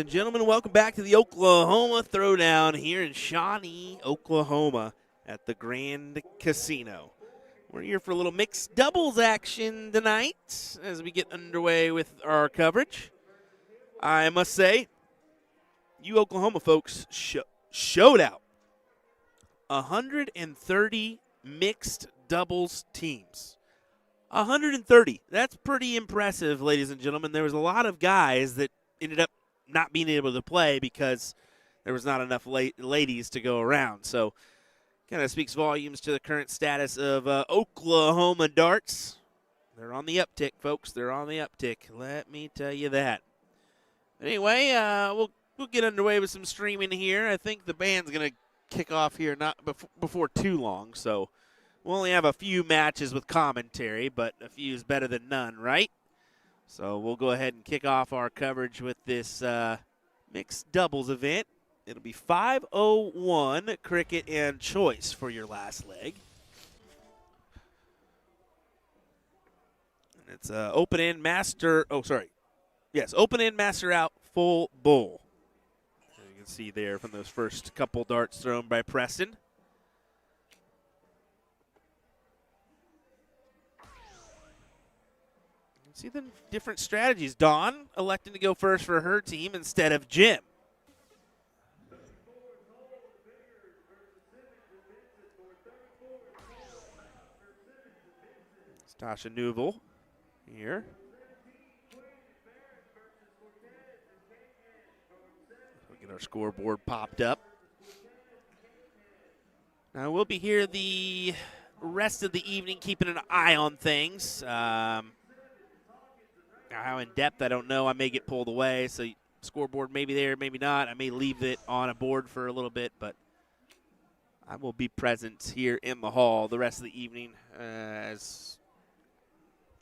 and gentlemen, welcome back to the Oklahoma Throwdown here in Shawnee, Oklahoma at the Grand Casino. We're here for a little mixed doubles action tonight as we get underway with our coverage. I must say, you Oklahoma folks showed out. 130 mixed doubles teams. 130. That's pretty impressive, ladies and gentlemen. There was a lot of guys that ended up not being able to play because there was not enough ladies to go around. So kind of speaks volumes to the current status of Oklahoma darts. They're on the uptick, folks. They're on the uptick. Let me tell you that. Anyway, we'll get underway with some streaming here. I think the band's going to kick off here not before too long, so we'll only have a few matches with commentary, but a few is better than none, right? So we'll go ahead and kick off our coverage with this mixed doubles event. It'll be 501 cricket and choice for your last leg. And it's open-end master, Yes, open-end master out, full bull. So you can see there from those first couple darts thrown by Preston. See the different strategies. Dawn electing to go first for her team instead of Jim. It's Tasha Newell here. We'll get our scoreboard popped up. Now we'll be here the rest of the evening keeping an eye on things. How in depth, I don't know. I may get pulled away, so scoreboard may be there, maybe not. I may leave it on a board for a little bit, but I will be present here in the hall the rest of the evening. As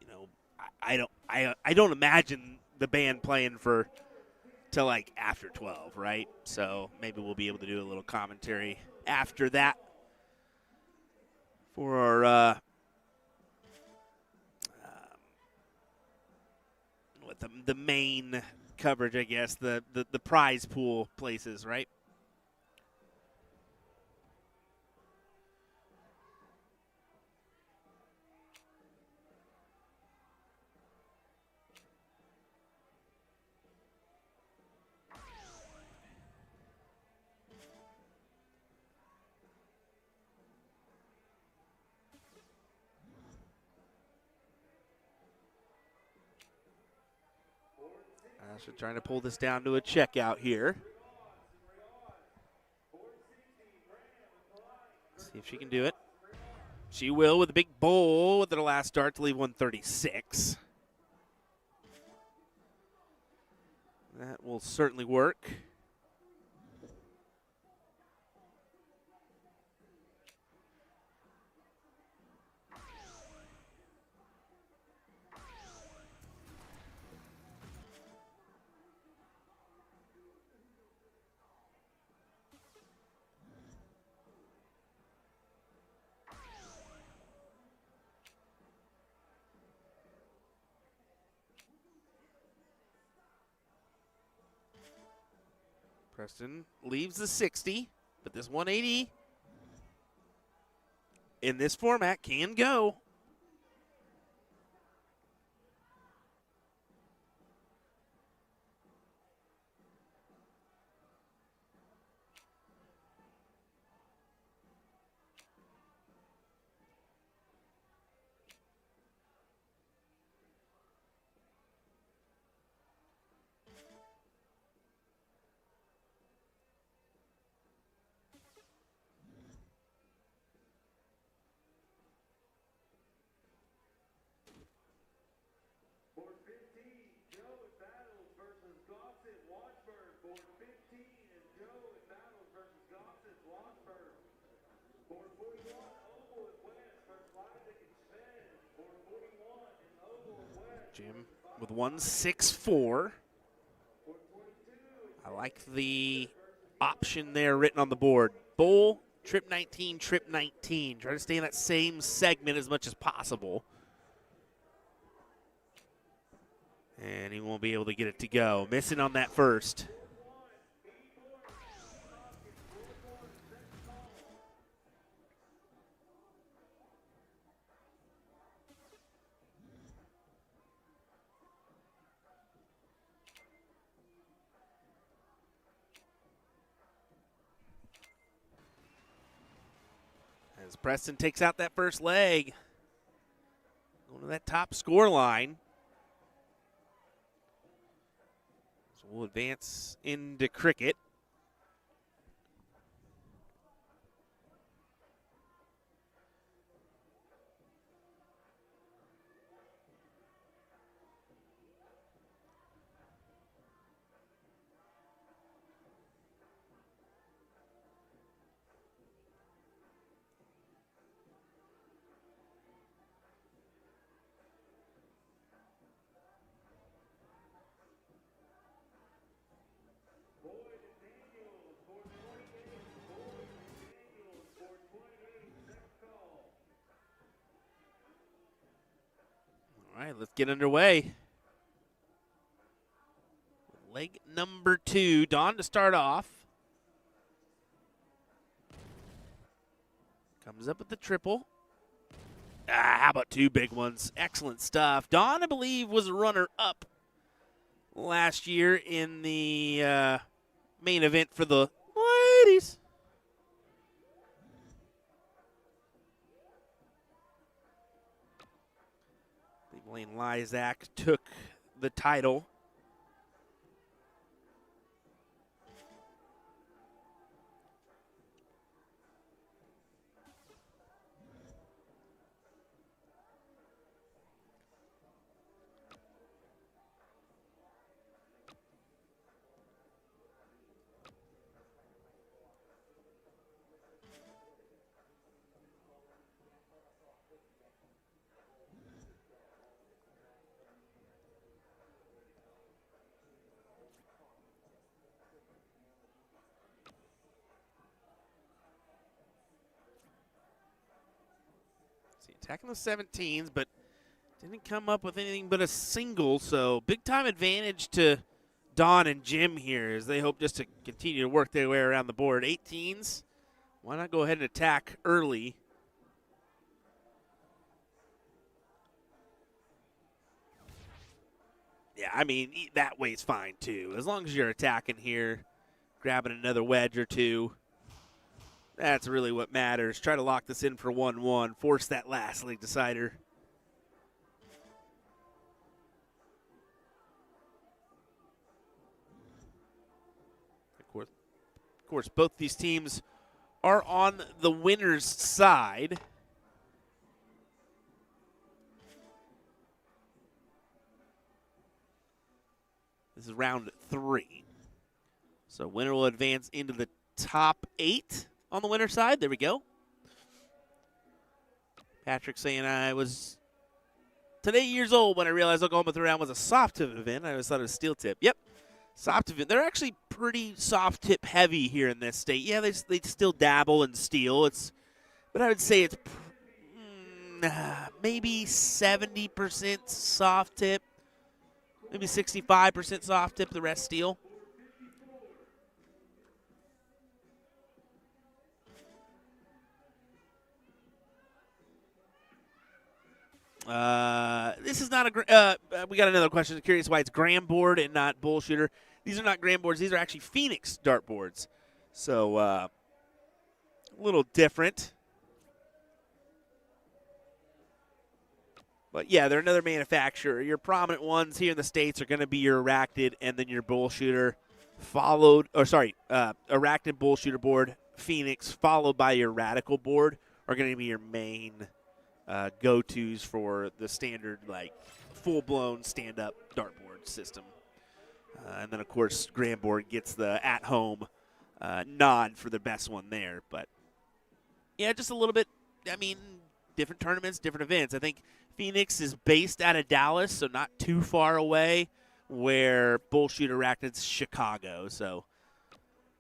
you know, I don't imagine the band playing till like after 12, right? So maybe we'll be able to do a little commentary after that for our. The main coverage, I guess, the prize pool places, right? So trying to pull this down to a checkout here. See if she can do it. She will with a big bowl with her last start to leave 136. That will certainly work. Preston leaves the 60, but this 180 in this format can go. Jim with 164. I like the option there written on the board. Bowl, trip 19, trip 19. Try to stay in that same segment as much as possible. And he won't be able to get it to go. Missing on that first. As Preston takes out that first leg. Going to that top score line. So we'll advance into cricket. All right, let's get underway. Leg number 2, Dawn to start off. Comes up with the triple. How about 2 big ones? Excellent stuff. Dawn, I believe, was a runner-up last year in the main event for the ladies. Lane Lysak took the title. Attacking the 17s, but didn't come up with anything but a single. So big time advantage to Dawn and Jim here as they hope just to continue to work their way around the board. 18s, why not go ahead and attack early? Yeah, I mean, that way's fine too. As long as you're attacking here, grabbing another wedge or 2. That's really what matters. Try to lock this in for 1-1. Force that last leg decider. Of course, both these teams are on the winner's side. This is round 3. So winner will advance into the top 8. On the winner's side, there we go. Patrick saying I was 8 years old when I realized Oklahoma Throwdown was a soft tip event. I always thought it was steel tip. Yep, soft tip. They're actually pretty soft tip heavy here in this state. Yeah, they still dabble in steel. But I would say it's maybe 70% soft tip, maybe 65% soft tip. The rest steel. This is not a. We got another question. Curious why it's gram board and not bull shooter. These are not gram boards. These are actually Phoenix dart boards. So a little different. But yeah, they're another manufacturer. Your prominent ones here in the States are going to be your Arachnid and then your bull shooter, Arachnid bull shooter board, Phoenix, followed by your Radical board are going to be your main go-tos for the standard, like, full-blown stand-up dartboard system. And then, of course, Grandboard gets the at-home nod for the best one there. But, yeah, just a little bit, I mean, different tournaments, different events. I think Phoenix is based out of Dallas, so not too far away, where Bullshooter Arachnid's Chicago. So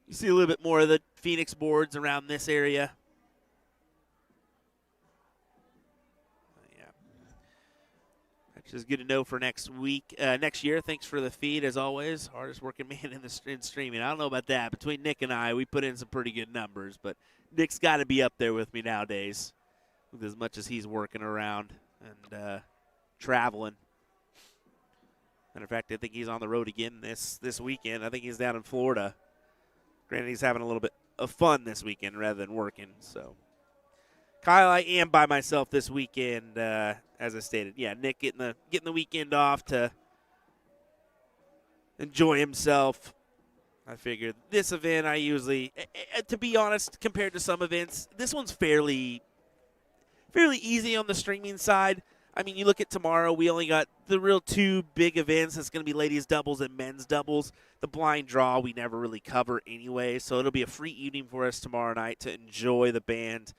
you see a little bit more of the Phoenix boards around this area. Which is good to know for next year. Thanks for the feed, as always. Hardest working man in streaming. I don't know about that. Between Nick and I, we put in some pretty good numbers, but Nick's got to be up there with me nowadays, with as much as he's working around and traveling. Matter of fact, I think he's on the road again this weekend. I think he's down in Florida. Granted, he's having a little bit of fun this weekend rather than working. So, Kyle, I am by myself this weekend, as I stated. Yeah, Nick getting the weekend off to enjoy himself. I figured this event I usually, to be honest, compared to some events, this one's fairly easy on the streaming side. I mean, you look at tomorrow, we only got the real two big events. It's going to be ladies doubles and men's doubles. The blind draw we never really cover anyway, so it'll be a free evening for us tomorrow night to enjoy the band.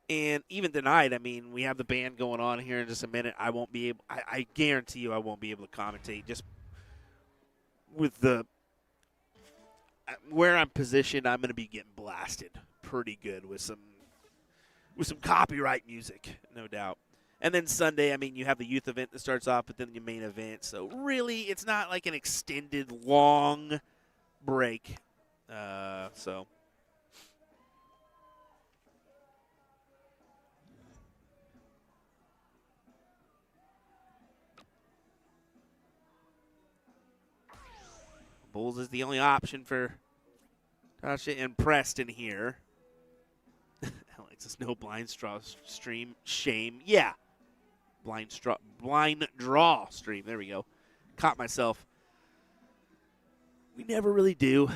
And even tonight, I mean, we have the band going on here in just a minute. I guarantee you I won't be able to commentate just with where I'm positioned. I'm going to be getting blasted pretty good with some copyright music, no doubt. And then Sunday, I mean, you have the youth event that starts off, but then your main event. So really, it's not like an extended, long break. Bulls is the only option for Tasha and Preston here. Alexis, no blind straw stream. Shame. Yeah. Blind draw stream. There we go. Caught myself. We never really do.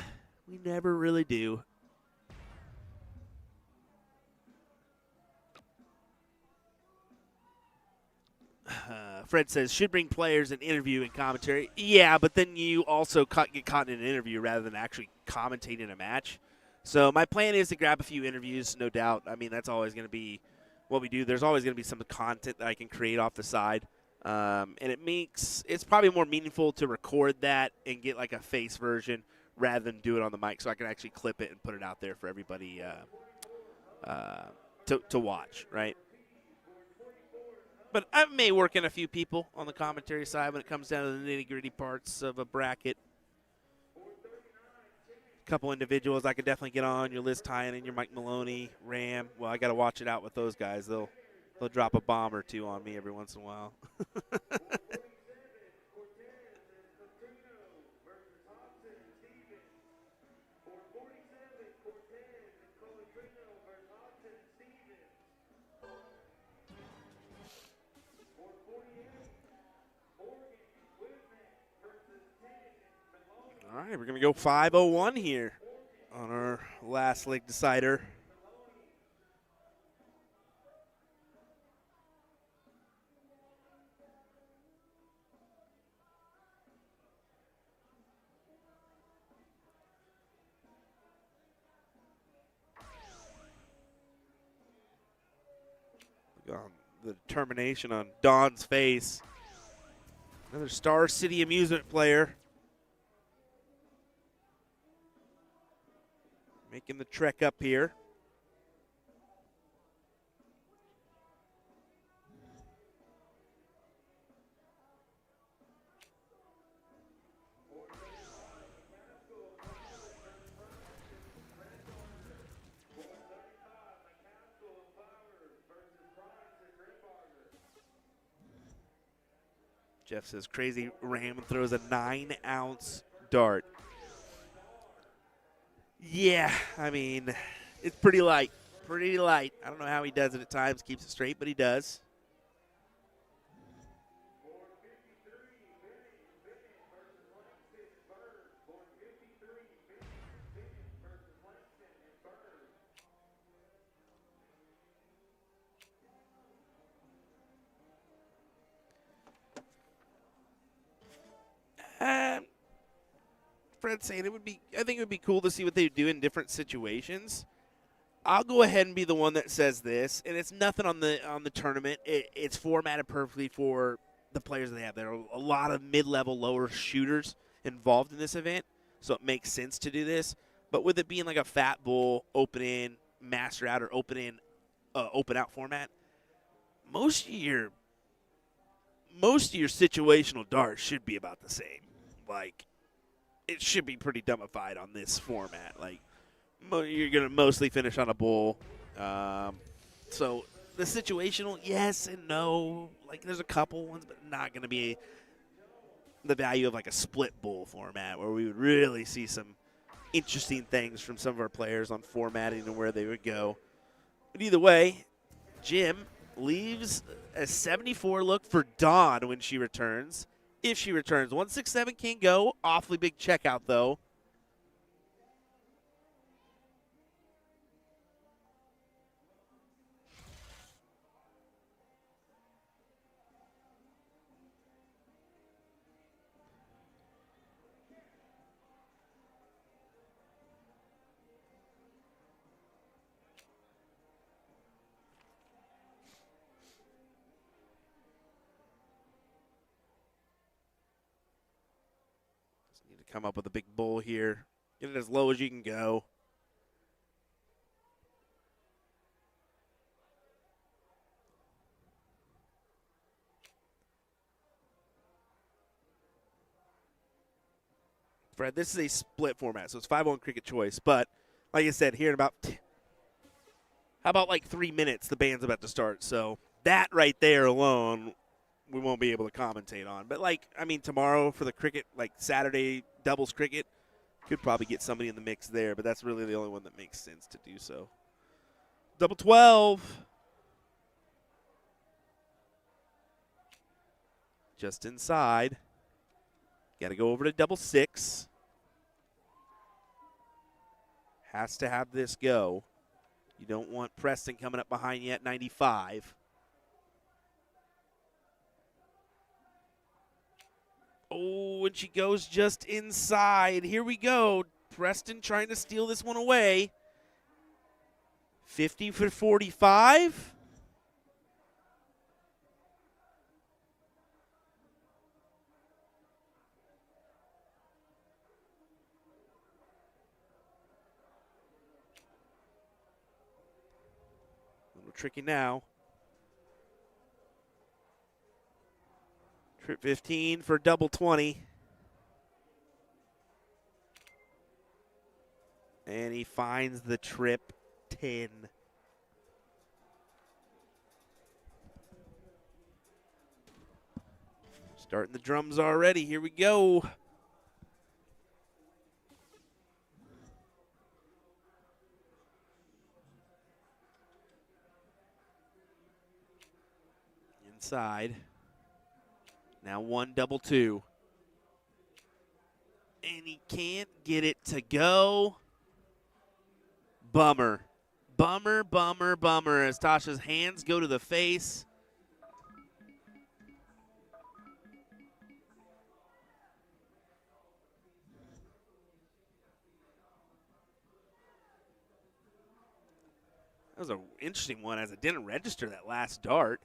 Fred says, should bring players and interview and commentary. Yeah, but then you also get caught in an interview rather than actually commentating a match. So my plan is to grab a few interviews, no doubt. I mean, that's always going to be what we do. There's always going to be some content that I can create off the side. And it's probably more meaningful to record that and get like a face version rather than do it on the mic, so I can actually clip it and put it out there for everybody to watch, right? But I may work in a few people on the commentary side when it comes down to the nitty-gritty parts of a bracket. A couple individuals I could definitely get on. Your Liz Tynan, your Mike Maloney, Ram. Well, I got to watch it out with those guys. They'll drop a bomb or two on me every once in a while. All right, we're going to go 5:01 here on our last leg decider. The determination on Don's face. Another Star City Amusement player. Making the trek up here. Jeff says Crazy Ram throws a 9-ounce dart. Yeah, I mean, it's pretty light. Pretty light. I don't know how he does it at times, keeps it straight, but he does. Fred's saying I think it would be cool to see what they do in different situations. I'll go ahead and be the one that says this, and it's nothing on the tournament. It's formatted perfectly for the players they have. There are a lot of mid-level, lower shooters involved in this event, so it makes sense to do this. But with it being like a Fat Bull, open in, master out, or open in, open out format, most of your situational darts should be about the same. Like, it should be pretty dumbified on this format. Like, you're going to mostly finish on a bull. So the situational, yes and no. Like, there's a couple ones, but not going to be the value of like a split bull format where we would really see some interesting things from some of our players on formatting and where they would go. But either way, Jim leaves a 74 look for Dawn when she returns. If she returns, 167 can't go. Awfully big checkout, though. Need to come up with a big bull here. Get it as low as you can go. Fred, this is a split format, so it's 5-1 cricket choice. But like I said, here in about how about like 3 minutes, the band's about to start. So that right there alone, we won't be able to commentate on. But like, I mean, tomorrow for the cricket, like Saturday doubles cricket, could probably get somebody in the mix there. But that's really the only one that makes sense to do so. Double 12. Just inside. Got to go over to double 6. Has to have this go. You don't want Preston coming up behind you at 95. Oh, and she goes just inside. Here we go. Preston trying to steal this one away. 50 for 45. Tricky now. Trip 15 for double 20. And he finds the trip 10. Starting the drums already. Here we go. Inside. Now 1 double 2. And he can't get it to go. Bummer. Bummer, bummer, bummer as Tasha's hands go to the face. That was an interesting one as it didn't register that last dart.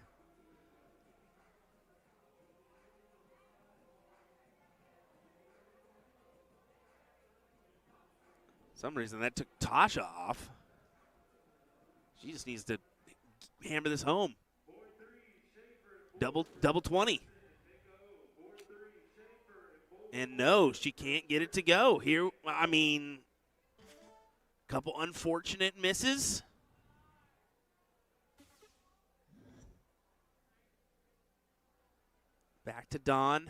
For some reason that took Tasha off. She just needs to hammer this home. Double 20. And no, she can't get it to go. Here, I mean, a couple unfortunate misses. Back to Dawn.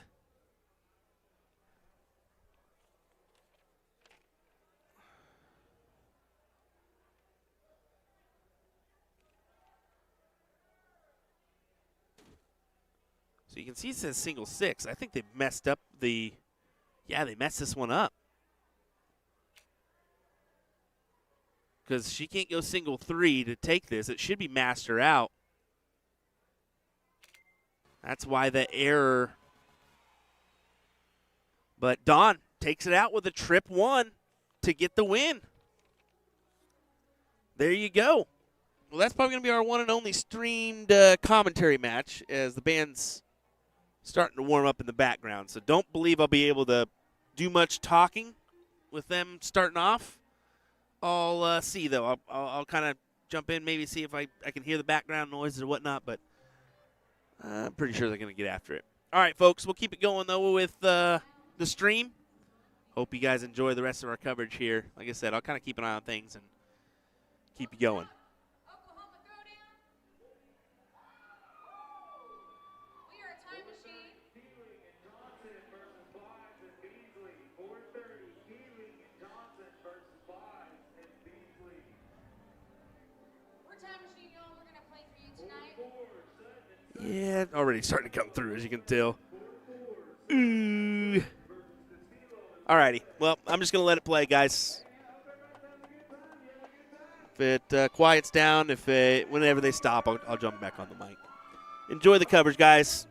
So you can see it says single 6. I think they messed up the, they messed this one up. Because she can't go single 3 to take this. It should be master out. That's why the error. But Dawn takes it out with a trip 1 to get the win. There you go. Well, that's probably going to be our one and only streamed commentary match as the band's starting to warm up in the background. So don't believe I'll be able to do much talking with them starting off. I'll see, though. I'll kind of jump in, maybe see if I can hear the background noises or whatnot, but I'm pretty sure they're going to get after it. All right, folks, we'll keep it going, though, with the stream. Hope you guys enjoy the rest of our coverage here. Like I said, I'll kind of keep an eye on things and keep you going. Oklahoma Throwdown. We are a time machine. Keeling and Johnson versus Wise and Beasley. 4:30. Keeling and Johnson versus Wise and Beasley. We're time machine, y'all. We're gonna play for you tonight. Yeah, already starting to come through, as you can tell. Ooh. Alrighty. Well, I'm just going to let it play, guys. If it quiets down, whenever they stop, I'll jump back on the mic. Enjoy the coverage, guys.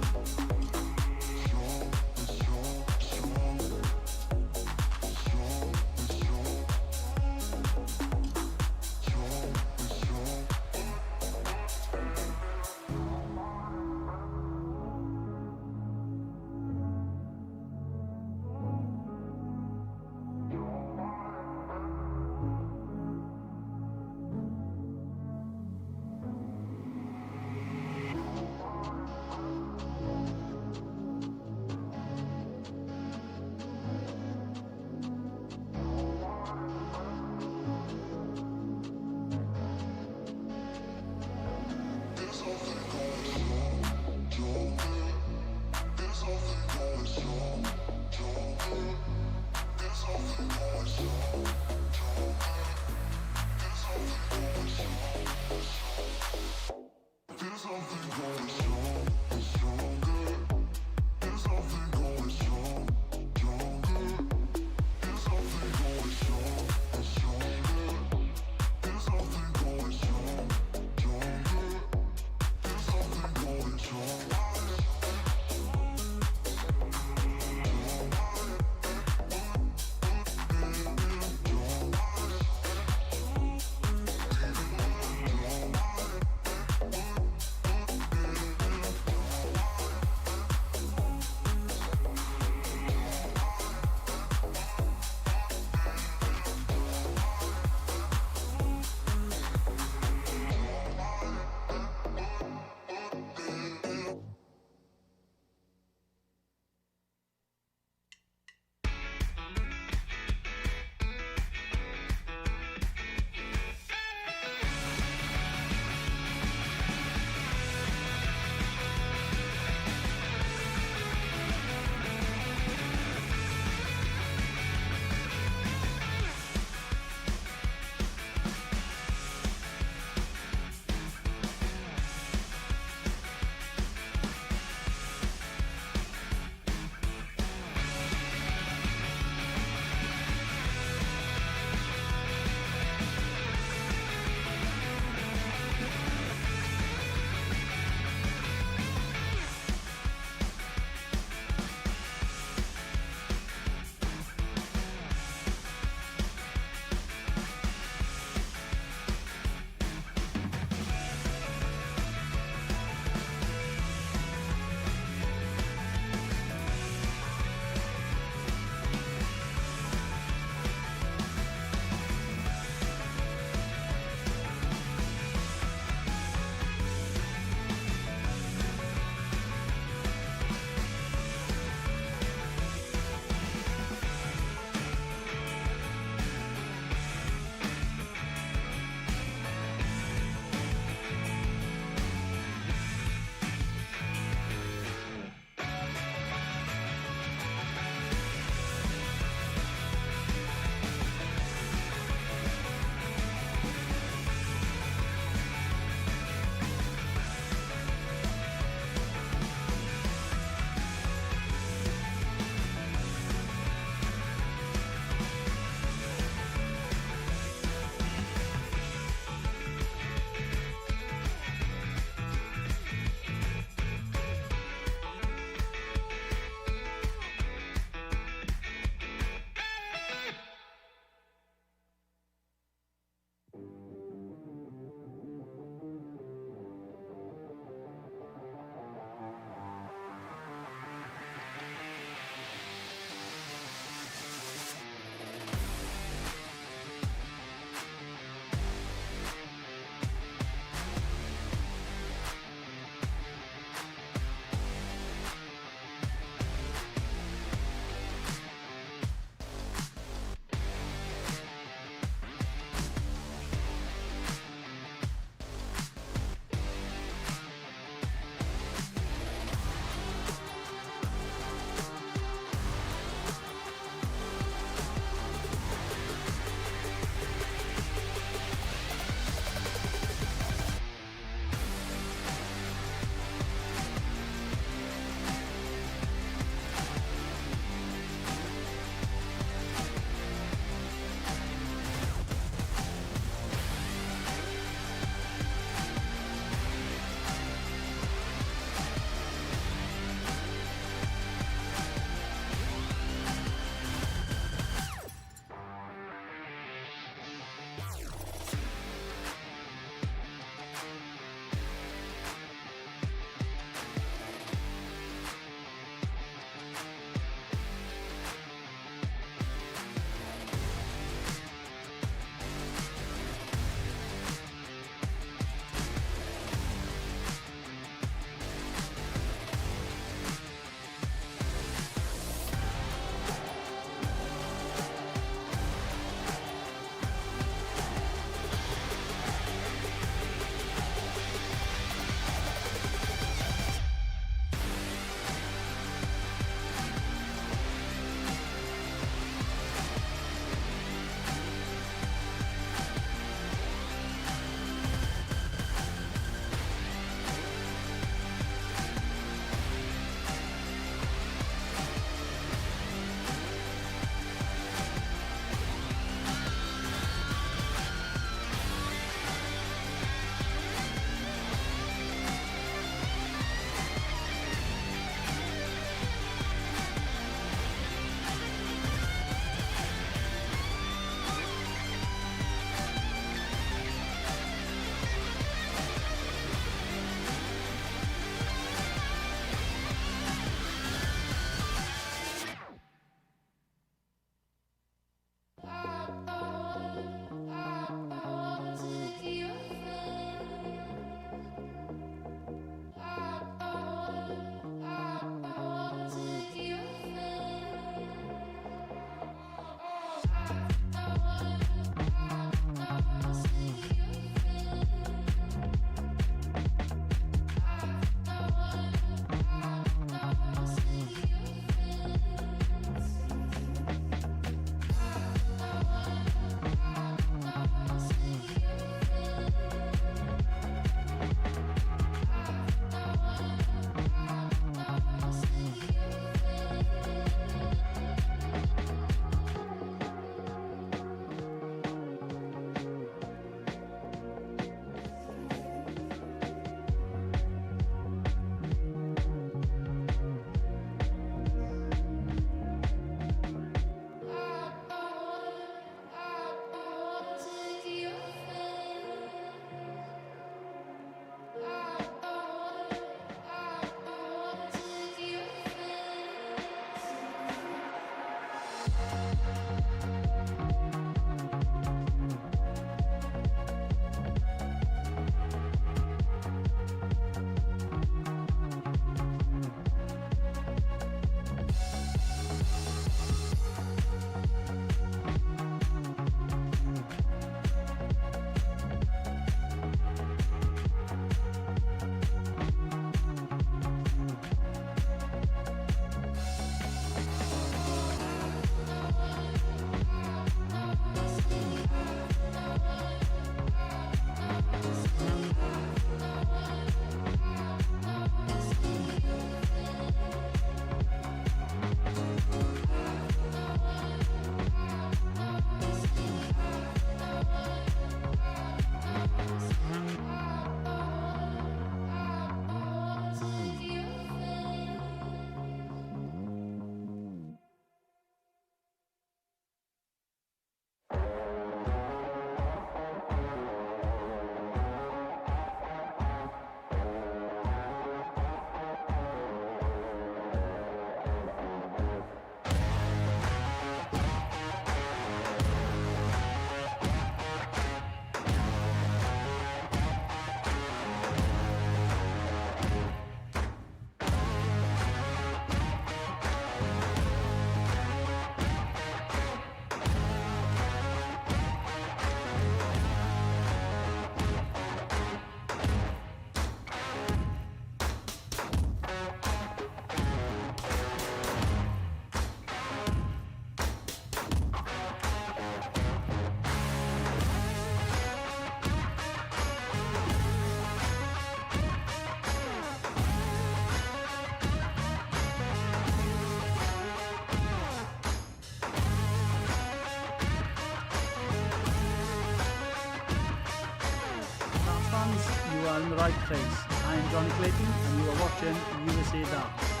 are in the right place. I am Johnny Clayton and you are watching USA Darts.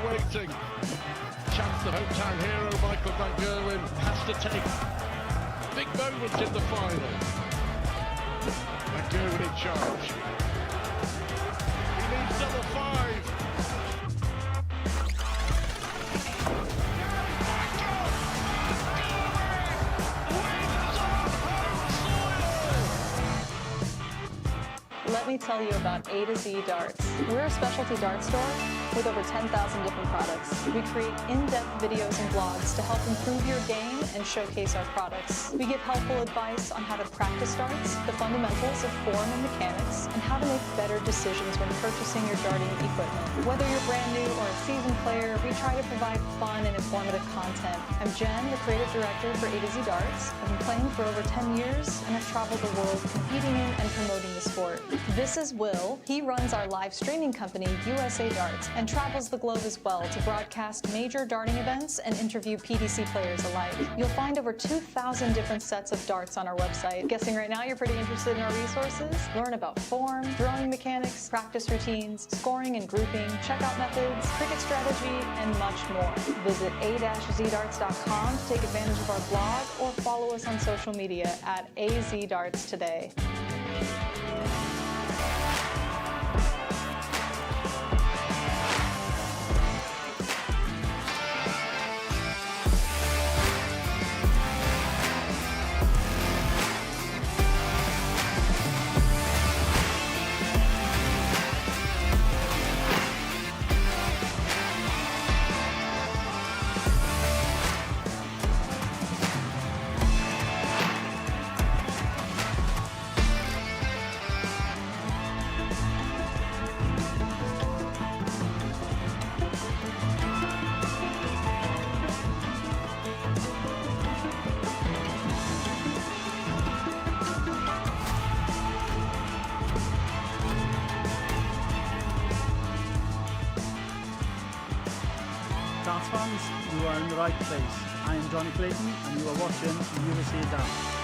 Waiting. Chance the hometown hero Michael Van Gerwen has to take big moment in the final. Van Gerwen in charge. He needs double five. Let me tell you about A to Z Darts. We're a specialty dart store with over 10,000 different products. We create in-depth videos and blogs to help improve your game and showcase our products. We give helpful advice on how to practice darts, the fundamentals of form and mechanics, and how to make better decisions when purchasing your darting equipment. Whether you're brand new or a seasoned player, we try to provide fun and informative content. I'm Jen, the creative director for A to Z Darts. I've been playing for over 10 years and have traveled the world competing in and promoting the sport. This is Will. He runs our live streaming company, USA Darts, and travels the globe as well to broadcast major darting events and interview PDC players alike. You'll find over 2,000 different sets of darts on our website. Guessing right now you're pretty interested in our resources? Learn about form, throwing mechanics, practice routines, scoring and grouping, checkout methods, cricket strategy, and much more. Visit a-zdarts.com to take advantage of our blog or follow us on social media at azdartstoday. Darts fans, you are in the right place. I am Johnny Clayton and you are watching USA Darts.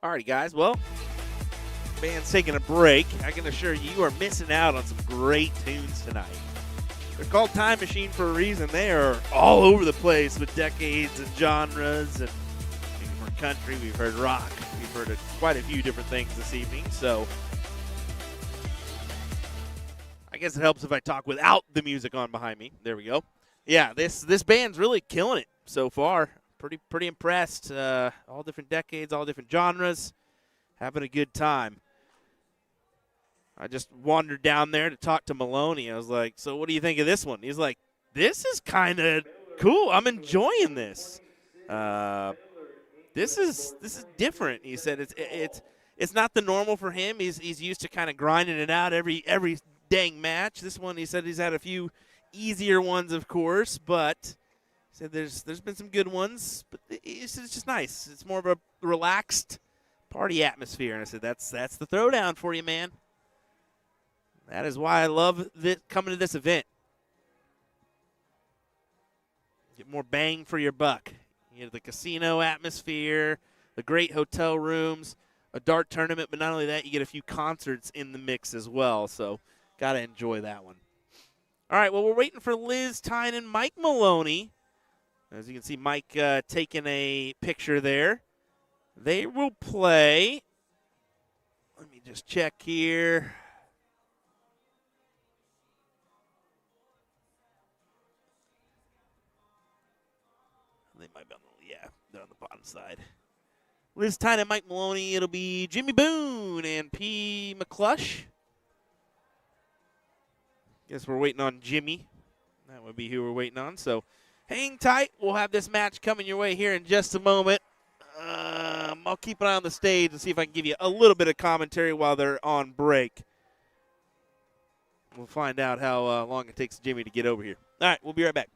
Alrighty, guys. Well, band's taking a break. I can assure you, you are missing out on some great tunes tonight. They're called Time Machine for a reason. They are all over the place with decades and genres and maybe more country, we've heard rock, we've heard quite a few different things this evening. So I guess it helps if I talk without the music on behind me. There we go. Yeah, this band's really killing it so far. Pretty impressed. All different decades, all different genres, having a good time. I just wandered down there to talk to Maloney. I was like, so what do you think of this one? He's like, this is kind of cool. I'm enjoying this. This is different. He said it's not the normal for him. He's used to kind of grinding it out every dang match. This one, he said he's had a few easier ones, of course, but he said there's been some good ones, but it's just nice. It's more of a relaxed party atmosphere. And I said that's the Throwdown for you, man. That is why I love coming to this event. Get more bang for your buck. You know, the casino atmosphere, the great hotel rooms, a dart tournament, but not only that, you get a few concerts in the mix as well. So, got to enjoy that one. All right, well, we're waiting for Liz Tyne and Mike Maloney. As you can see, Mike taking a picture there. They will play. Let me just check here. They might be they're on the bottom side. Liz Tyne and Mike Maloney. It'll be Jimmy Boone and P. McClush. Guess we're waiting on Jimmy. That would be who we're waiting on. So hang tight. We'll have this match coming your way here in just a moment. I'll keep an eye on the stage and see if I can give you a little bit of commentary while they're on break. We'll find out how long it takes Jimmy to get over here. All right, we'll be right back.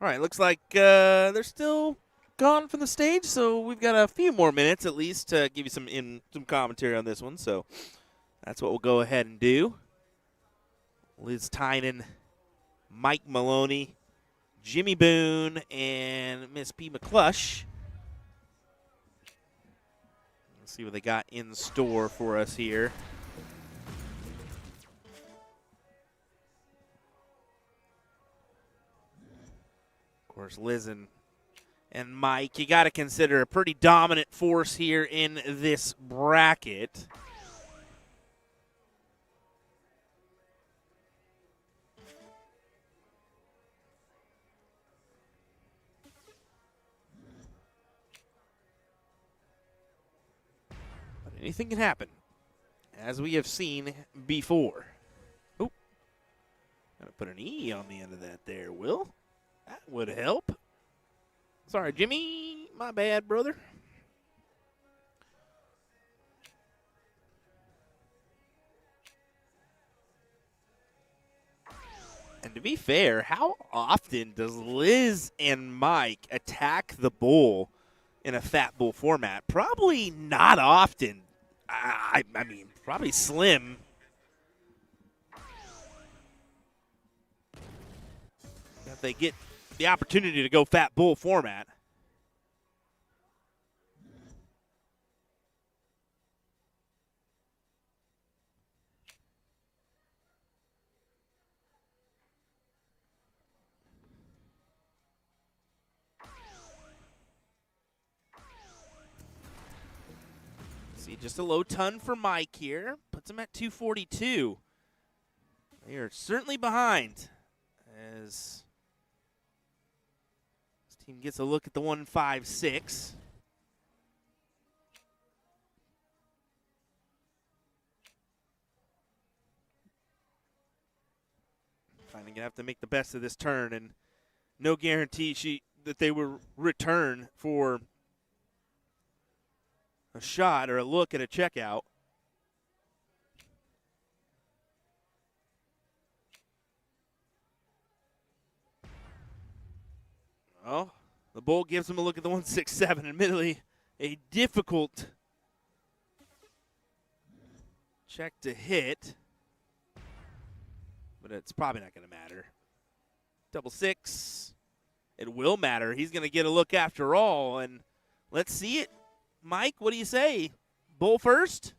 All right, looks like they're still gone from the stage, so we've got a few more minutes at least to give you some commentary on this one. So that's what we'll go ahead and do. Liz Tynan, Mike Maloney, Jimmy Boone, and Miss P. McClush. Let's see what they got in store for us here. Of course, Liz and Mike, you got to consider a pretty dominant force here in this bracket. But anything can happen, as we have seen before. Oh, gotta put an E on the end of that there, Will. That would help. Sorry, Jimmy. My bad, brother. And to be fair, how often does Liz and Mike attack the bull in a fat bull format? Probably not often. I mean, probably slim. If they get the opportunity to go fat bull format. See, just a low ton for Mike here. Puts him at 242. They are certainly behind as this team gets a look at the 156. Finally gonna have to make the best of this turn, and no guarantee that they will return for a shot or a look at a checkout. Well, the bull gives him a look at the 167. Admittedly, a difficult check to hit, but it's probably not going to matter. Double six. It will matter. He's going to get a look after all, and let's see it. Mike, what do you say? Bull first?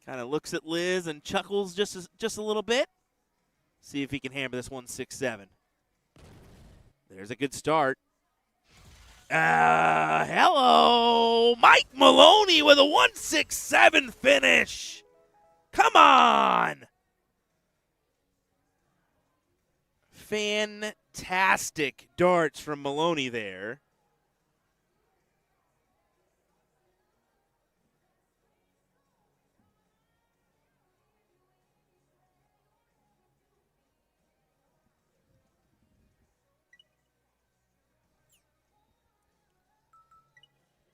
Kind of looks at Liz and chuckles just a little bit. See if he can hammer this 167. There's a good start. Hello, Mike Maloney with a 167 finish. Come on. Fantastic darts from Maloney there.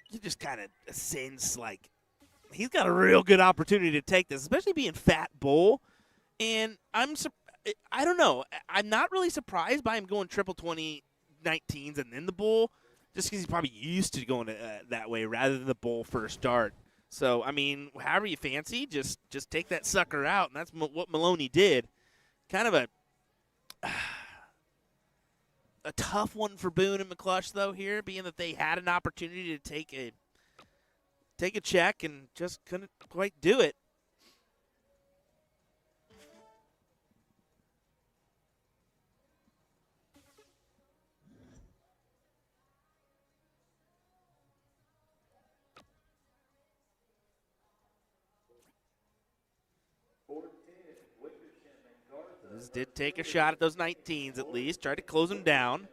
You just kind of sense like he's got a real good opportunity to take this, especially being fat bull. And I don't know. I'm not really surprised by him going triple 20 19s and then the bull, just because he's probably used to going that way rather than the bull first dart. So, I mean, however you fancy, just take that sucker out, and that's what Maloney did. Kind of a tough one for Boone and McClush, though, here, being that they had an opportunity to take a check and just couldn't quite do it. Liz did take a shot at those 19s at least, tried to close them down.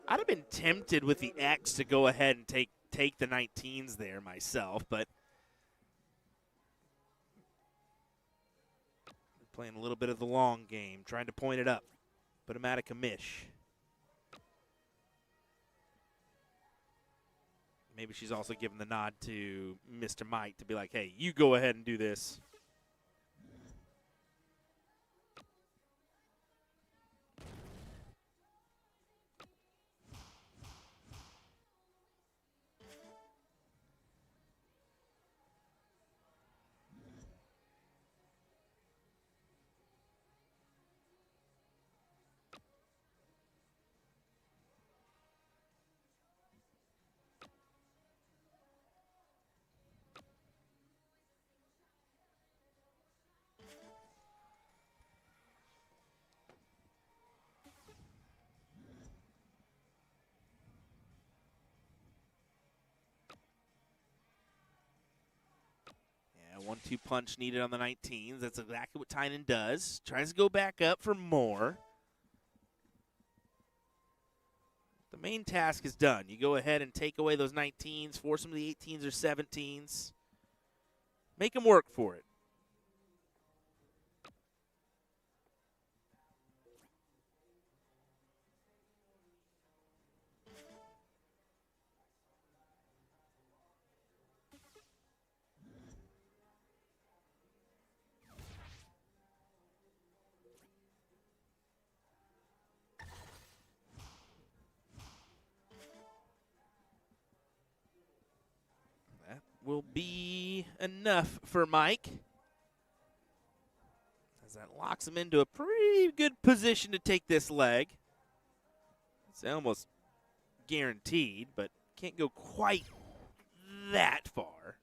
I'd have been tempted with the X to go ahead and take the 19s there myself, but playing a little bit of the long game, trying to point it up, put him at a commish. Maybe she's also giving the nod to Mr. Mike to be like, hey, you go ahead and do this. Yeah, 1-2 punch needed on the 19s. That's exactly what Tynan does. Tries to go back up for more. The main task is done. You go ahead and take away those 19s, force them to the 18s or 17s. Make them work for it. will be enough for Mike, as that locks him into a pretty good position to take this leg. It's almost guaranteed, but can't go quite that far.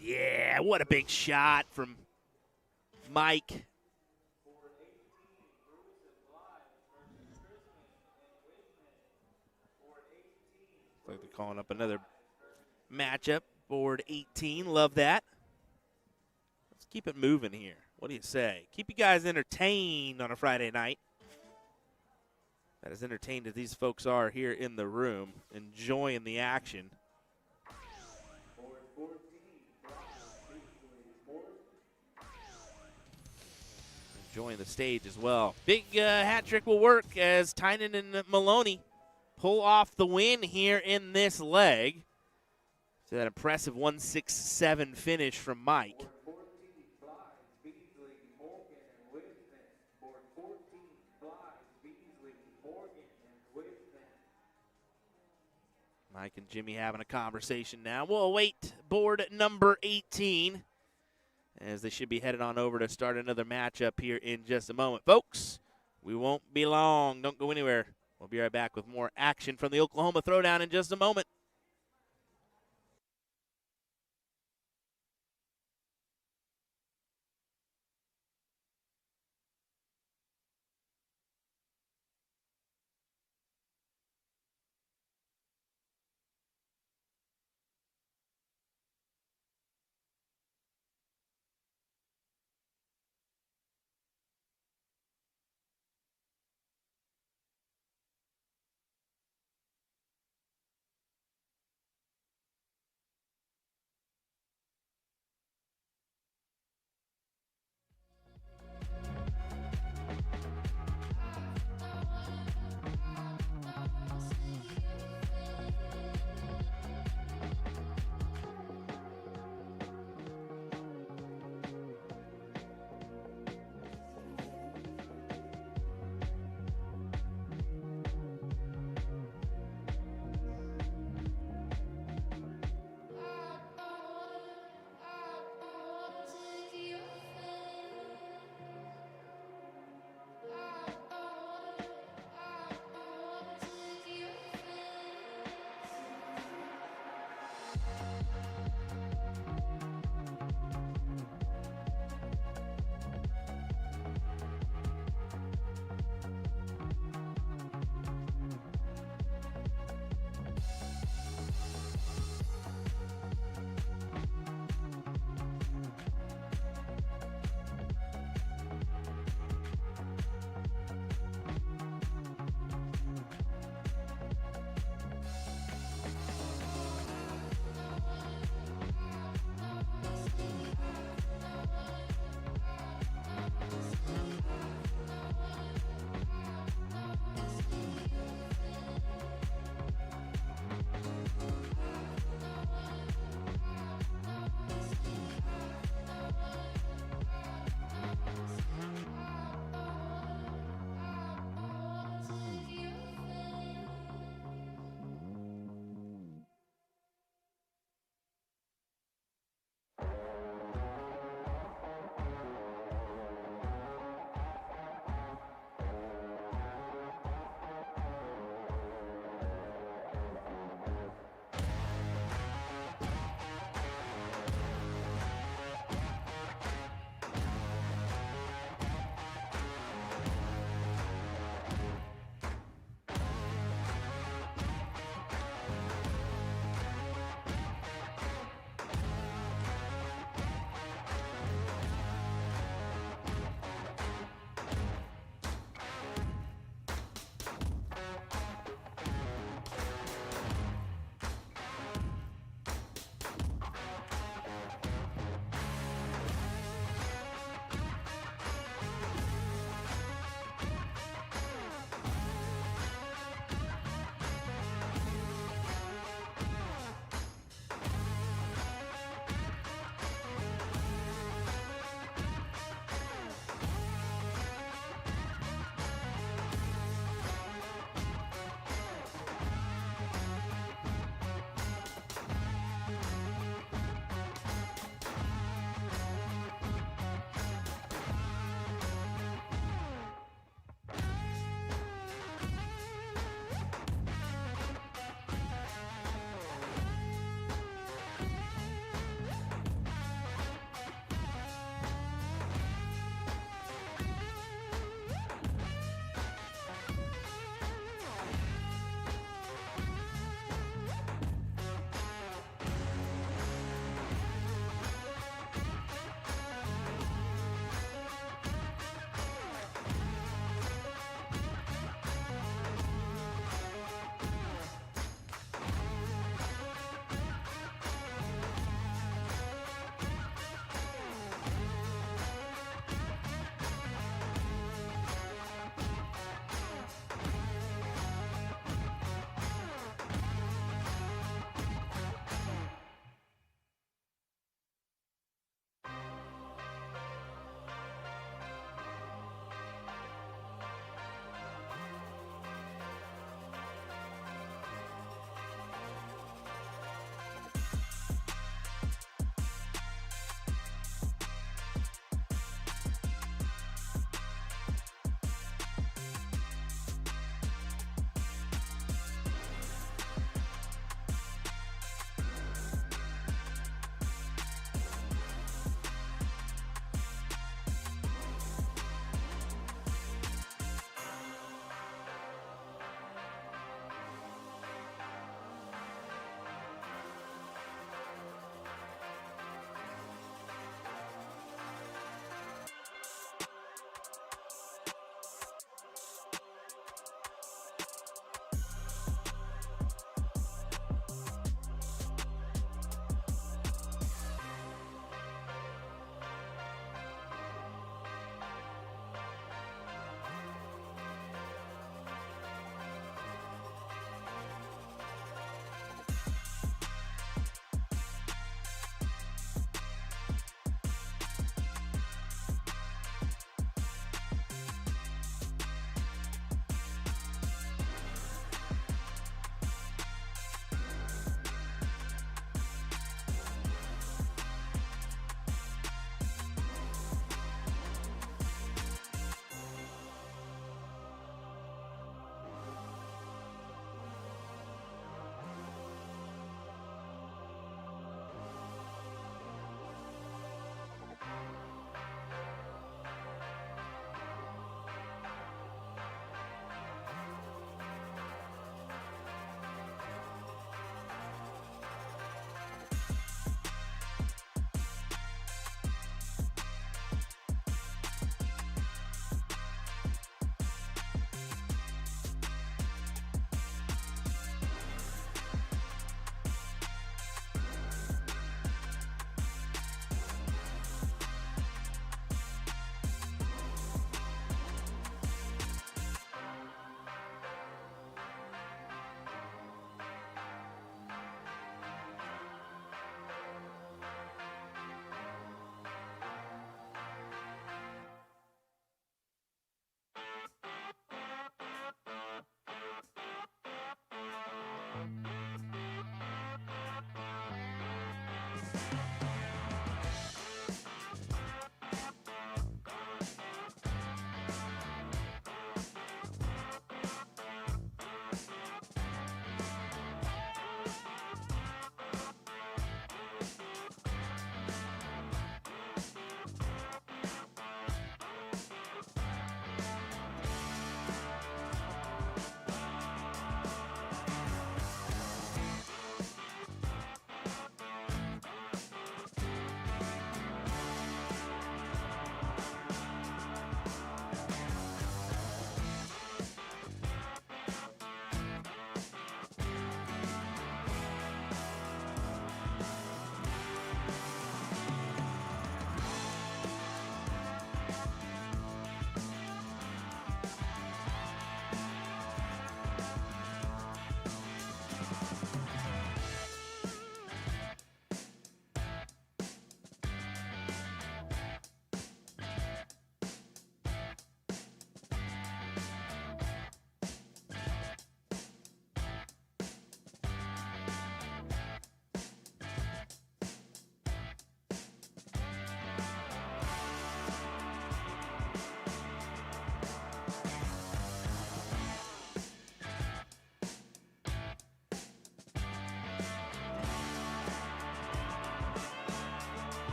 Yeah, what a big shot from Mike. Looks like they're calling up another matchup. Board 18, love that. Let's keep it moving here. What do you say? Keep you guys entertained on a Friday night. That as entertained as these folks are here in the room, enjoying the action. Enjoying the stage as well. Big hat trick will work as Tynan and Maloney pull off the win here in this leg. So that impressive 1-6-7 finish from Mike. Board 14 flies, Beasley, Morgan, and Wisman. Board 14 flies, Beasley, Morgan, and Wisman. Mike and Jimmy having a conversation now. We'll await board number 18, as they should be headed on over to start another matchup here in just a moment. Folks, we won't be long. Don't go anywhere. We'll be right back with more action from the Oklahoma Throwdown in just a moment.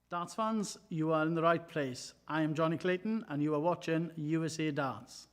Darts fans, you are in the right place. I am Johnny Clayton and you are watching USA Darts.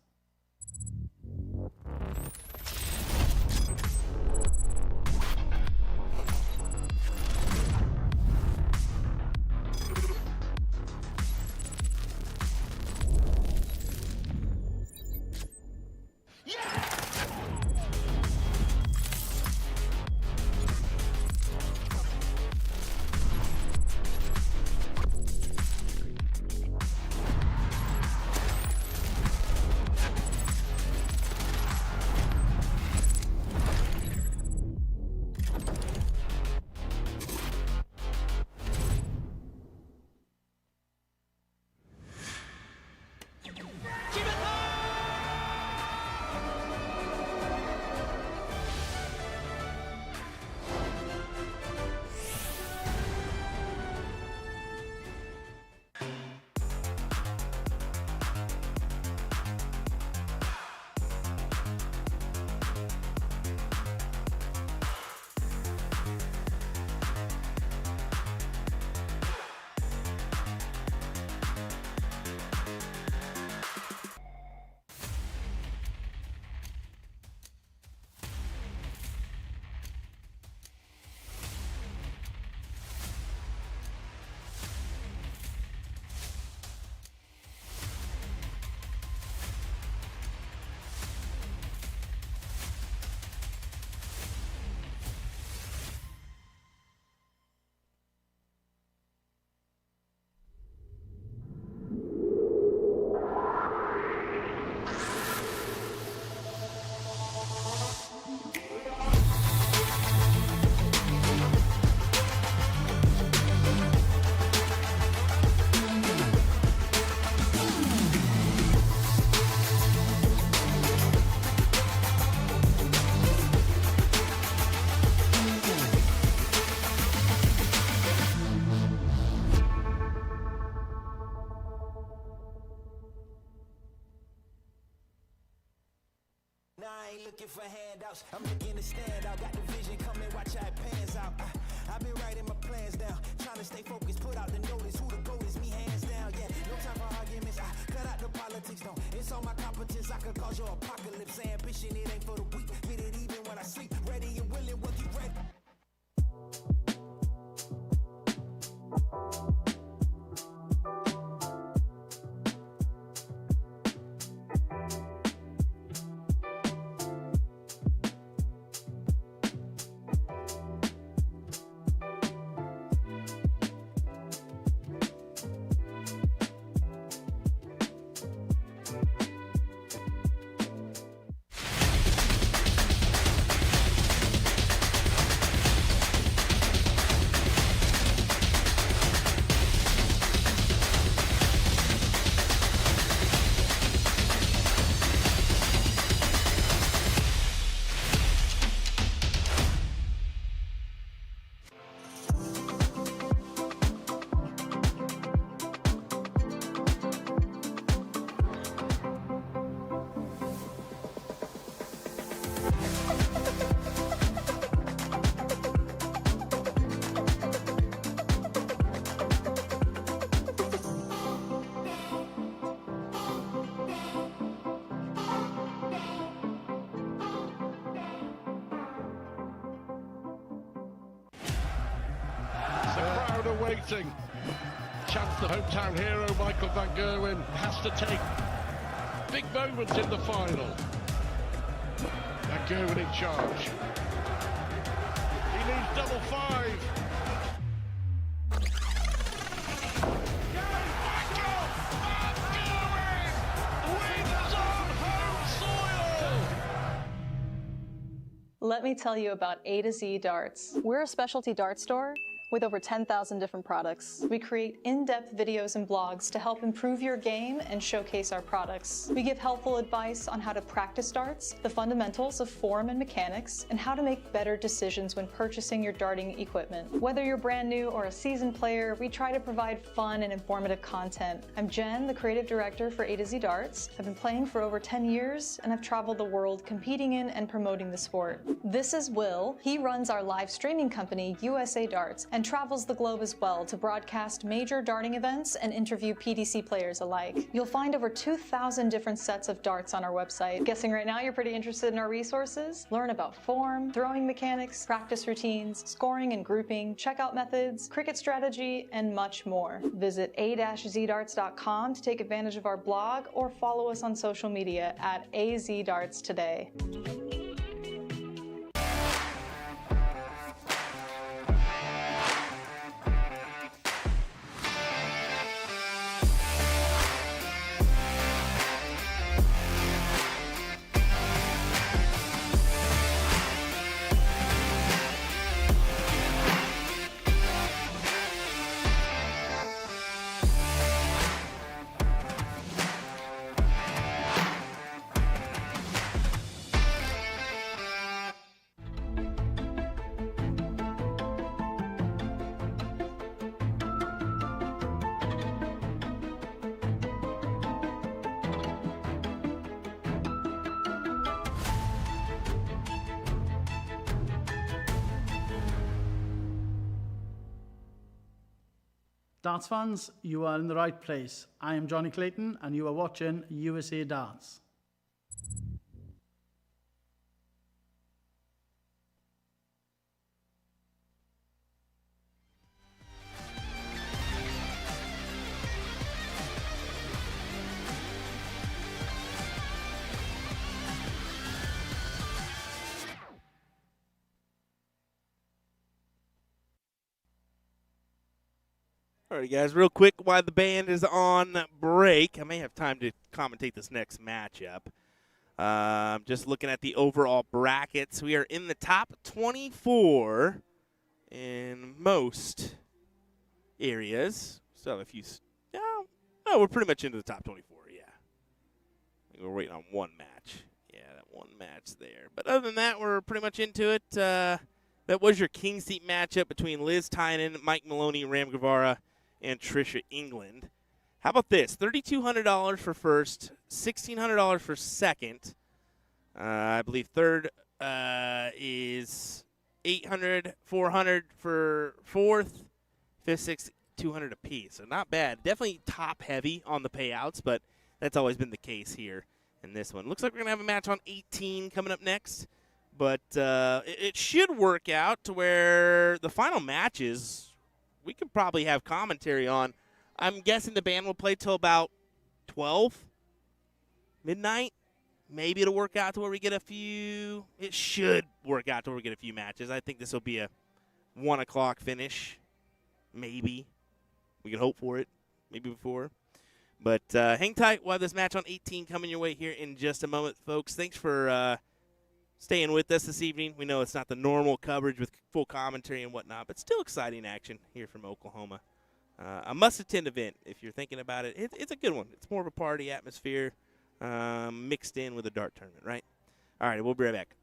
Now I ain't looking for handouts, I'm looking to stand out. Got the vision coming, watch how it pans out. I've been writing my plans down, trying to stay focused, put out the notice. Who the GOAT is, me hands down, yeah. No time for arguments, I cut out the politics, no. It's all my competence, I could cause your apocalypse. Ambition, it ain't for the weak, get it even when I sleep. Ready and willing, what you ready? Waiting. Chance the hometown hero Michael van Gerwen has to take big moment in the final. Van Gerwen in charge. He needs double five. Michael van Gerwen wins on home soil. Let me tell you about A to Z Darts. We're a specialty dart store with over 10,000 different products. We create in-depth videos and blogs to help improve your game and showcase our products. We give helpful advice on how to practice darts, the fundamentals of form and mechanics, and how to make better decisions when purchasing your darting equipment. Whether you're brand new or a seasoned player, we try to provide fun and informative content. I'm Jen, the creative director for A to Z Darts. I've been playing for over 10 years and I've traveled the world competing in and promoting the sport. This is Will. He runs our live streaming company, USA Darts, and and travels the globe as well to broadcast major darting events and interview PDC players alike. You'll find over 2,000 different sets of darts on our website. Guessing right now you're pretty interested in our resources? Learn about form, throwing mechanics, practice routines, scoring and grouping, checkout methods, cricket strategy, and much more. Visit a-zdarts.com to take advantage of our blog or follow us on social media at azdarts today. Darts fans, you are in the right place. I am Johnny Clayton, and you are watching USA Darts. All right, guys, real quick, while the band is on break, I may have time to commentate this next matchup. Just looking at the overall brackets, we are in the top 24 in most areas. Still have a few. No, we're pretty much into the top 24, yeah. I think we're waiting on one match. Yeah, that one match there. But other than that, we're pretty much into it. That was your King Seat matchup between Liz Tynan, Mike Maloney, Ram Guevara, and Trisha England. How about this? $3,200 for first, $1,600 for second. I believe third is $800, $400 for fourth, fifth, sixth, $200 apiece. So not bad. Definitely top heavy on the payouts, but that's always been the case here in this one. Looks like we're going to have a match on 18 coming up next. But it should work out to where the final matches we could probably have commentary on. I'm guessing the band will play till about 12, midnight. Maybe it'll work out to where we get a few. It should work out to where we get a few matches. I think this will be a 1 o'clock finish. Maybe. We can hope for it. Maybe before. But hang tight. We'll have this match on 18 coming your way here in just a moment, folks. Thanks for staying with us this evening. We know it's not the normal coverage with full commentary and whatnot, but still exciting action here from Oklahoma. A must-attend event if you're thinking about it. It's a good one. It's more of a party atmosphere mixed in with a dart tournament, right? All right, we'll be right back.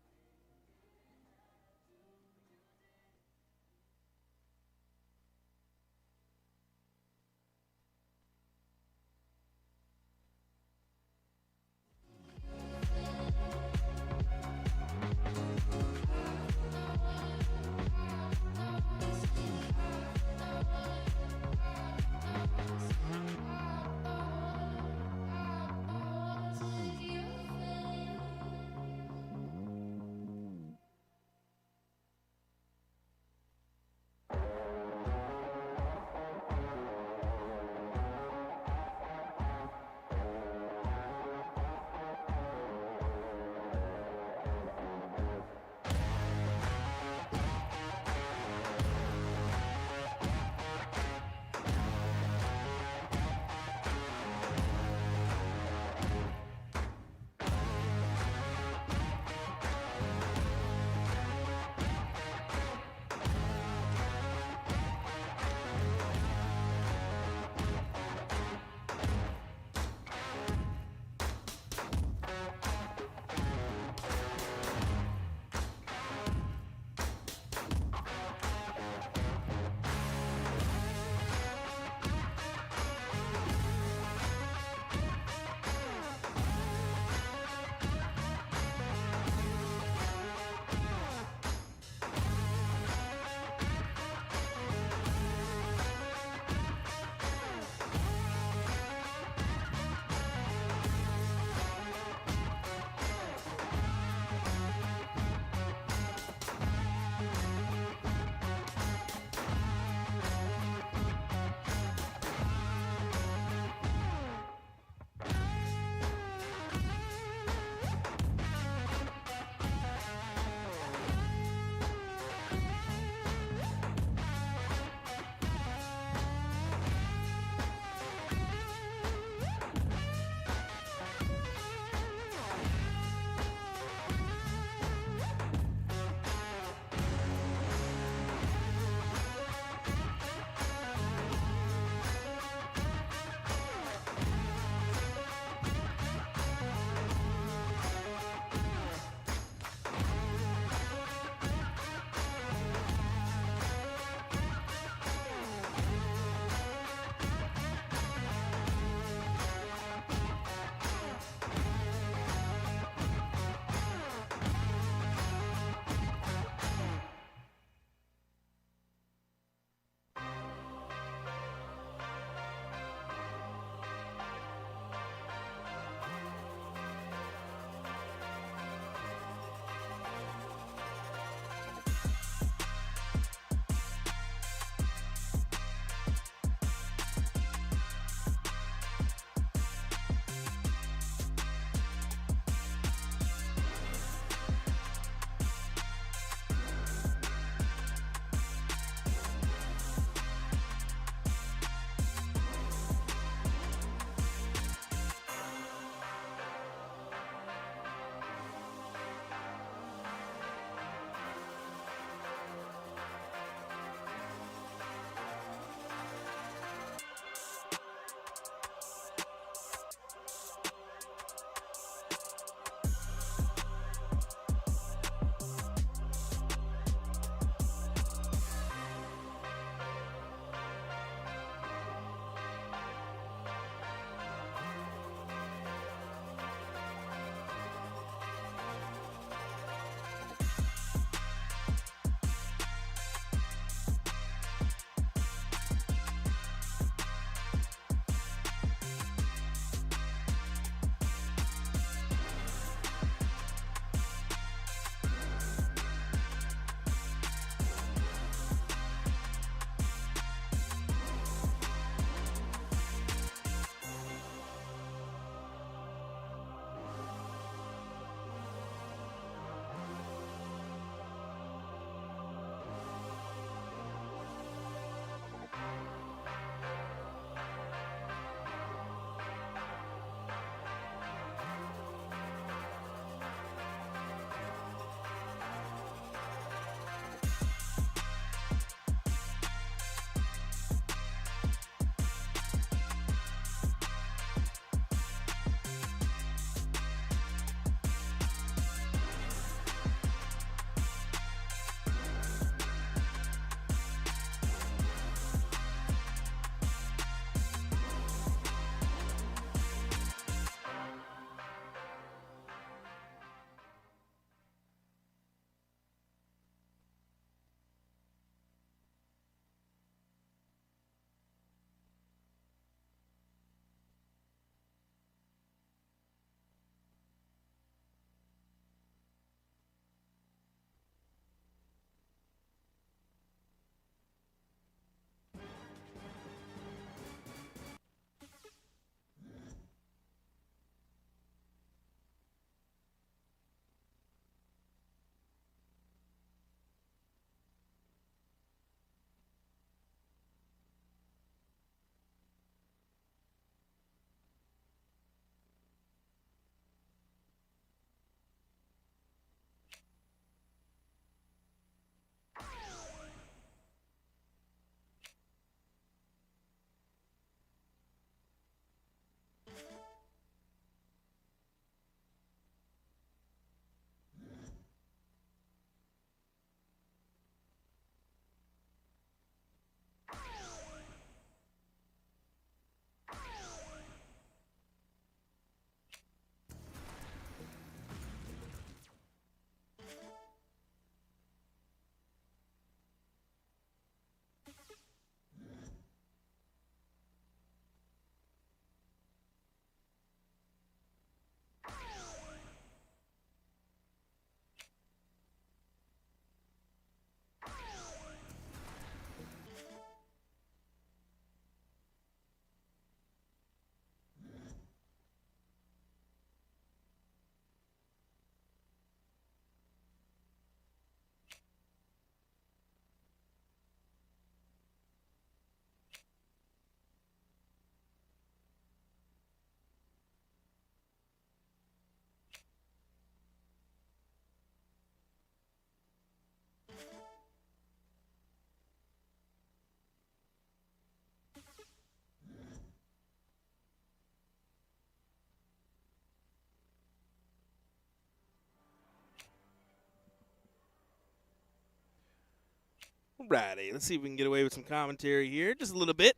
Alrighty, let's see if we can get away with some commentary here just a little bit.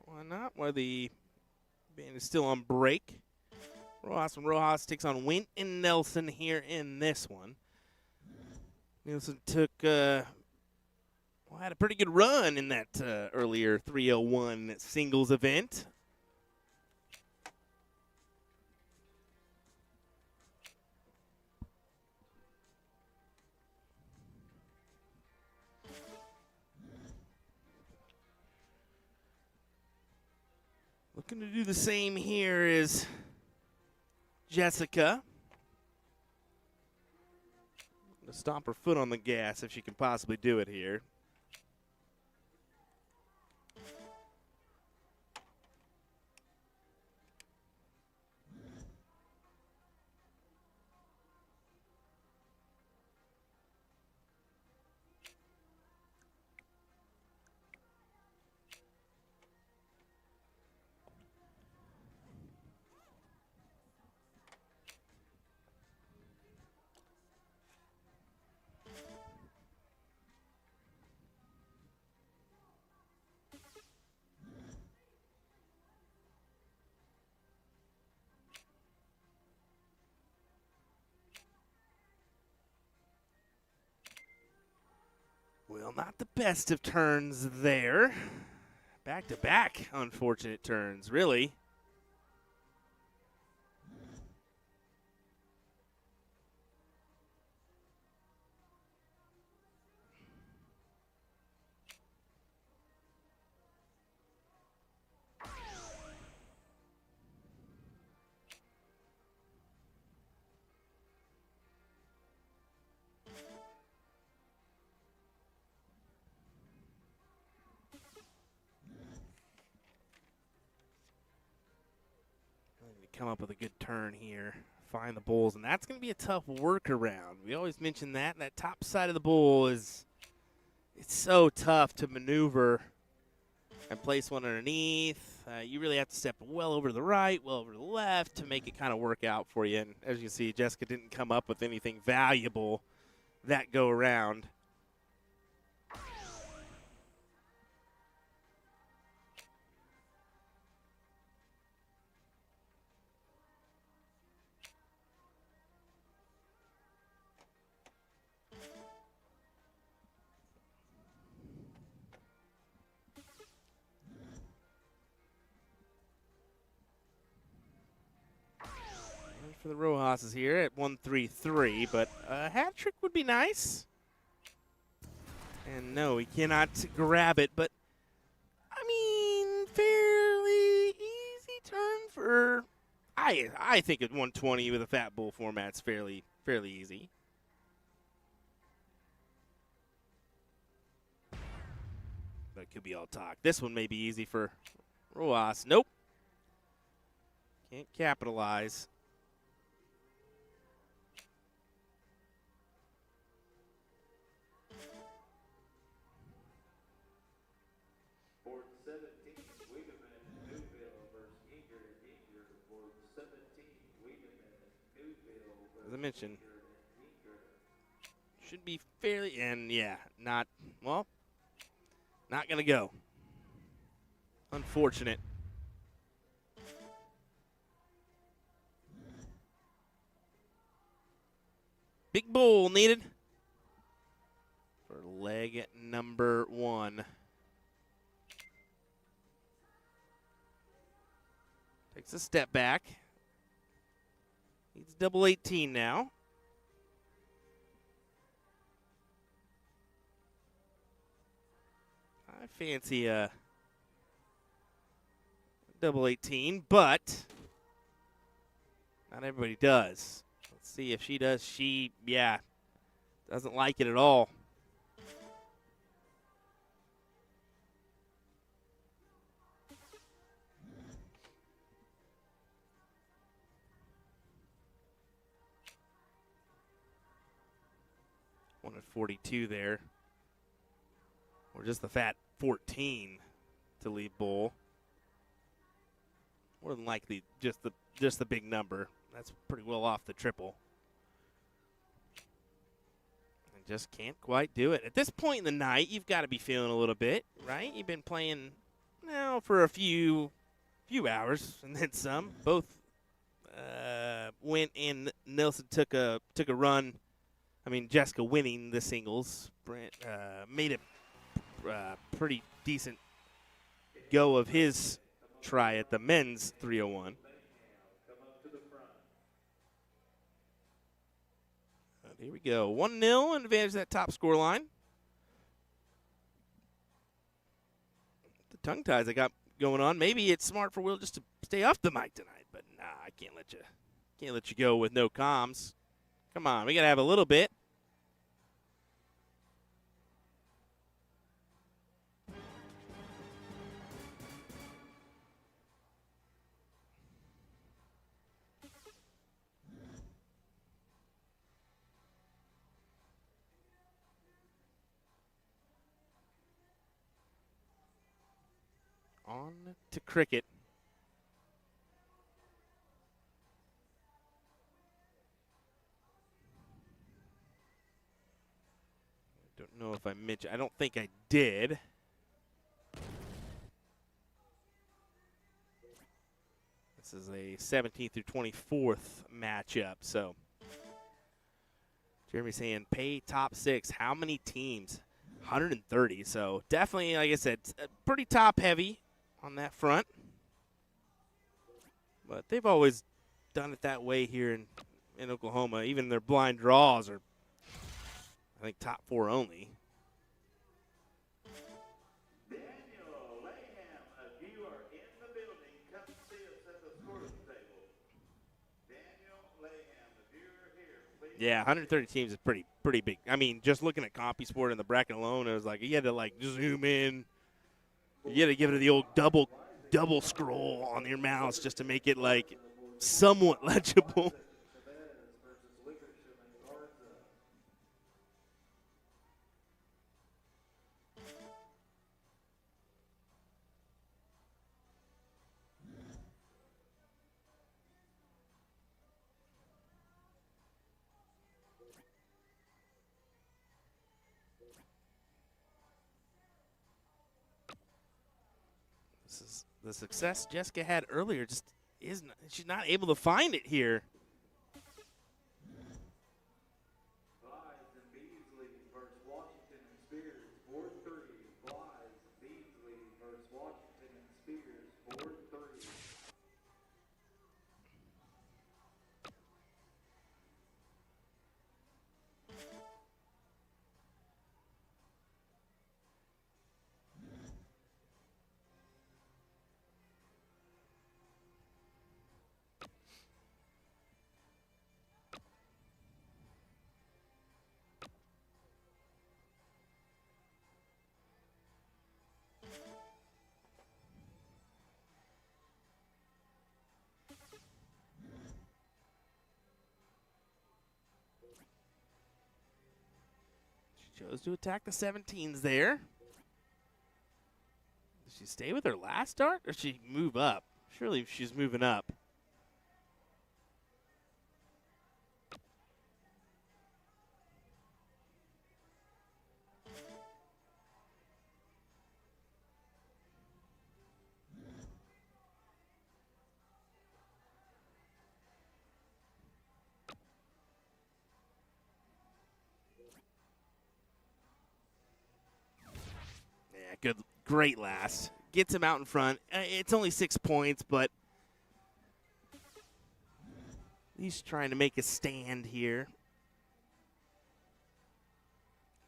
Why not? While the band is still on break. Rojas takes on Winton Nelson here in this one. Nelson had a pretty good run in that earlier 301 singles event. Looking to do the same here is Jessica. Gonna stomp her foot on the gas if she can possibly do it here. Well, not the best of turns there. Back-to-back unfortunate turns, really. Come up with a good turn here, find the bulls, and that's going to be a tough workaround. We always mention that. That top side of the bull it's so tough to maneuver and place one underneath. You really have to step well over to the right, well over to the left to make it kind of work out for you. And as you can see, Jessica didn't come up with anything valuable that go around. For the Rojas's here at 133, but a hat trick would be nice. And no, he cannot grab it, but I mean, fairly easy turn for. I think at 120 with a fat bull format's fairly easy. But it could be all talk. This one may be easy for Rojas. Nope. Can't capitalize. Board 17, Wiedemann, Newville versus Eager and Eager. Board 17, Wiedemann, Newville versus As I mentioned, Eager and Eager. should be fairly, and yeah, not going to go. Unfortunate. Big bull needed for leg number 1. Takes a step back. Needs double 18 now. I fancy a double 18, but not everybody does. Let's see if she does. She, doesn't like it at all. One at 42 there. Or just the fat 14 to leave bull. More than likely just the big number. That's pretty well off the triple. And just can't quite do it. At this point in the night, you've got to be feeling a little bit, right? You've been playing now for a few hours and then some. Both went and Nelson took a run. I mean, Jessica winning the singles. Brent made a pretty decent go of his try at the men's 301. Here we go. 1-0 in advantage of that top score line. The tongue ties I got going on. Maybe it's smart for Will just to stay off the mic tonight, but nah, I can't let you go with no comms. Come on, we gotta have a little bit. On to cricket. Don't know if I mentioned. I don't think I did. This is a 17th through 24th matchup. So Jeremy's saying pay top 6. How many teams? 130. So definitely, like I said, pretty top heavy on that front. But they've always done it that way here in Oklahoma. Even their blind draws are, I think, top 4 only. Daniel Layham, if you are in the building, come see us at the scoring table. Daniel Layham, if you're here, please. Yeah, 130 teams is pretty big. I mean, just looking at CompuSport in the bracket alone, it was like you had to like zoom in. You had to give it the old double scroll on your mouse just to make it like somewhat legible. This is the success Jessica had earlier. Just isn't. She's not able to find it here. Blythe and Beasley versus Washington and Spears, 4-3. Blythe, Beasley versus Washington and Spears, 4-3. She chose to attack the 17s there. Does she stay with her last dart, or does she move up? Surely she's moving up. Yeah, great last. Gets him out in front. It's only 6 points, but he's trying to make a stand here.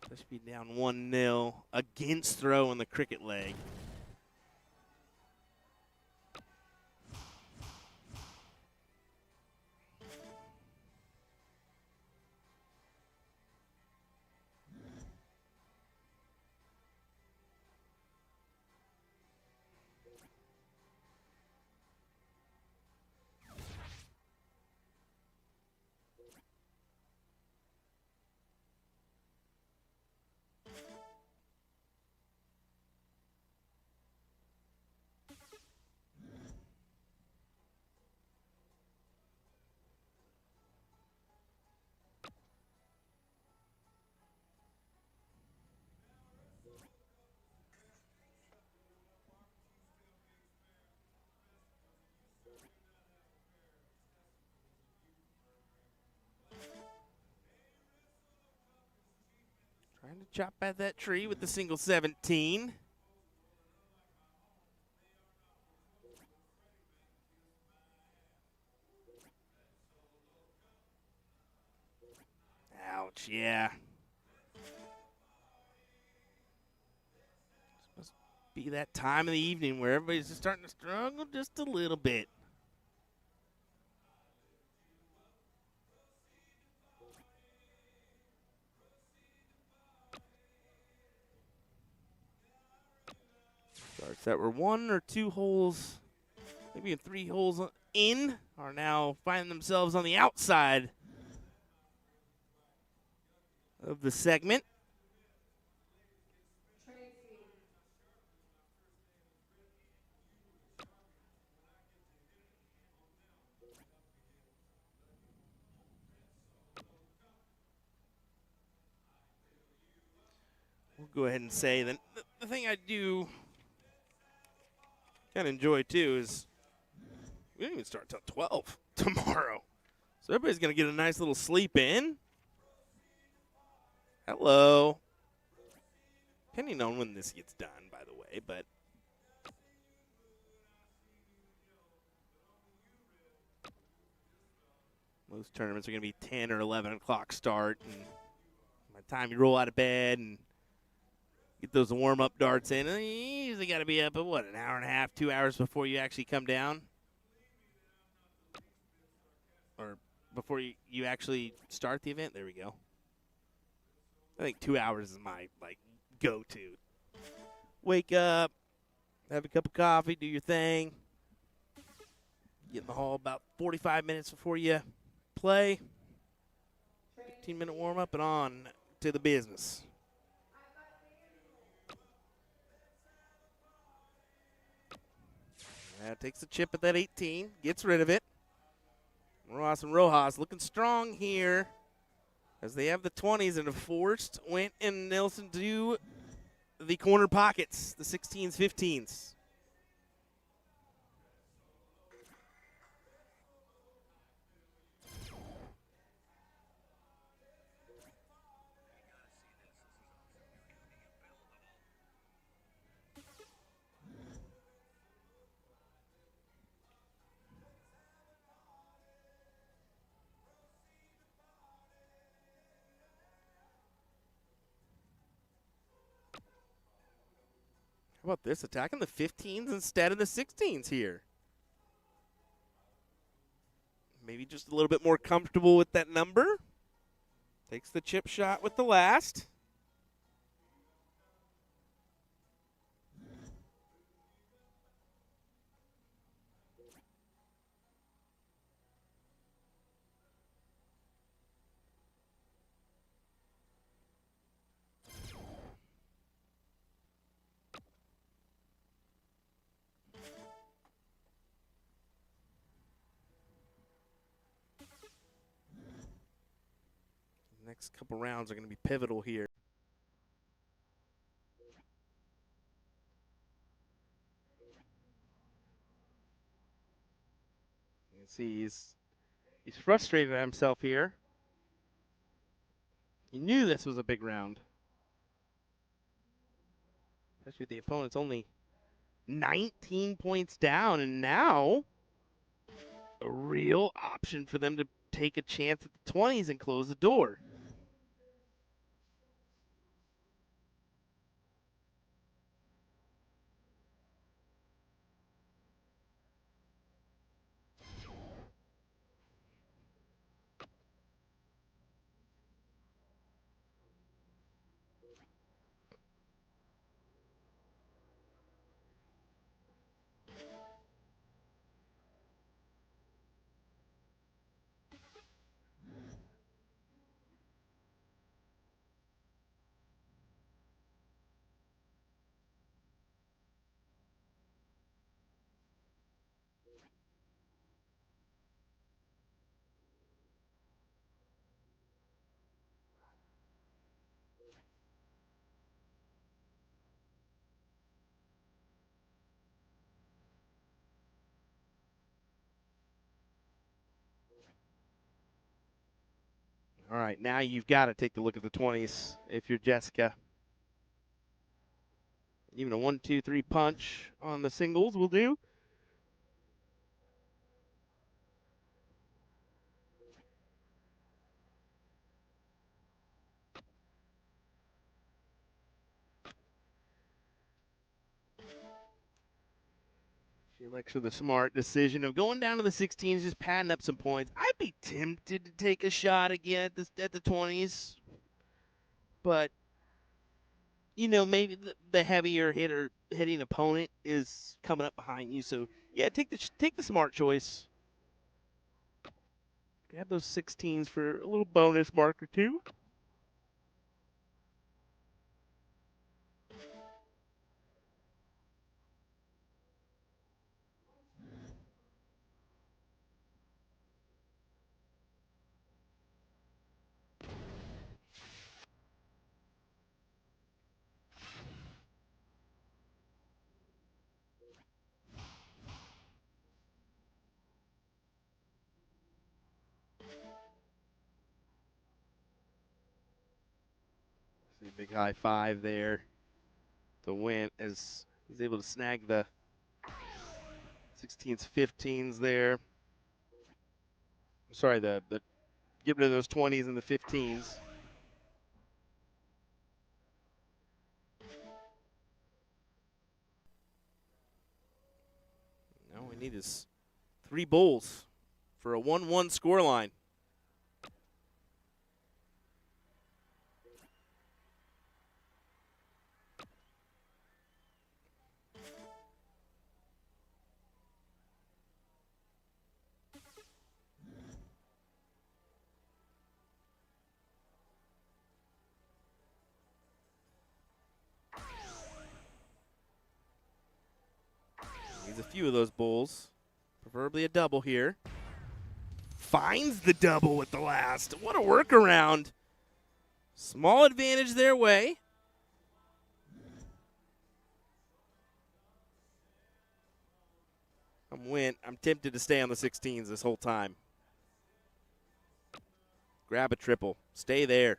This should be down 1-0 against throw in the cricket leg. Trying to chop at that tree with the single 17. Ouch, yeah. Supposed to be that time of the evening where everybody's just starting to struggle just a little bit. Darts that were 1 or 2 holes, maybe even 3 holes in, are now finding themselves on the outside of the segment. We'll go ahead and say that the thing I do kind of enjoy too is we don't even start till 12 tomorrow. So everybody's going to get a nice little sleep in. Hello. Depending on when this gets done, by the way, but most tournaments are going to be 10 or 11 o'clock start. And by the time you roll out of bed and get those warm-up darts in, you usually got to be up at, what, an hour and a half, 2 hours before you actually come down? Or before you actually start the event? There we go. I think 2 hours is my, go-to. Wake up, have a cup of coffee, do your thing. Get in the hall about 45 minutes before you play. 15-minute warm-up and on to the business. Takes the chip at that 18, gets rid of it. Rojas and Rojas looking strong here as they have the 20s and have forced Went and Nelson to the corner pockets, the 16s, 15s. How about this? Attacking the 15s instead of the 16s here. Maybe just a little bit more comfortable with that number. Takes the chip shot with the last. Next couple rounds are going to be pivotal here. You can see he's frustrated at himself here. He knew this was a big round. Especially with the opponent's only 19 points down, and now a real option for them to take a chance at the 20s and close the door. All right, now you've got to take a look at the 20s if you're Jessica. Even a 1, 2, 3 punch on the singles will do. She elects for the smart decision of going down to the 16s, just padding up some points. I'd be tempted to take a shot again at the 20s, but maybe the heavier hitting opponent is coming up behind you. So yeah, take the smart choice. Grab those 16s for a little bonus mark or two. See a big high five there to win as he's able to snag the 16s, 15s there. Sorry, the get rid of those 20s and the 15s. Now we need is 3 bowls for a 1-1 scoreline. Needs a few of those bowls, preferably a double here. Finds the double with the last. What a workaround. Small advantage their way. I'm tempted to stay on the 16s this whole time. Grab a triple. Stay there.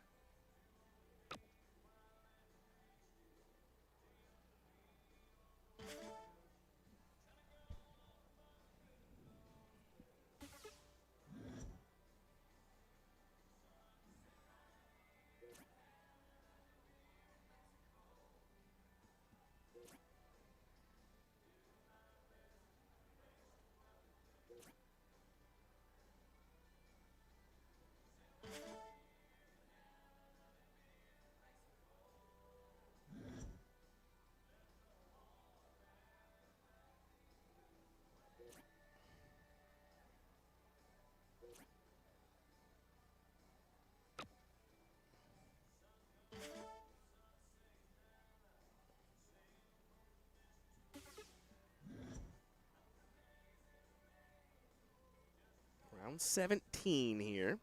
Round 17 here.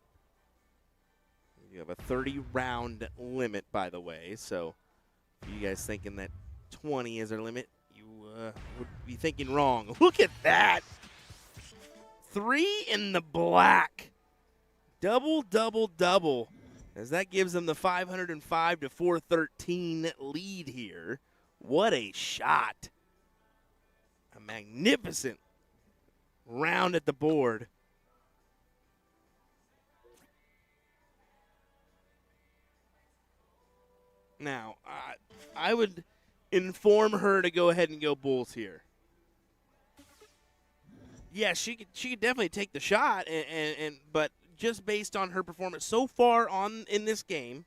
You have a 30-round limit, by the way, so if you guys thinking that 20 is our limit, you would be thinking wrong. Look at that. 3 in the black. Double, double, double. As that gives them the 505 to 413 lead here. What a shot. A magnificent round at the board. Now, I would inform her to go ahead and go bulls here. Yeah, she could definitely take the shot, but just based on her performance so far in this game,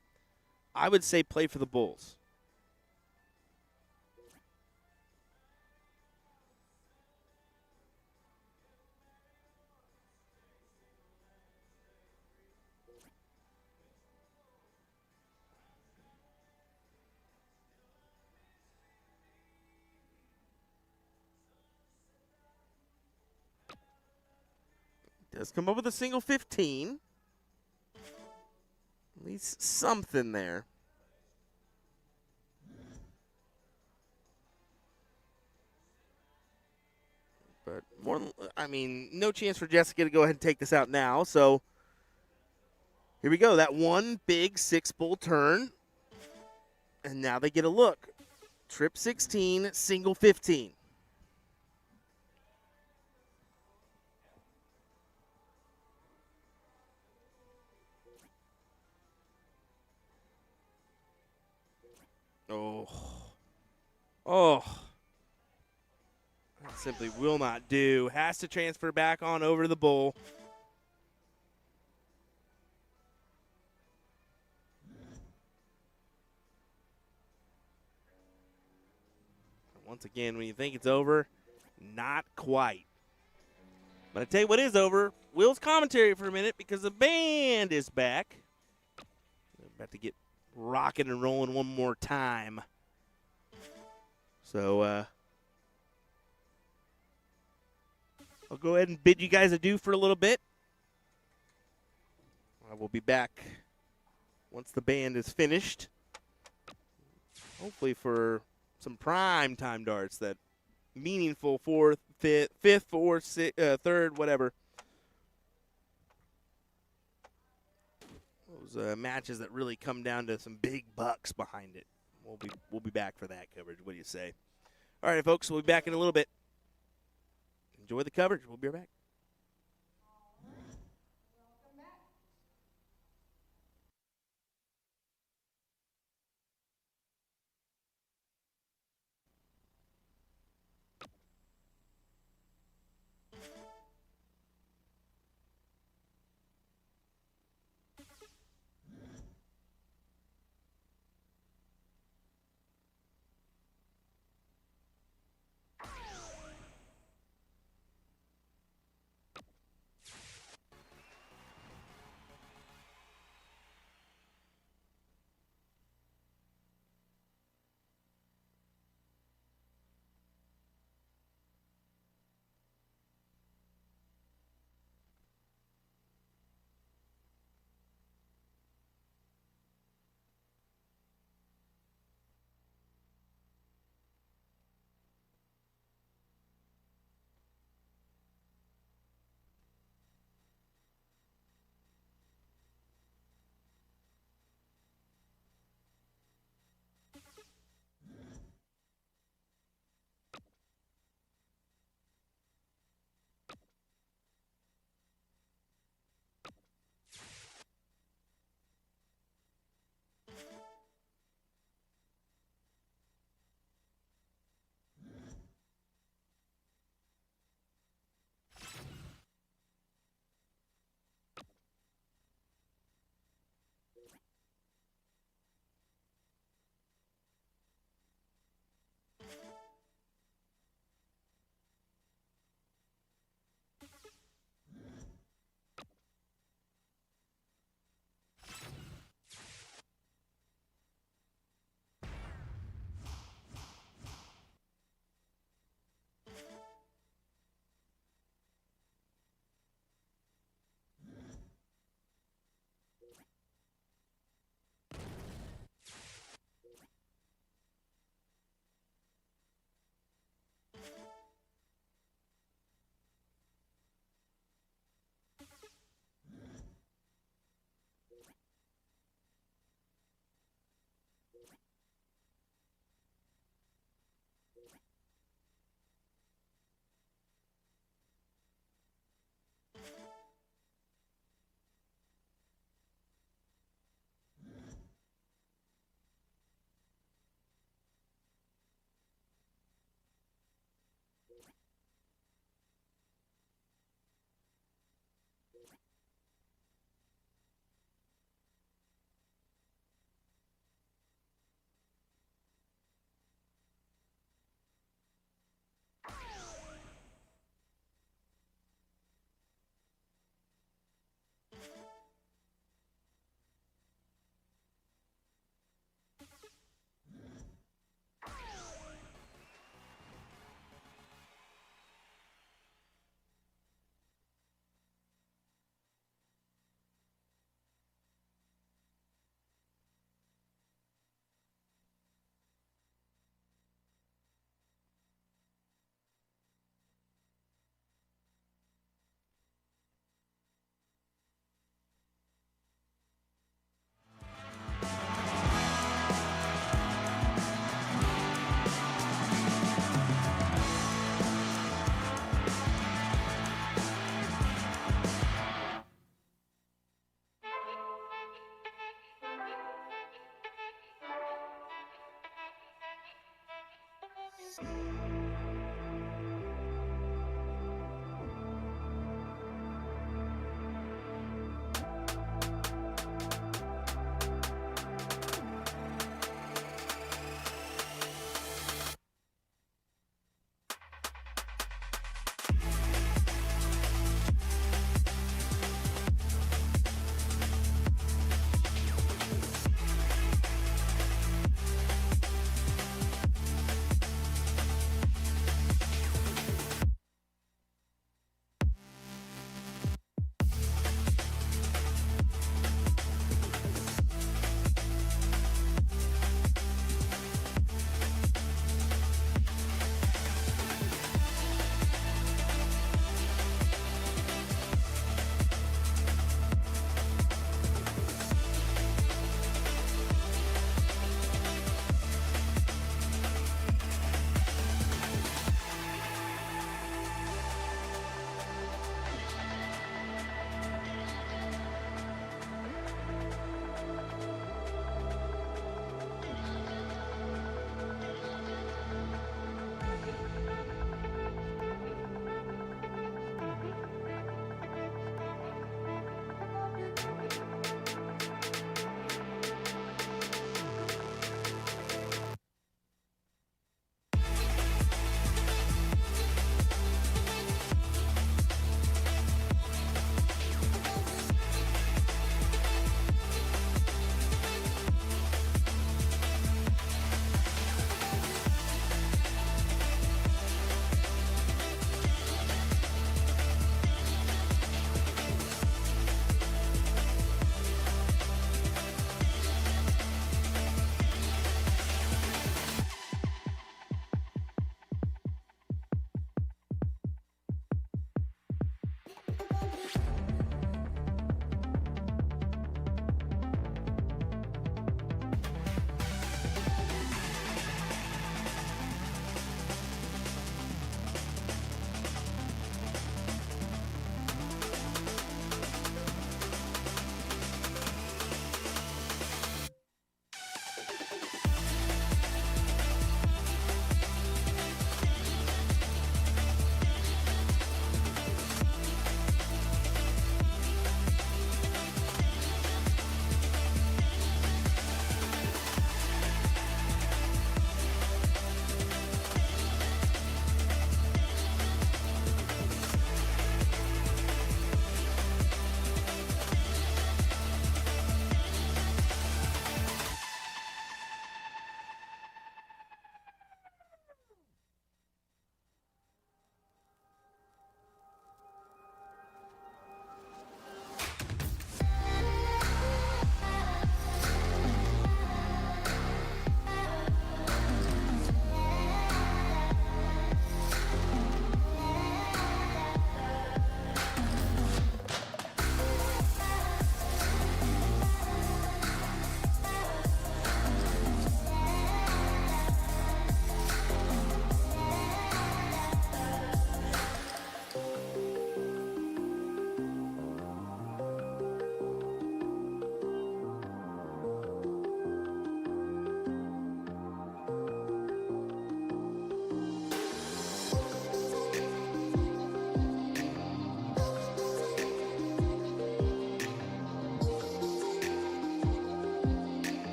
I would say play for the bulls. Does come up with a single 15. At least something there. But no chance for Jessica to go ahead and take this out now. So Here we go. That one big 6-bull turn. And now they get a look. Trip 16, single 15. Oh. Oh. That simply will not do. Has to transfer back on over the bull. Once again, when you think it's over, not quite. But I tell you what is over. Will's commentary for a minute because the band is back. We're about to get rocking and rolling one more time. So I'll go ahead and bid you guys adieu for a little bit. I will be back once the band is finished. Hopefully for some prime time darts, that meaningful fourth, fifth, fourth, third, whatever. Those matches that really come down to some big bucks behind it. We'll be back for that coverage. What do you say? All right, folks, we'll be back in a little bit. Enjoy the coverage. We'll be right back.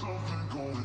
There's something going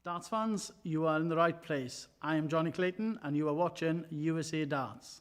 Darts fans, you are in the right place. I am Johnny Clayton and you are watching USA Darts.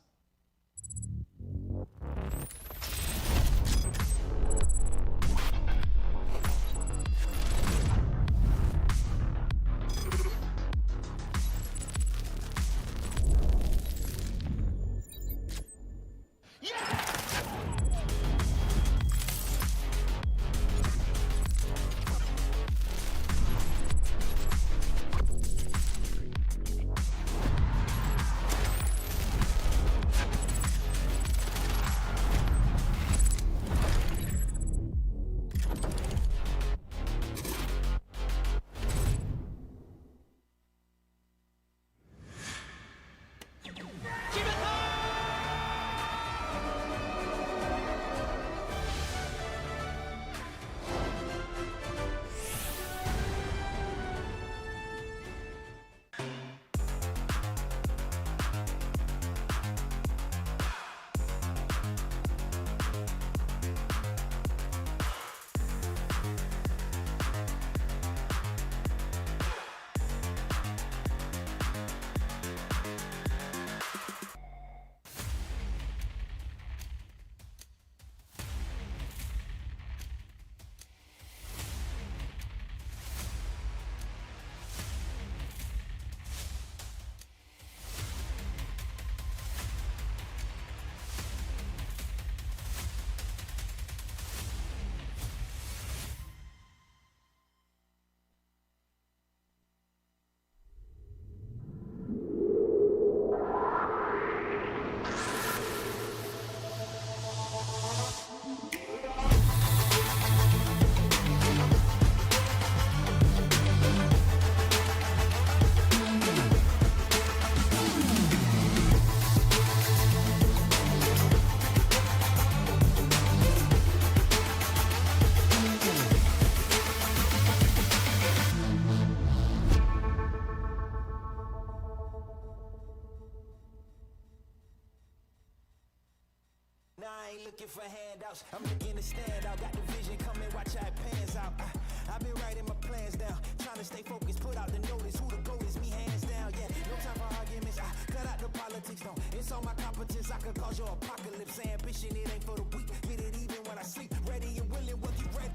Now I ain't looking for handouts, I'm looking to stand out. Got the vision coming, watch how it pans out. I've been writing my plans down, trying to stay focused, put out the notice. Who the goat is, me hands down, yeah. No time for arguments, I cut out the politics, no. It's all my competence, I could cause your apocalypse. Ambition, it ain't for the weak, get it even when I sleep. Ready and willing, when you ready.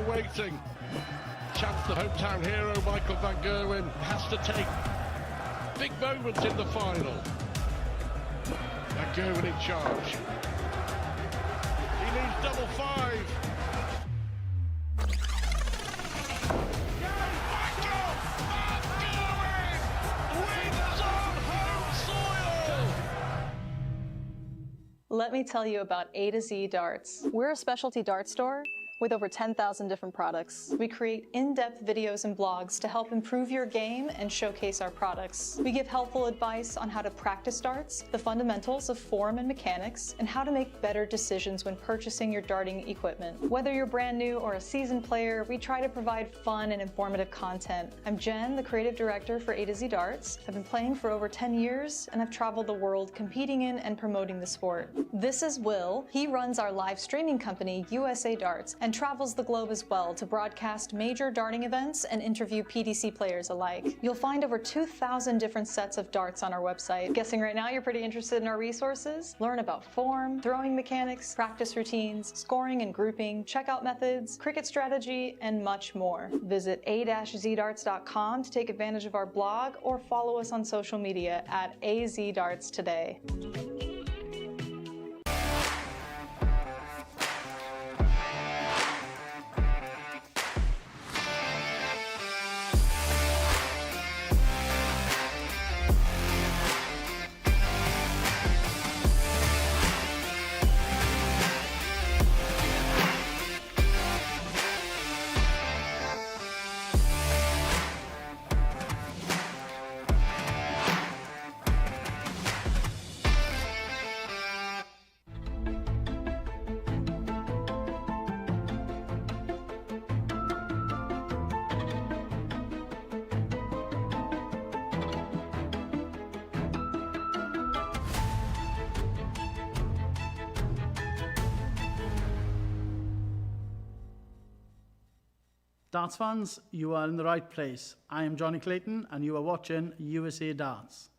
Waiting. Chance the hometown hero Michael van Gerwen has to take big moments in the final. Van Gerwen in charge. He needs double five. Michael van Gerwen wins on home soil. Let me tell you about A to Z Darts. We're a specialty dart store with over 10,000 different products. We create in-depth videos and blogs to help improve your game and showcase our products. We give helpful advice on how to practice darts, the fundamentals of form and mechanics, and how to make better decisions when purchasing your darting equipment. Whether you're brand new or a seasoned player, we try to provide fun and informative content. I'm Jen, the creative director for A to Z Darts. I've been playing for over 10 years and I've traveled the world competing in and promoting the sport. This is Will. He runs our live streaming company, USA Darts, and and travels the globe as well to broadcast major darting events and interview PDC players alike. You'll find over 2,000 different sets of darts on our website. Guessing right now you're pretty interested in our resources? Learn about form, throwing mechanics, practice routines, scoring and grouping, checkout methods, cricket strategy, and much more. Visit a-zdarts.com to take advantage of our blog or follow us on social media at azdarts today. Darts fans, you are in the right place. I am Johnny Clayton and you are watching USA Darts.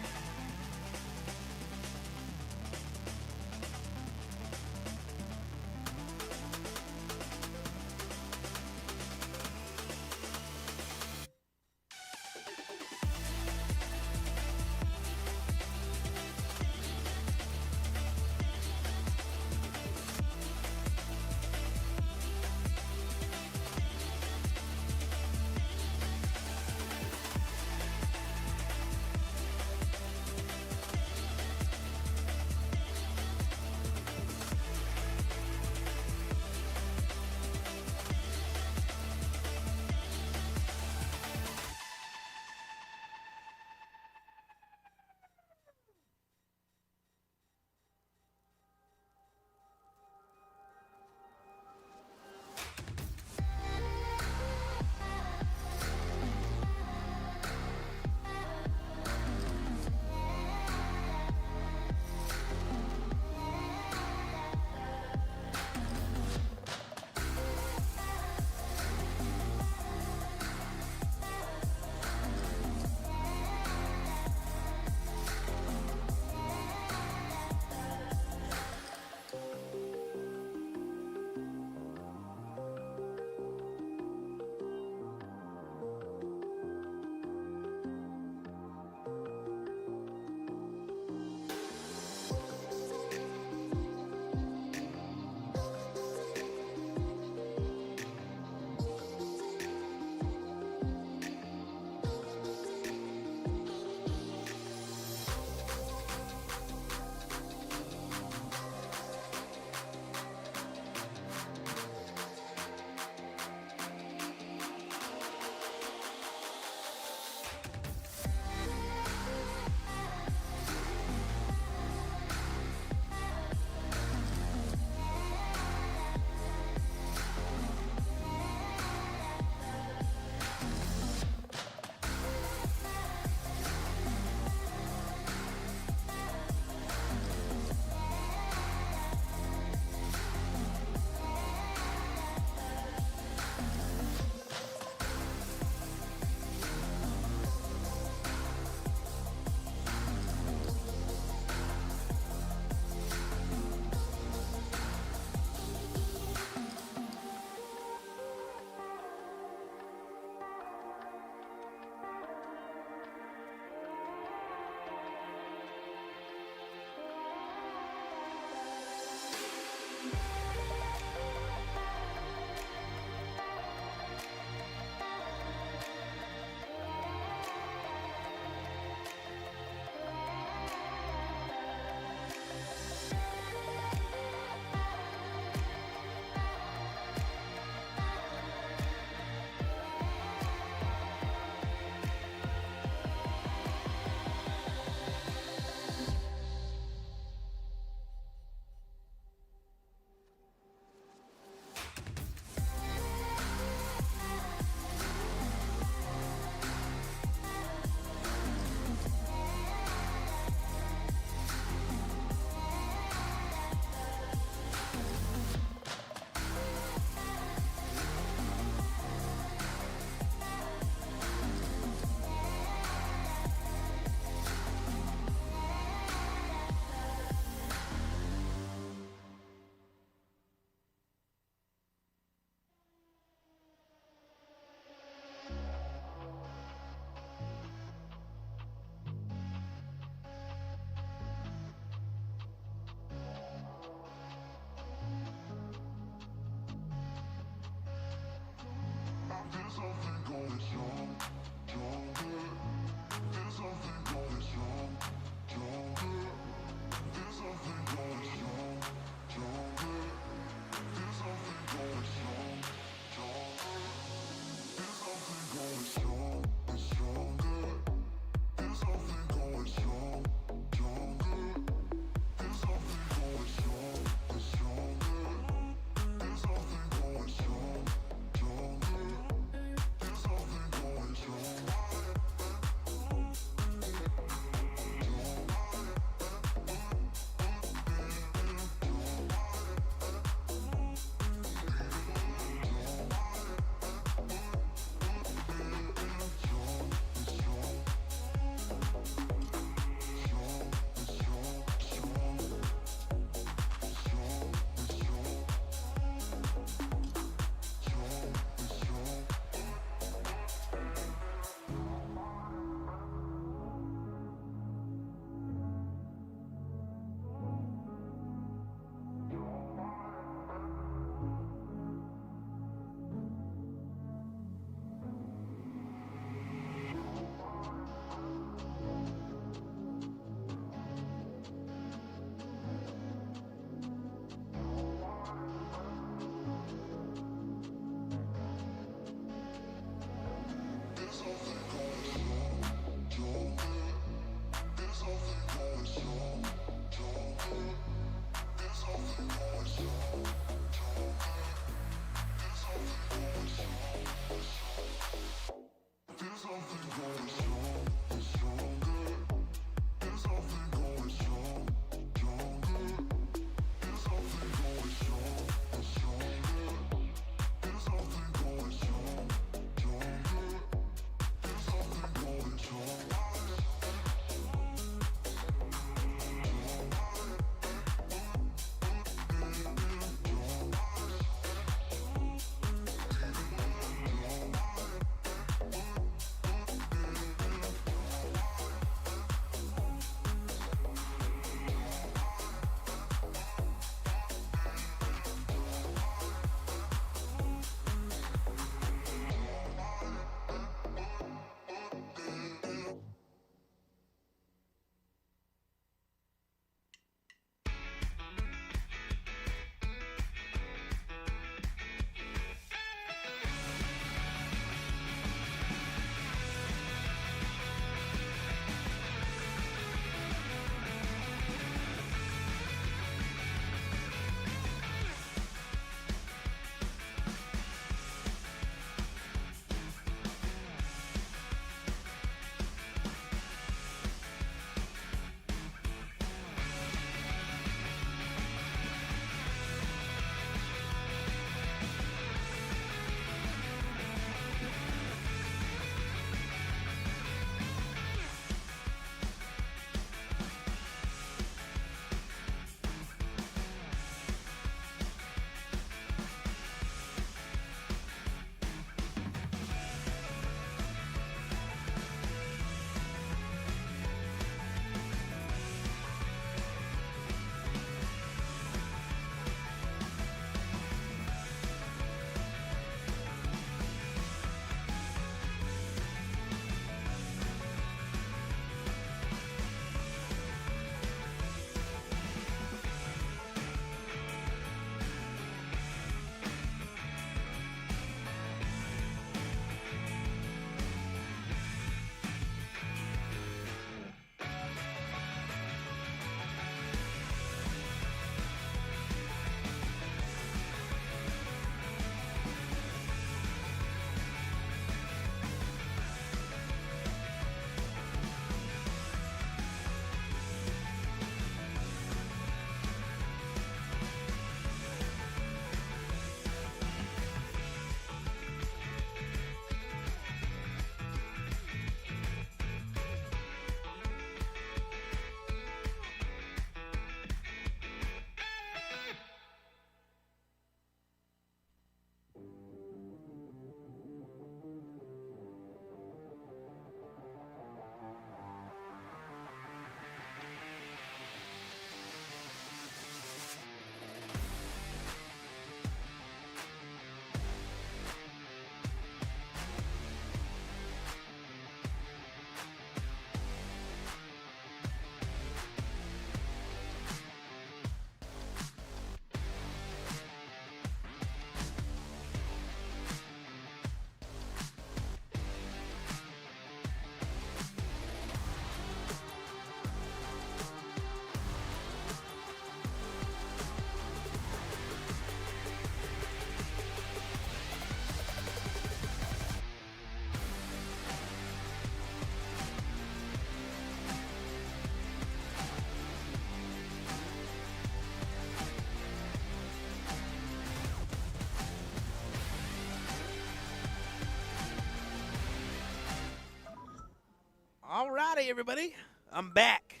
All righty, everybody. I'm back.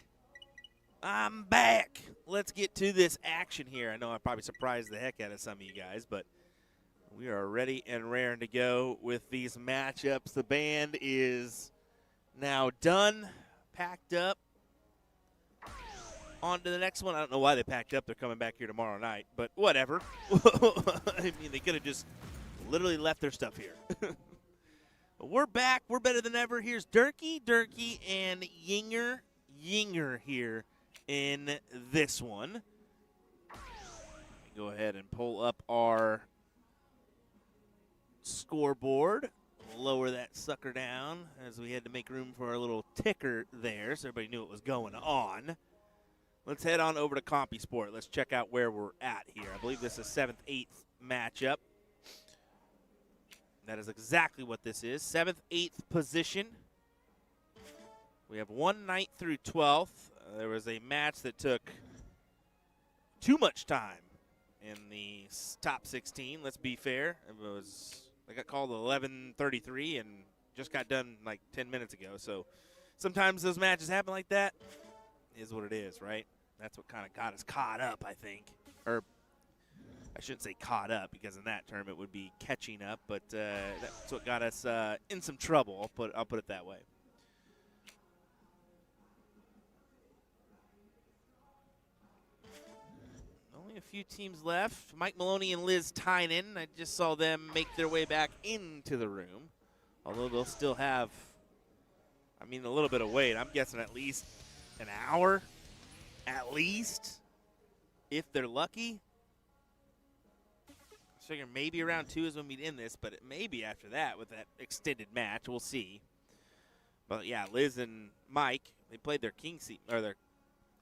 Let's get to this action here. I know I probably surprised the heck out of some of you guys, but we are ready and raring to go with these matchups. The band is now done, packed up. On to the next one. I don't know why they packed up. They're coming back here tomorrow night, but whatever. I mean, they could have just literally left their stuff here. But we're back. We're better than ever. Here's Durkee, and Yinger here in this one. Let me go ahead and pull up our scoreboard. Lower that sucker down as we had to make room for our little ticker there so everybody knew what was going on. Let's head on over to CompuSport. Let's check out where we're at here. I believe this is 7th, 8th matchup. That is exactly what this is. 7th, 8th position. We have one night through 12th. There was a match that took too much time in the top 16. Let's be fair. I got called at 11:33 and just got done like 10 minutes ago. So sometimes those matches happen like that. Is what it is, right? That's what kind of got us caught up, I think. Or I shouldn't say caught up, because in that term it would be catching up, but that's what got us in some trouble. I'll put it that way. Only a few teams left. Mike Maloney and Liz Tynan. I just saw them make their way back into the room, although they'll still have, a little bit of wait. I'm guessing at least an hour, at least, if they're lucky. I figure maybe around 2 is when we'd end this, but it may be after that with that extended match. We'll see. But yeah, Liz and Mike, they played their their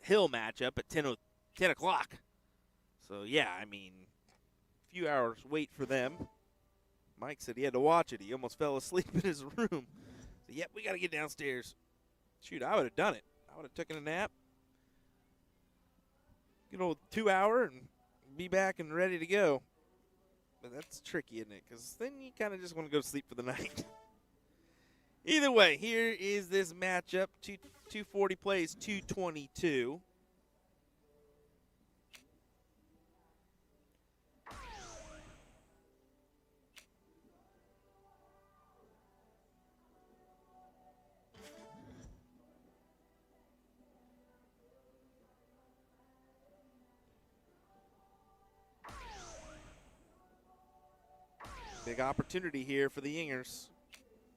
Hill matchup at 10 o'clock. So yeah, a few hours wait for them. Mike said he had to watch it. He almost fell asleep in his room. So yep, we got to get downstairs. Shoot, I would have done it. I would have taken a nap. Good old 2 hour and be back and ready to go. But that's tricky, isn't it? Because then you kind of just want to go to sleep for the night. Either way, here is this matchup. 240 plays 222. Big opportunity here for the Yingers.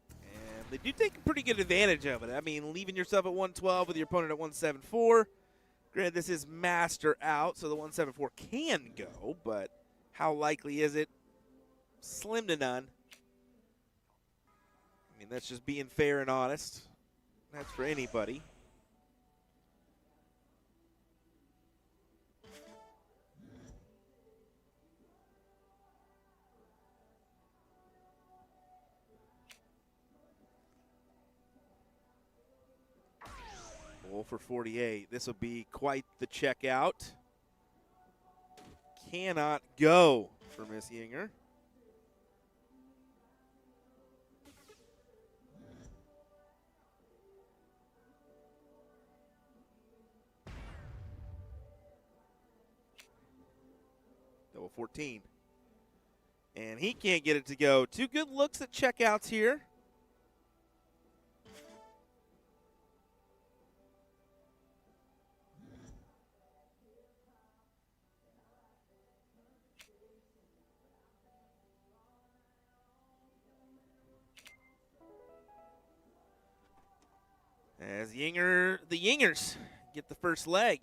And they do take a pretty good advantage of it. Leaving yourself at 112 with your opponent at 174. Granted, this is master out, so the 174 can go, but how likely is it? Slim to none. That's just being fair and honest. That's for anybody. For 48. This will be quite the checkout. Cannot go for Miss Yinger. Double 14. And he can't get it to go. 2 good looks at checkouts here. As the Yingers get the first leg.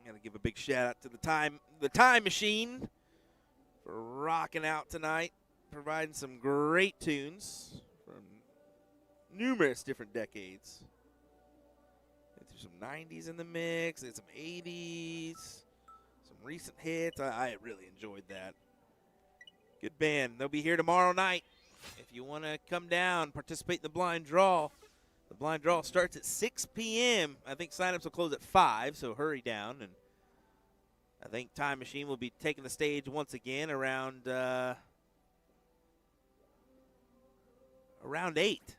I got to give a big shout out to the time machine for rocking out tonight, providing some great tunes from numerous different decades. There's some 90s in the mix, there's some 80s, some recent hits. I really enjoyed that. Good band. They'll be here tomorrow night. If you want to come down, participate in the blind draw. The blind draw starts at 6 p.m. I think signups will close at 5, so hurry down and I think Time Machine will be taking the stage once again around 8.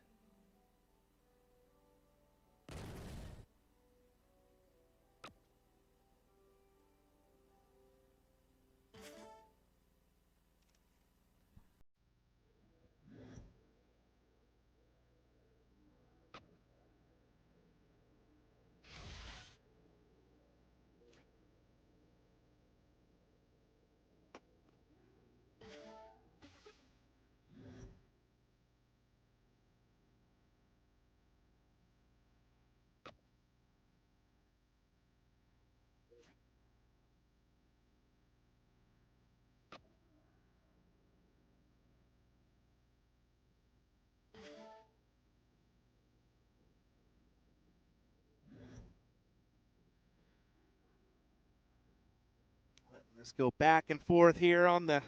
Let's go back and forth here on the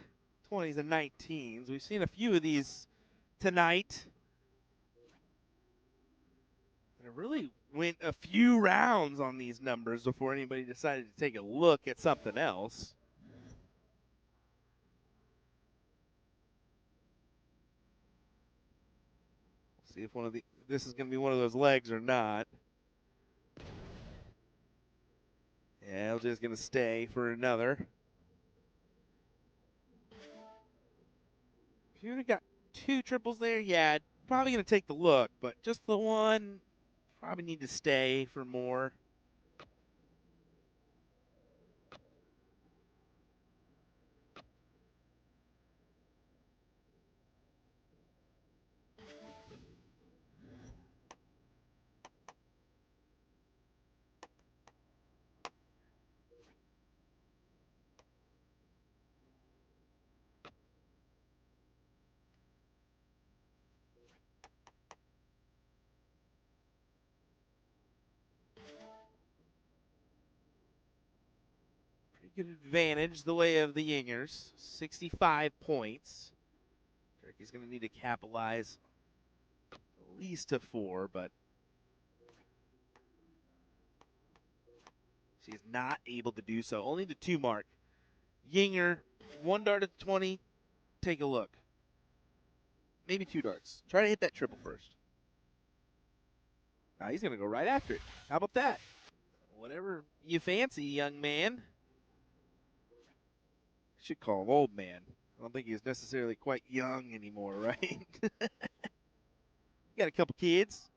20s and 19s. We've seen a few of these tonight. And it really went a few rounds on these numbers before anybody decided to take a look at something else. See if this is going to be one of those legs or not. Yeah, LJ's going to stay for another. If you would have got 2 triples there, yeah, probably going to take the look, but just the one, probably need to stay for more. Pretty good advantage the way of the Yingers, 65 points. Turkey's going to need to capitalize at least to 4, but she's not able to do so. Only the 2 mark. Yinger, 1 dart at 20. Take a look. Maybe 2 darts. Try to hit that triple first. Now he's going to go right after it. How about that? Whatever you fancy, young man. Should call him old man. I don't think he's necessarily quite young anymore, right? Got a couple kids.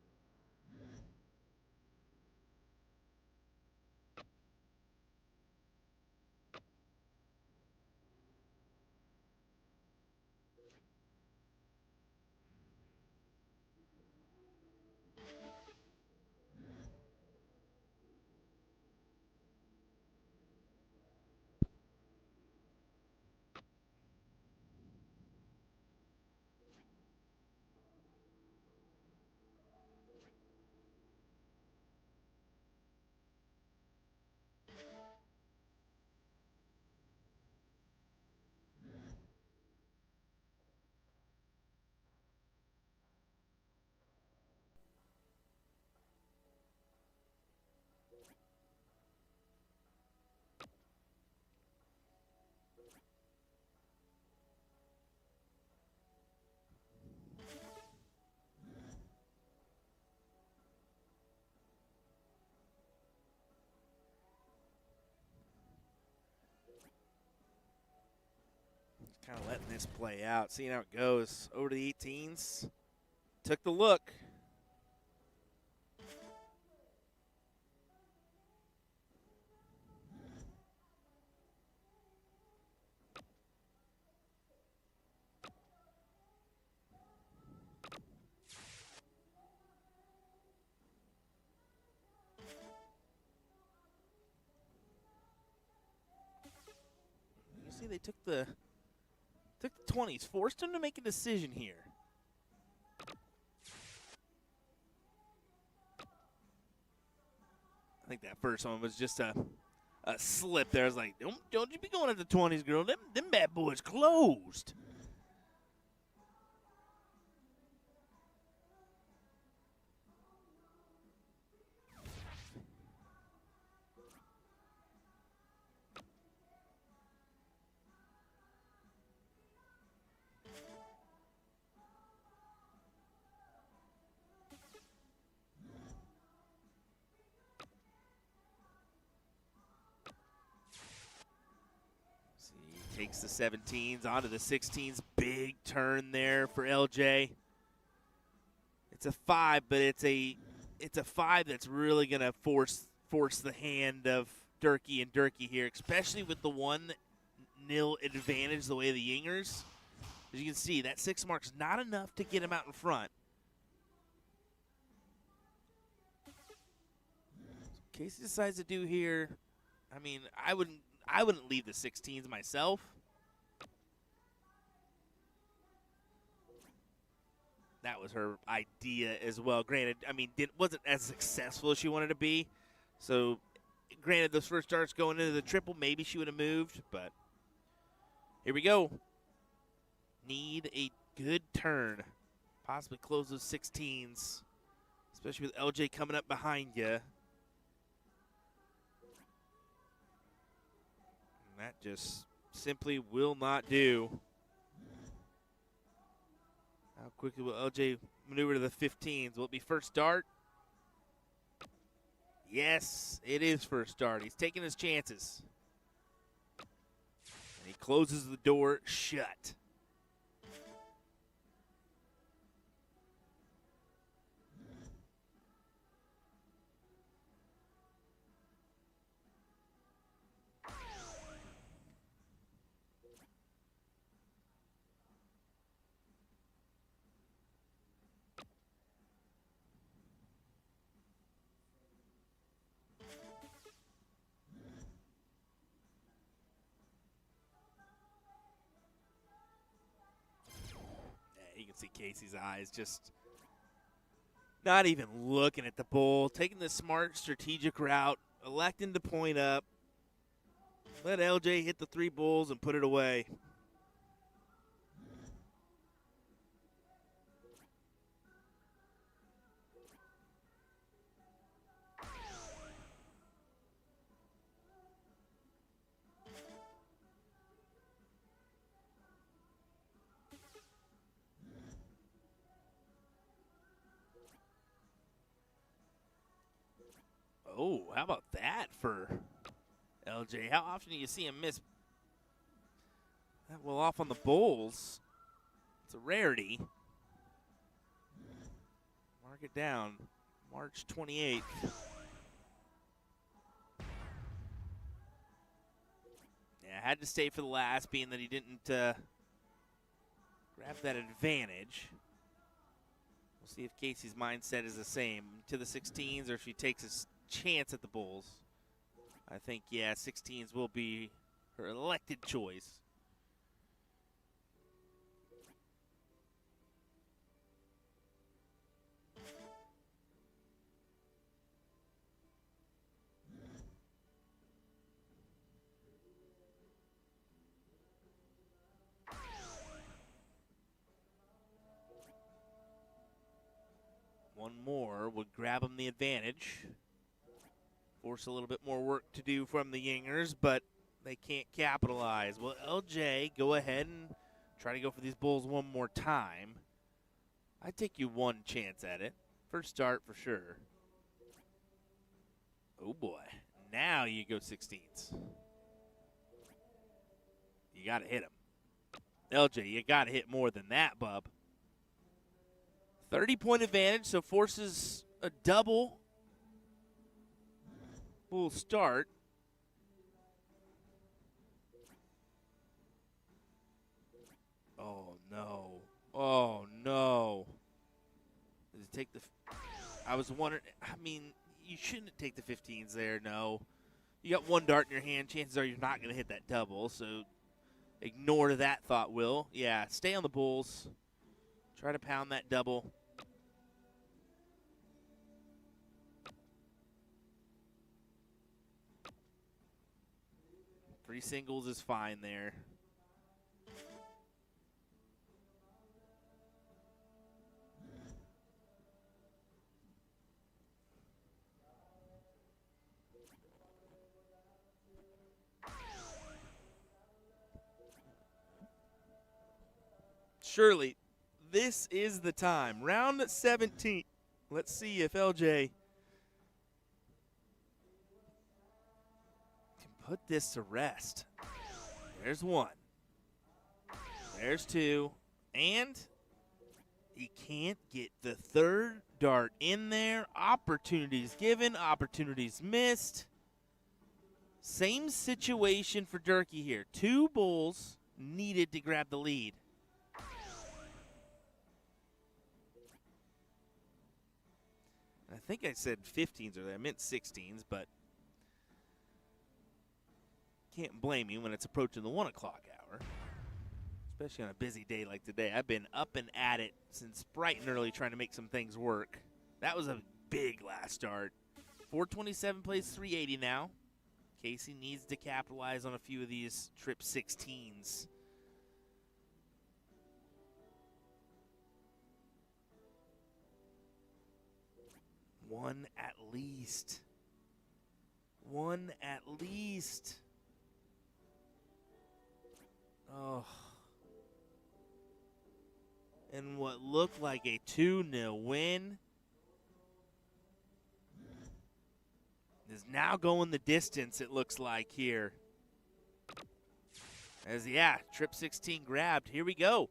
Kind of letting this play out, seeing how it goes. Over to the 18s. Took the look. You see they took the 20s, forced him to make a decision here. I think that first one was just a slip there. I was like, don't you be going at the 20s, girl. Them bad boys closed. Takes the 17s onto the 16s. Big turn there for LJ. It's a 5, but it's a 5 that's really going to force the hand of Durkee and Durkee here, especially with the 1-0 advantage the way of the Yingers. As you can see, that 6 mark's not enough to get him out in front. Casey decides to do here. I mean, I wouldn't leave the 16s myself. That was her idea as well. Granted, I mean, wasn't as successful as she wanted to be. So, granted, those first darts going into the triple, maybe she would have moved. But here we go. Need a good turn. Possibly close those 16s, especially with LJ coming up behind you. And that just simply will not do. How quickly will LJ maneuver to the 15s? Will it be first dart? Yes, it is first dart. He's taking his chances. And he closes the door shut. You can see Casey's eyes just not even looking at the bowl, taking the smart strategic route, electing to point up. Let LJ hit the 3 bulls and put it away. Oh, how about that for LJ? How often do you see him miss that well off on the bowls? It's a rarity. Mark it down. March 28th. Yeah, had to stay for the last, being that he didn't grab that advantage. We'll see if Casey's mindset is the same to the 16s or if she takes a chance at the bulls. I think, yeah, 16s will be her elected choice. One more would grab him the advantage. Force a little bit more work to do from the Yingers, but they can't capitalize. Will LJ go ahead and try to go for these bulls one more time? I'd take you one chance at it. First start for sure. Oh boy. Now you go 16s. You got to hit him. LJ, you got to hit more than that, bub. 30-point advantage, so forces a double. We'll start. Oh, no. Oh, no. Does it take the... I was wondering... I mean, you shouldn't take the 15s there, no. You got one dart in your hand. Chances are you're not going to hit that double, so ignore that thought, Will. Yeah, stay on the bulls. Try to pound that double. Three singles is fine there. Surely, this is the time. Round 17. Let's see if LJ can put this to rest. There's one. There's 2. And he can't get the third dart in there. Opportunities given, opportunities missed. Same situation for Durkee here. 2 bulls needed to grab the lead. I think I said 15s earlier. I meant 16s, but can't blame you when it's approaching the 1 o'clock hour, especially on a busy day like today. I've been up and at it since bright and early trying to make some things work. That was a big last start. 427 plays 380 now. Casey needs to capitalize on a few of these trip 16s. One at least. One at least. Oh. And what looked like a 2-0 win is now going the distance, it looks like here. As, yeah, trip 16 grabbed. Here we go.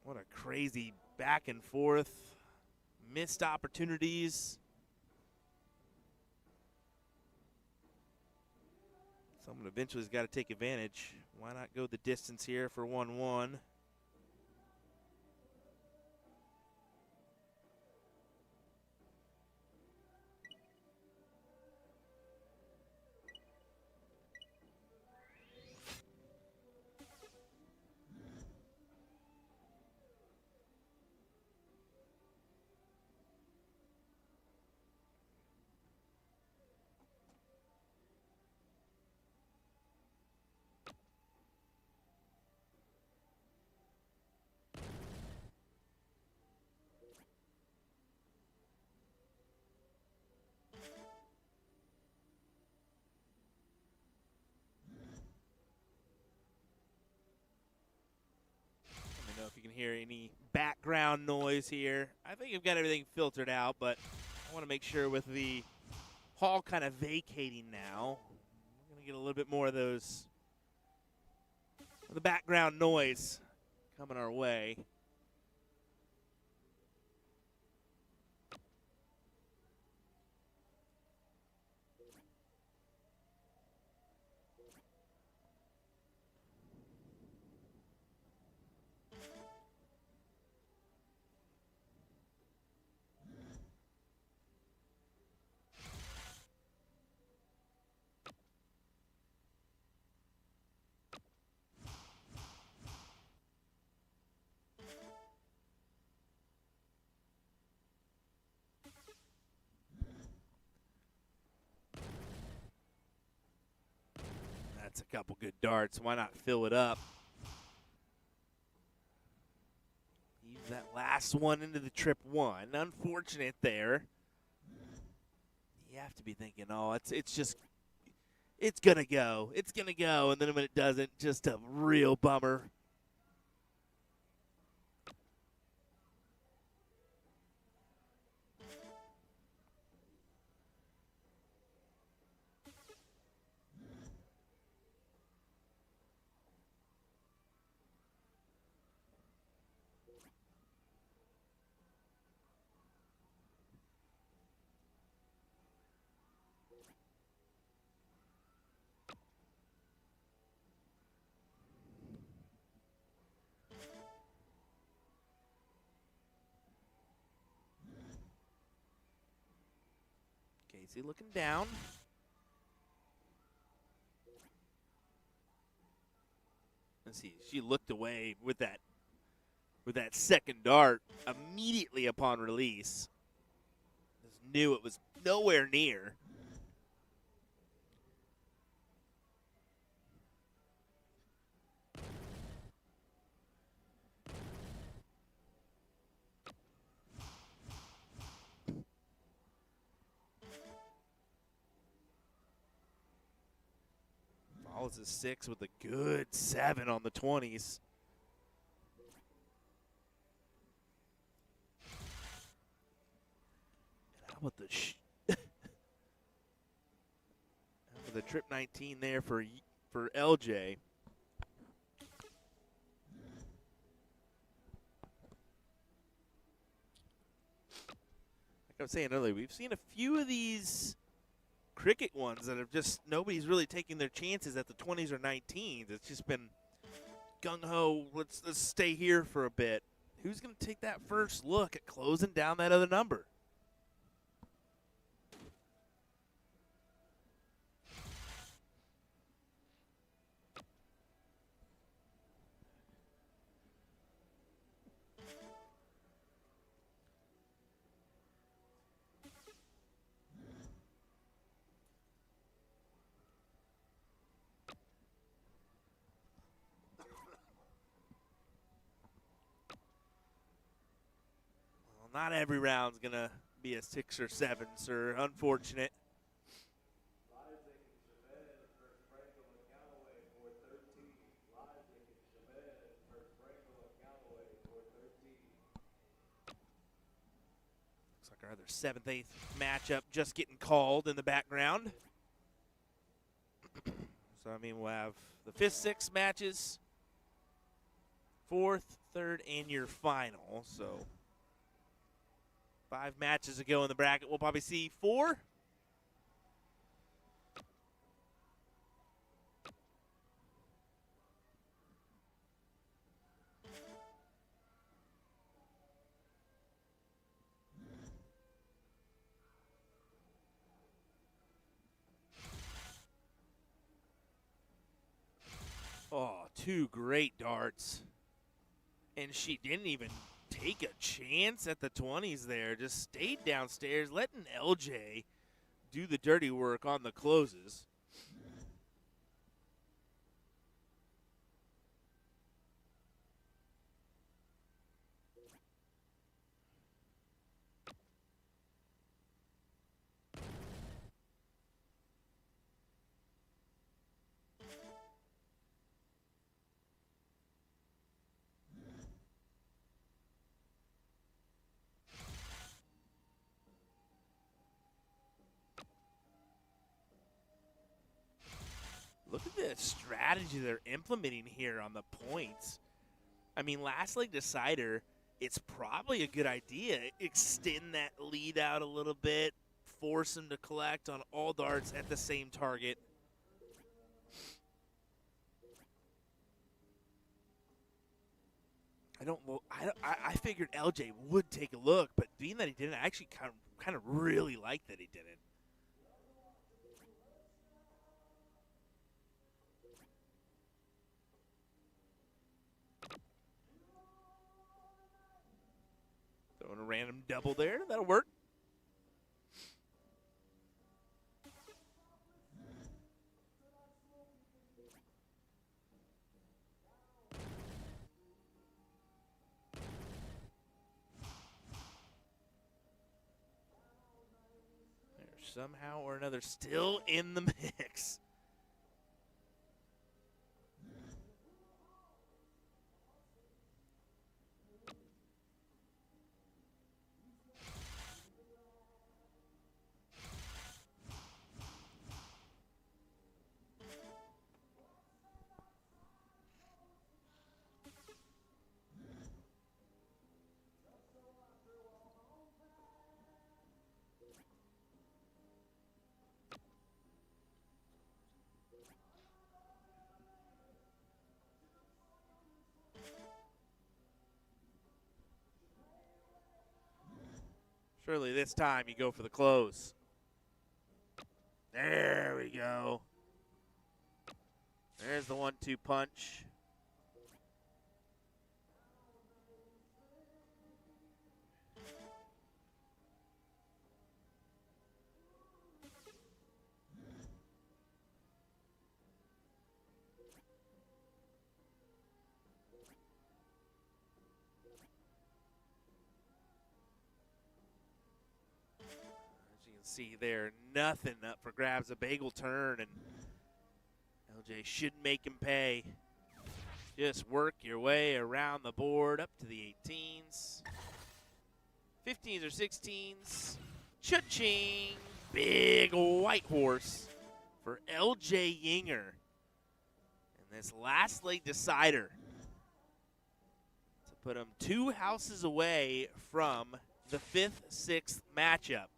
What a crazy back and forth. Missed opportunities. Someone eventually has got to take advantage. Why not go the distance here for 1-1? Let me know if you can hear any background noise here. I think I've got everything filtered out, but I want to make sure with the hall kind of vacating now, we're going to get a little bit more of those, the background noise coming our way. That's a couple good darts. Why not fill it up? Use that last one into the trip 1. Unfortunate there. You have to be thinking, oh, it's going to go. It's going to go. And then when it doesn't, just a real bummer. Casey looking down. Let's see. She looked away with that second dart immediately upon release. Just knew it was nowhere near. Follows a 6 with a good 7 on the 20s. And how about the the trip 19 there for LJ. Like I was saying earlier, we've seen a few of these cricket ones that have just nobody's really taking their chances at the 20s or 19s. It's just been gung-ho, let's stay here for a bit. Who's going to take that first look at closing down that other number? Not every round's going to be a 6 or 7, sir. Unfortunate. Isaac and Chavez versus Frankel and Galloway for 13. Isaac and Chavez versus Frankel and Galloway for 13. Looks like our other 7th, 8th matchup just getting called in the background. So, I mean, we'll have the 5th, 6th matches, 4th, 3rd, and your final. So 5 matches to go in the bracket. We'll probably see 4. Oh, 2 great darts. And she didn't even take a chance at the 20s there. Just stayed downstairs, letting LJ do the dirty work on the closes. Look at the strategy they're implementing here on the points. I mean, last leg decider, it's probably a good idea. Extend that lead out a little bit, force them to collect on all darts at the same target. I figured LJ would take a look, but being that he didn't, I actually kind of really like that he didn't. Throwing a random double there. That'll work. They're somehow or another still in the mix. Surely this time you go for the close. There we go. There's the 1-2 punch. See there, nothing up for grabs. A bagel turn, and LJ should make him pay. Just work your way around the board up to the 18s. 15s or 16s. Cha-ching! Big white horse for LJ Yinger in this last leg decider to put him 2 houses away from the 5th-6th matchup.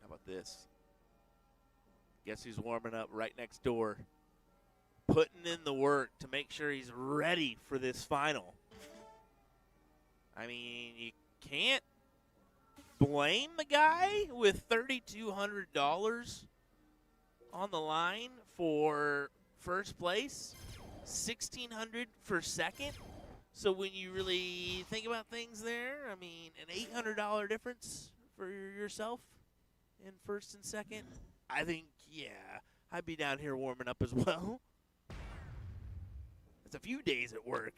How about this? Guess who's warming up right next door? Putting in the work to make sure he's ready for this final. I mean, you can't blame the guy with $3,200 on the line for first place, $1,600 for second. So when you really think about things there, I mean, an $800 difference for yourself in first and second. I think, yeah, I'd be down here warming up as well. It's a few days at work.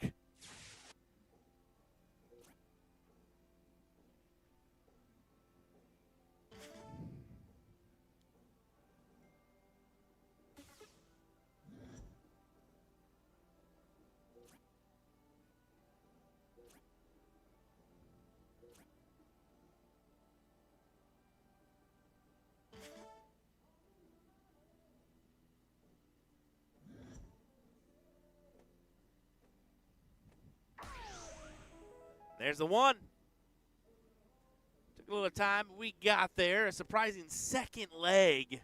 There's the one. Took a little time, but we got there. A surprising second leg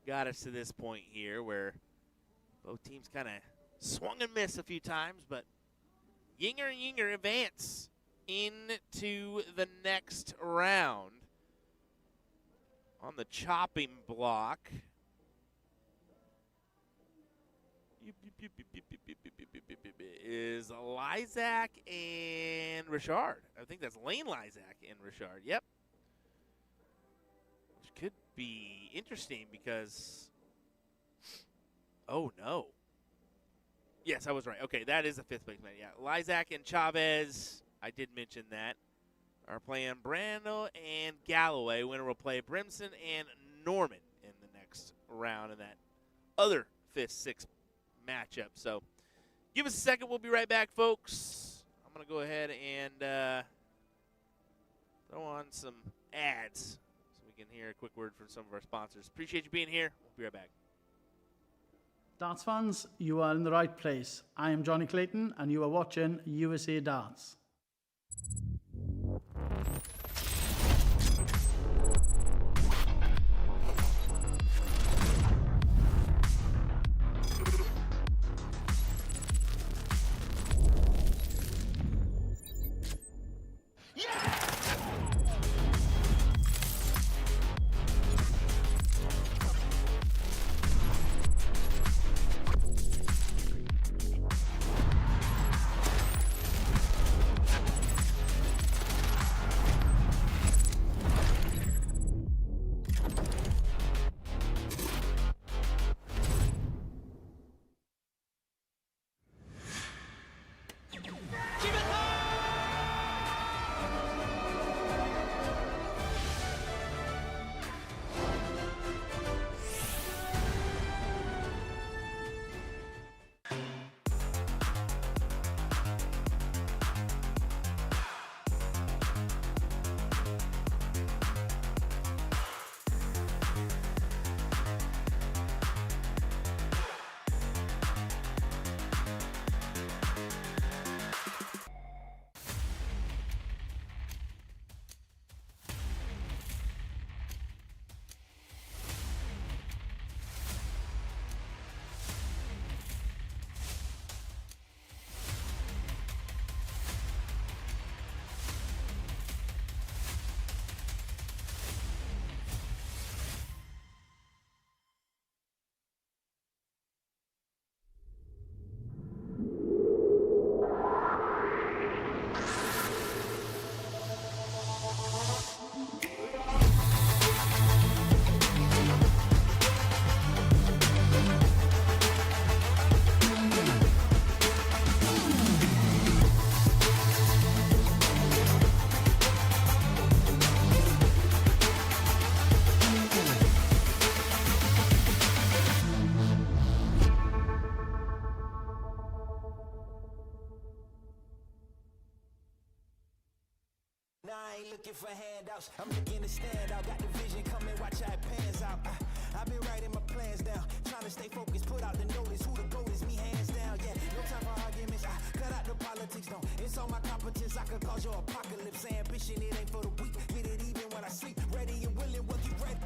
got us to this point here where both teams kind of swung and missed a few times, but Yinger and Yinger advance into the next round. On the chopping block is Lysak and Richard. I think that's Lane Lysak and Richard. Yep. Which could be interesting because, oh no. Yes, I was right. Okay, that is the 5th place man. Yeah, Lysak and Chavez, I did mention that, are playing Brandel and Galloway. Winner will play Brimson and Norman in the next round in that other 5th, 6th matchup. So give us a second. We'll be right back, folks. I'm going to go ahead and throw on some ads so we can hear a quick word from some of our sponsors. Appreciate you being here. We'll be right back. Darts fans, you are in the right place. I am Johnny Clayton, and you are watching USA Darts. looking for handouts. I'm looking to stand out. Got the vision coming, watch how it pans out. I've been writing my plans down, trying to stay focused, put out the notice. Who the goat is, me hands down. Yeah, no time for arguments. I cut out the politics, don't insult my competence. I could cause your apocalypse. Ambition, it ain't for the weak. Get it even when I sleep. Ready and willing, we'll get ready.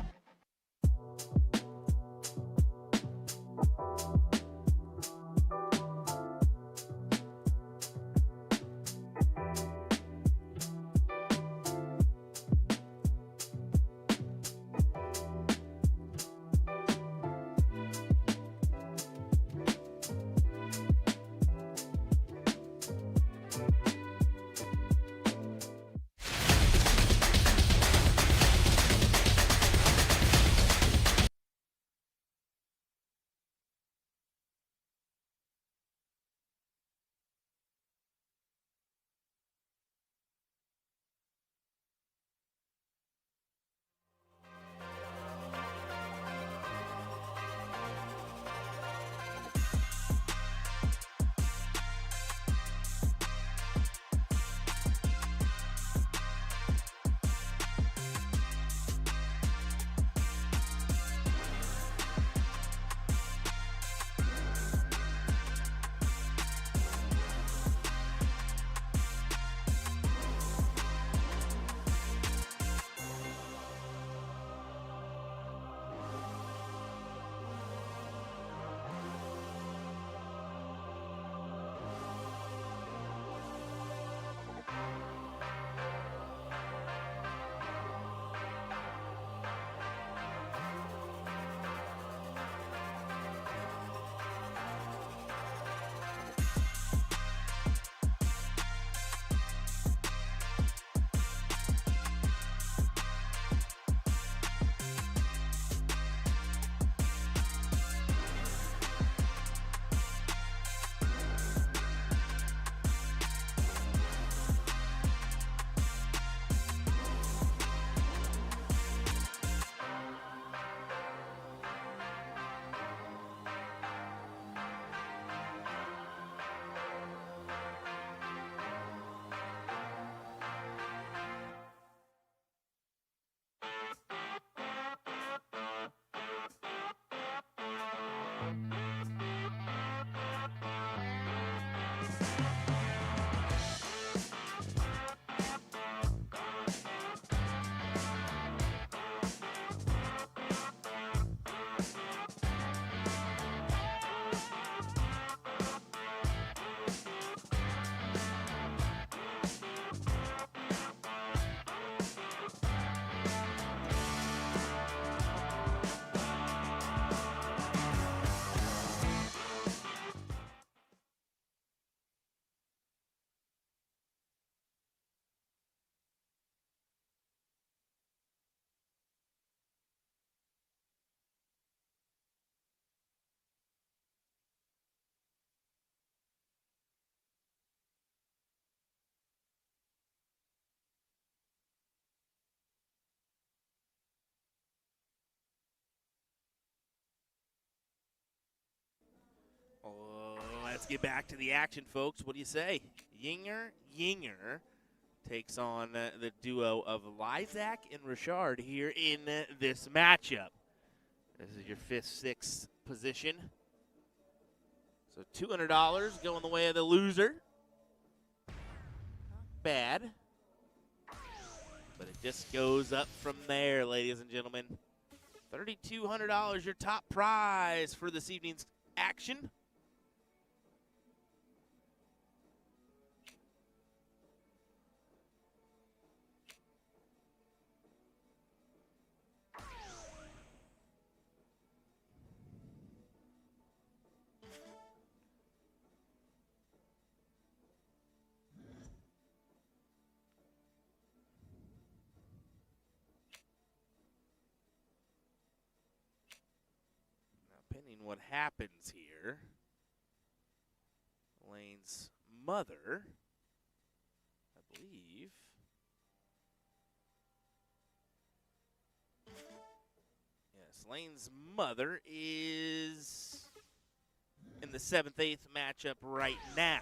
Oh, let's get back to the action, folks. What do you say? Yinger takes on the duo of Lysak and Richard here in this matchup. This is your 5th, 6th position. So $200 going the way of the loser. Not bad. But it just goes up from there, ladies and gentlemen. $3,200, your top prize for this evening's action. Depending what happens here, Lane's mother, I believe. Yes, Lane's mother is in the 7th, 8th matchup right now.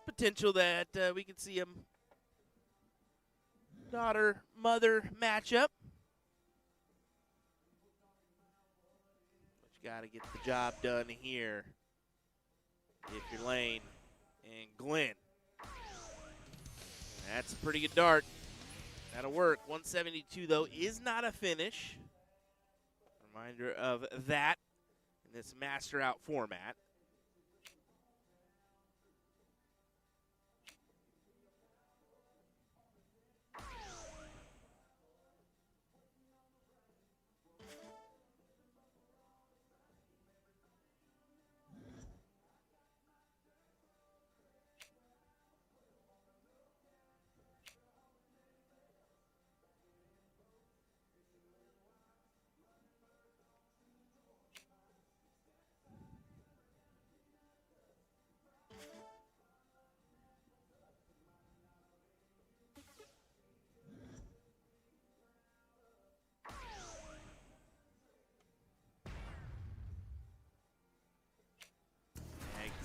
potential that we could see a daughter-mother matchup. But you got to get the job done here if you're Lane and Glenn. That's a pretty good dart. That'll work. 172, though, is not a finish. Reminder of that in this master out format.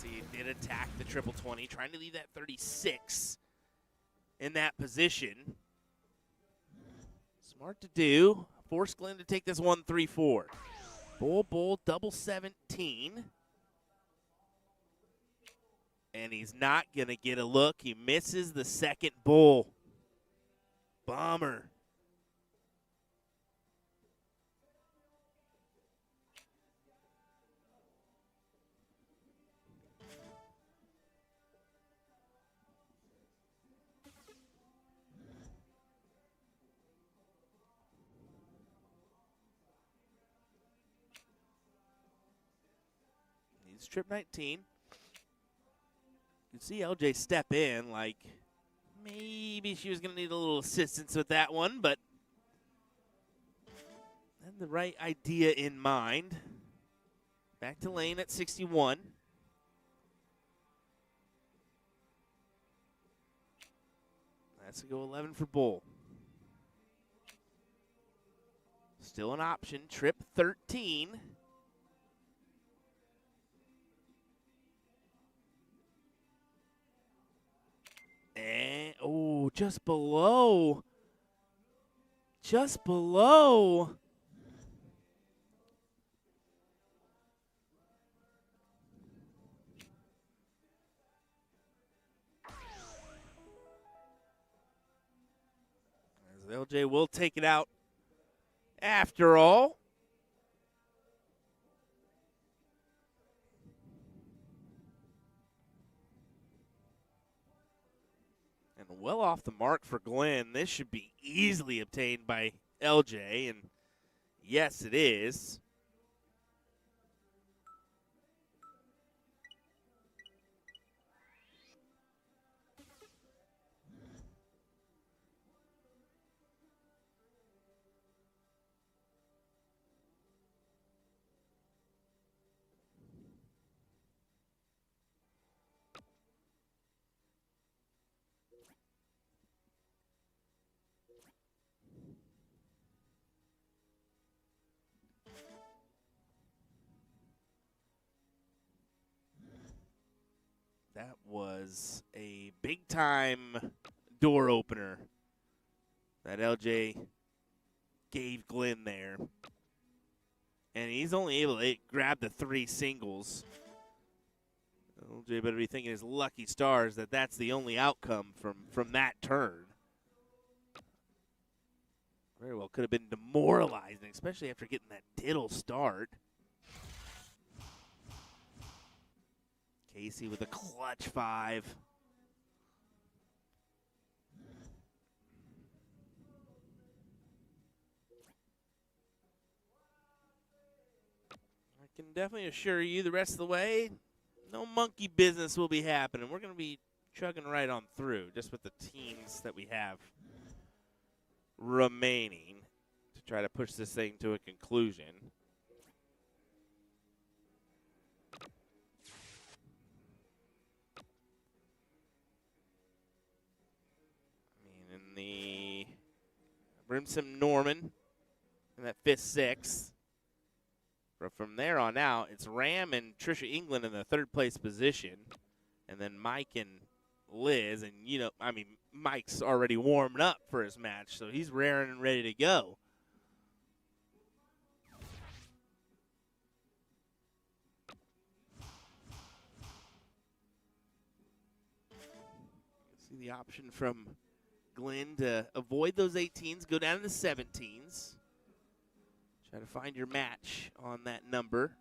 He did attack the triple 20, trying to leave that 36 in that position. Smart to do. Force Glenn to take this 1-3-4. Bull, double 17. And he's not going to get a look. He misses the second bull. Bummer. He's trip 19. You can see LJ step in like maybe she was going to need a little assistance with that one, but had the right idea in mind. Back to Lane at 61. That's to go 11 for Bull. Still an option, trip 13. And, oh, just below. Just below. As LJ will take it out after all. And well off the mark for Glenn. This should be easily obtained by LJ, and yes, it is. That was a big-time door opener that LJ gave Glenn there. And he's only able to grab the 3 singles. LJ better be thinking his lucky stars that that's the only outcome from that turn. Very well could have been demoralizing, especially after getting that diddle start. Casey with a clutch 5. I can definitely assure you the rest of the way, no monkey business will be happening. We're going to be chugging right on through just with the teams that we have remaining to try to push this thing to a conclusion. The Brimson Norman in that 5th, 6th. But from there on out, it's Ram and Trisha England in the 3rd place position. And then Mike and Liz, and Mike's already warming up for his match, so he's raring and ready to go. See the option from Glenn to avoid those 18s, go down to the 17s. Try to find your match on that number.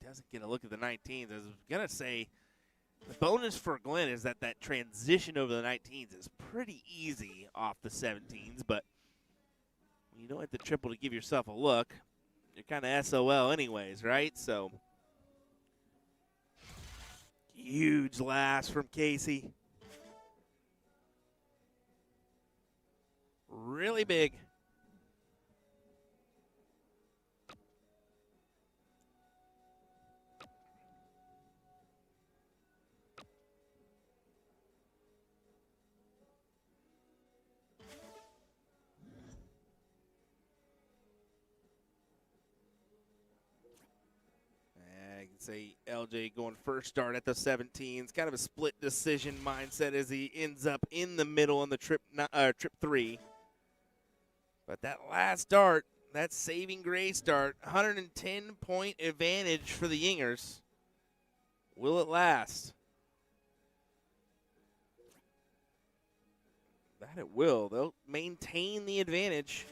Doesn't get a look at the 19s. I was going to say the bonus for Glenn is that transition over the 19s is pretty easy off the 17s, but when you don't hit the triple to give yourself a look, you're kind of SOL anyways, right? So huge last from Casey. Really big. I can say LJ going first start at the 17s. Kind of a split decision mindset as he ends up in the middle on the trip 3. But that last dart, that saving grace dart, 110-point advantage for the Yingers. Will it last? That it will. They'll maintain the advantage.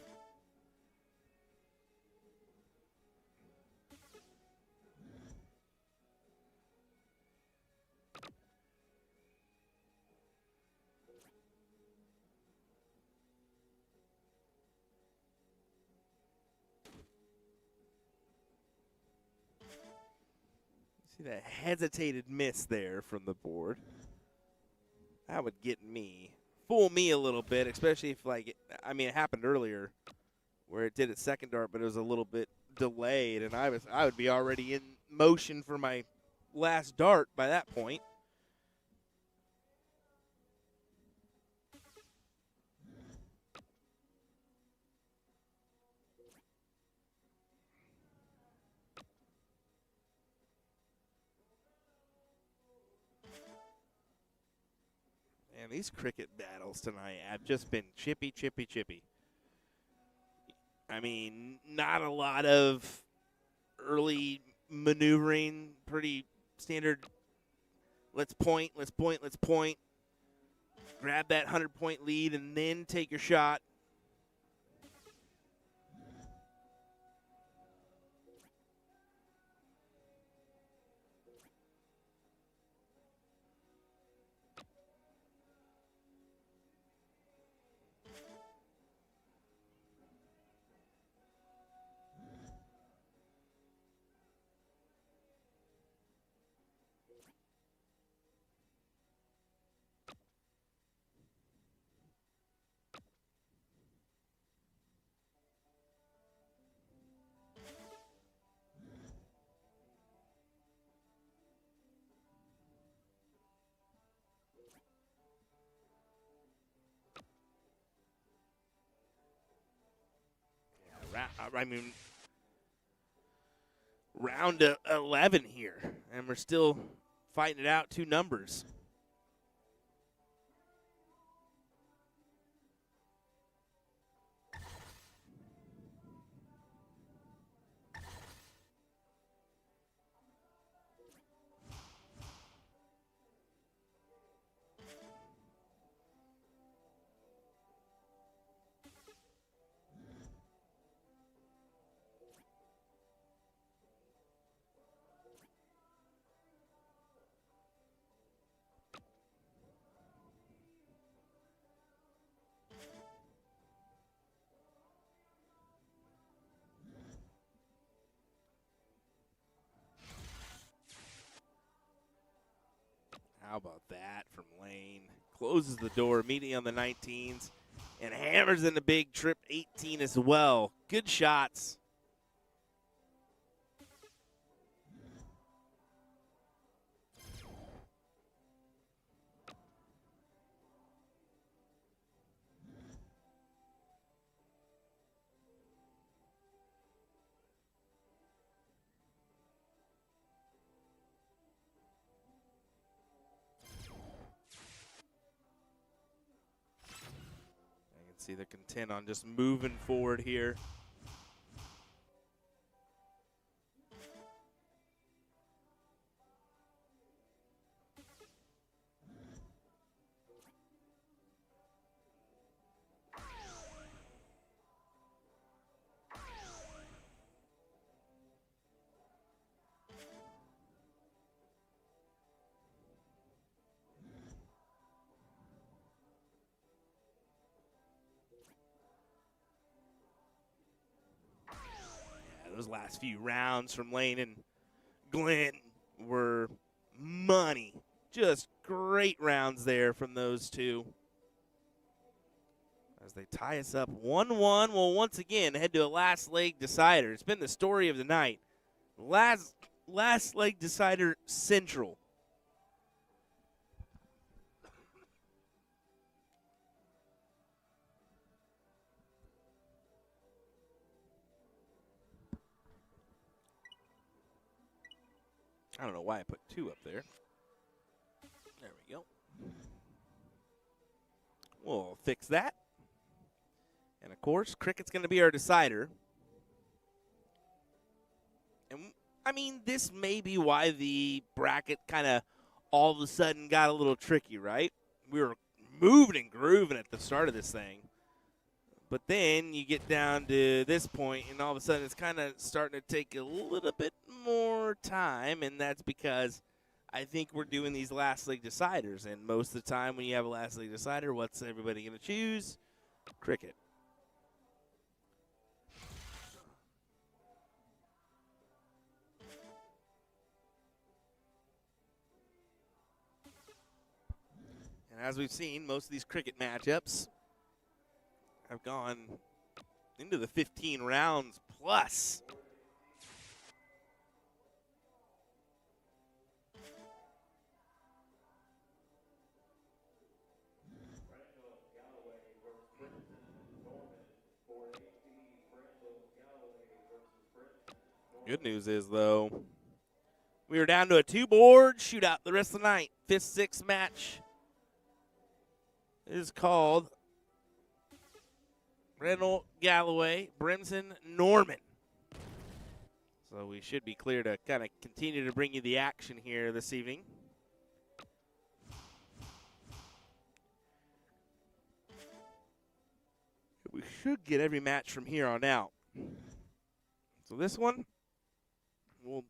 See that hesitated miss there from the board. That would get me, fool me a little bit, especially if it happened earlier where it did its second dart, but it was a little bit delayed, and I would be already in motion for my last dart by that point. Man, these cricket battles tonight have just been chippy, chippy, chippy. I mean, not a lot of early maneuvering, pretty standard. Let's point, let's point, let's point. Grab that 100-point lead and then take your shot. Round 11 here, and we're still fighting it out 2 numbers. How about that from Lane? Closes the door immediately on the 19s and hammers in the big trip 18 as well. Good shots. See the content on just moving forward here. Those last few rounds from Lane and Glenn were money. Just great rounds there from those two. As they tie us up 1-1, we'll once again head to a last leg decider. It's been the story of the night. Last leg decider central. I don't know why I put 2 up there. There we go. We'll fix that. And, of course, cricket's going to be our decider. And, I mean, this may be why the bracket kind of all of a sudden got a little tricky, right? We were moving and grooving at the start of this thing. But then you get down to this point, and all of a sudden it's kind of starting to take a little bit more time, and that's because I think we're doing these last league deciders. And most of the time when you have a last league decider, what's everybody going to choose? Cricket. And as we've seen, most of these cricket matchups have gone into the 15 rounds plus. Good news is, though, we are down to a 2-board shootout the rest of the night. 5th, 6th match is called Reynolds, Galloway, Brimson, Norman. So we should be clear to kind of continue to bring you the action here this evening. We should get every match from here on out. So this one, we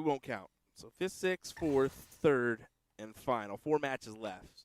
won't count. So 5th, 6th, 4th, 3rd, and final. 4 matches left.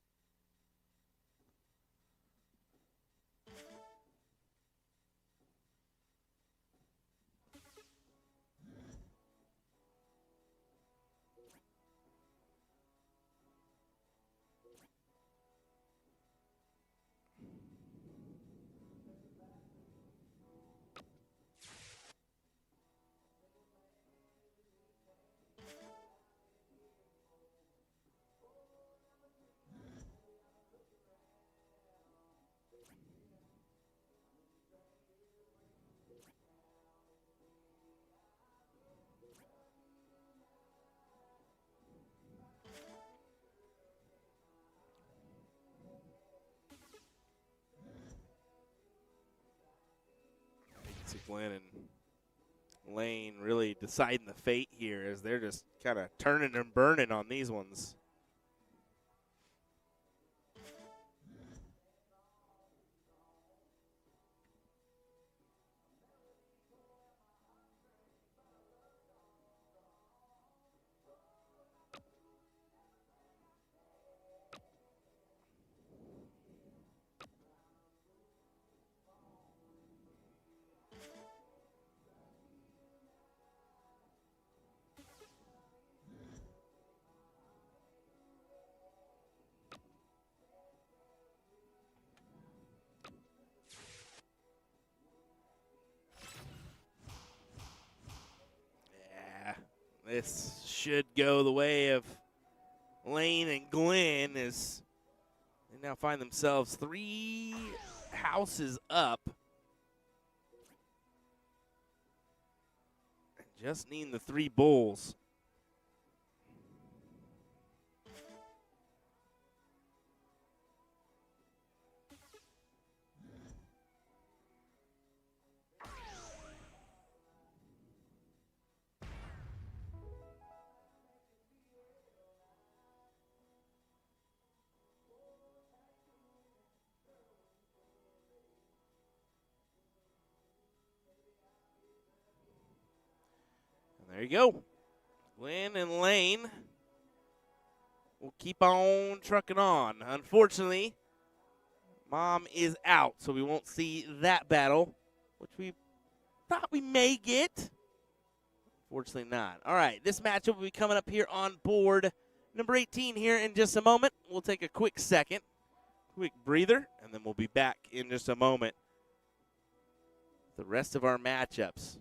Glenn and Lane really deciding the fate here as they're just kind of turning and burning on these ones. This should go the way of Lane and Glenn as they now find themselves 3 houses up. And just needing the 3 bulls. There you go. Glenn and Lane will keep on trucking on. Unfortunately, Mom is out, so we won't see that battle, which we thought we may get. Fortunately not. All right, this matchup will be coming up here on board number 18 here in just a moment. We'll take a quick second, quick breather, and then we'll be back in just a moment. The rest of our matchups.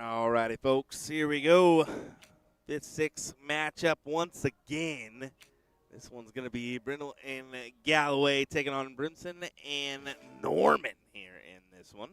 All righty, folks. Here we go. 5th-6th matchup once again. This one's going to be Brindle and Galloway taking on Brimson and Norman here in this one.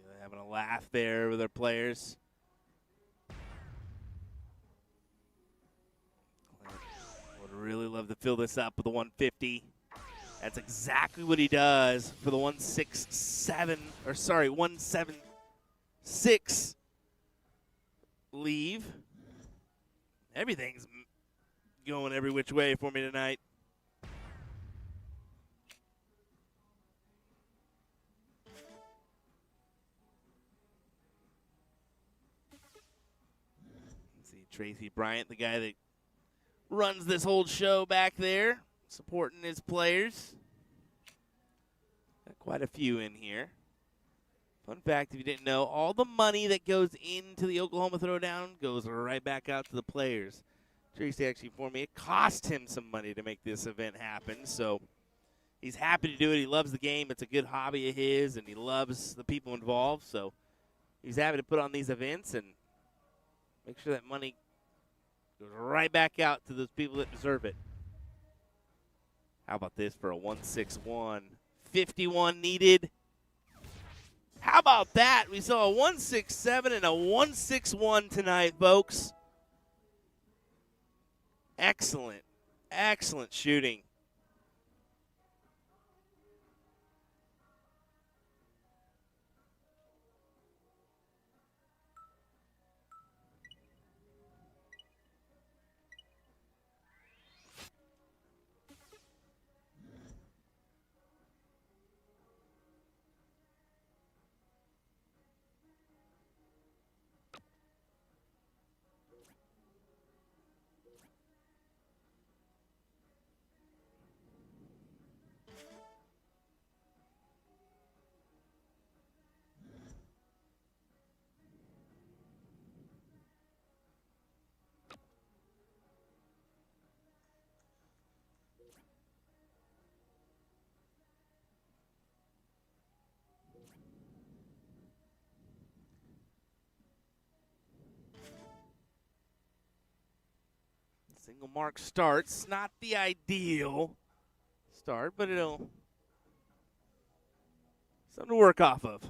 They're having a laugh there with their players. Would really love to fill this up with the 150. That's exactly what he does for the 176 leave. Everything's going every which way for me tonight. Let's see, Tracy Bryant, the guy that runs this whole show back there, supporting his players. Got quite a few in here. Fun fact, if you didn't know, all the money that goes into the Oklahoma Throwdown goes right back out to the players. Tracy actually informed me it cost him some money to make this event happen, so he's happy to do it. He loves the game. It's a good hobby of his, and he loves the people involved, so he's happy to put on these events and make sure that money goes right back out to those people that deserve it. How about this for a 161? 51 needed. How about that? We saw a 167 and a 161 tonight, folks. Excellent, excellent shooting. Single mark starts. Not the ideal start, but it'll something to work off of.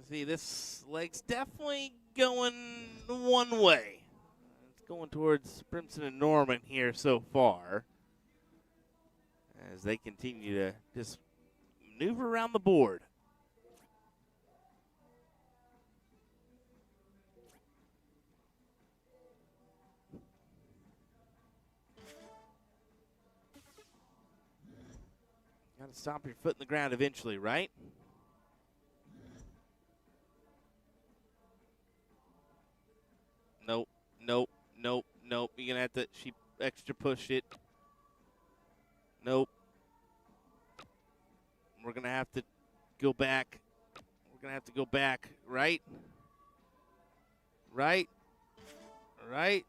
See, this leg's definitely going one way. It's going towards Brimson and Norman here so far, as they continue to just maneuver around the board. Got to stomp your foot in the ground eventually, right? Nope, nope, nope, nope. You're going to have to she extra push it. Nope. We're going to have to go back. We're going to have to go back, right? Right? Right?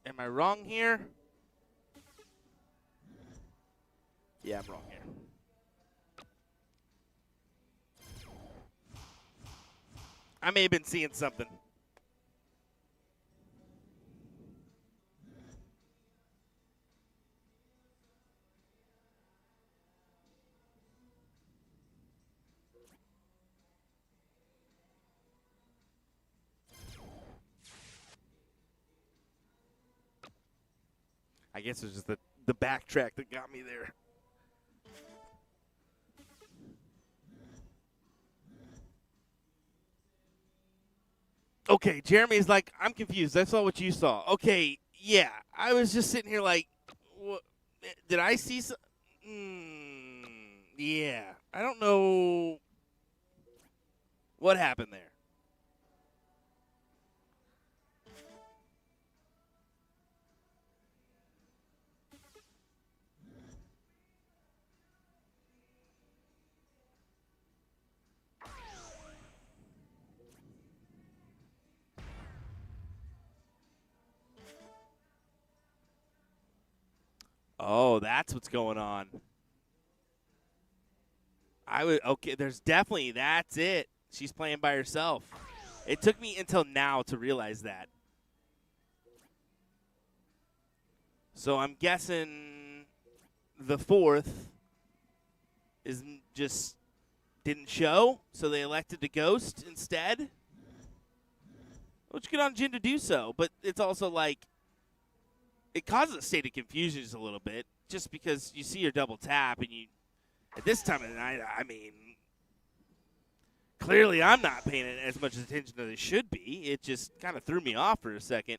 Am I wrong here? Yeah, I'm wrong here. I may have been seeing something. I guess it was just the backtrack that got me there. Okay, Jeremy's like, I'm confused. I saw what you saw. Okay, yeah. I was just sitting here like, what, did I see some? Yeah. I don't know what happened there. Oh, that's what's going on. There's definitely, that's it. She's playing by herself. It took me until now to realize that. So I'm guessing the fourth is just didn't show, so they elected to ghost instead. Which good on Jin to do so, but it's also like, it causes a state of confusion just a little bit, just because you see your double tap, and you, at this time of the night, I mean, clearly I'm not paying as much attention as I should be. It just kind of threw me off for a second.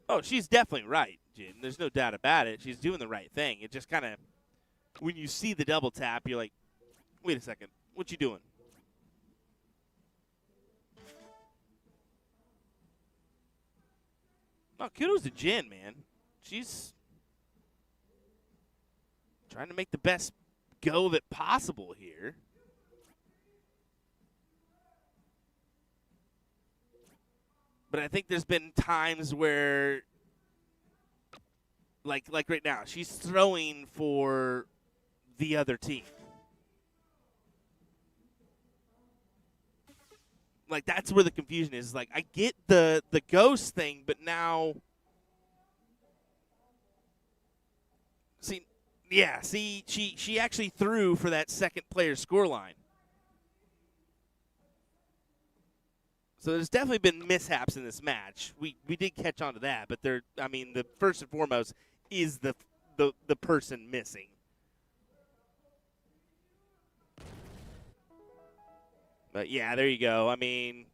Oh, she's definitely right, Jin. There's no doubt about it. She's doing the right thing. It just kind of, when you see the double tap, you're like, wait a second, what you doing? Oh, kudos to Jen, man. She's trying to make the best go of it possible here. But I think there's been times where, like right now, she's throwing for the other team. Like, that's where the confusion is. Like, I get the ghost thing, but now, see, she actually threw for that second player's scoreline. So there's definitely been mishaps in this match. We did catch on to that, but the first and foremost is the person missing. But yeah, there you go. I mean,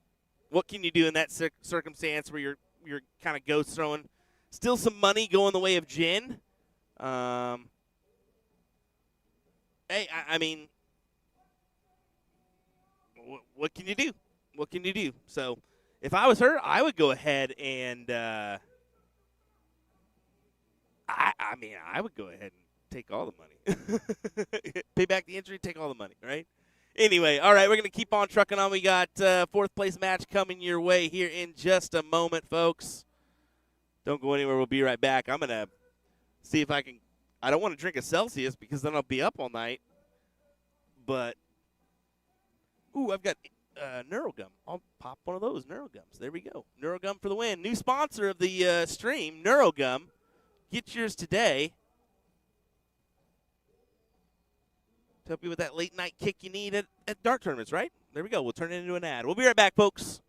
what can you do in that circumstance where you're kind of ghost throwing? Still some money going the way of Jin. Hey, I mean, what can you do? What can you do? So, if I was her, I would go ahead and I would go ahead and take all the money. Pay back the injury, take all the money, right? Anyway, all right, we're going to keep on trucking on. We got fourth place match coming your way here in just a moment, folks. Don't go anywhere. We'll be right back. I'm going to see if I can. I don't want to drink a Celsius because then I'll be up all night. But, I've got NeuroGum. I'll pop one of those NeuroGums. There we go. NeuroGum for the win. New sponsor of the stream, NeuroGum. Get yours today. to help you with that late night kick you need at dart tournaments, right? There we go. We'll turn it into an ad. We'll be right back, folks.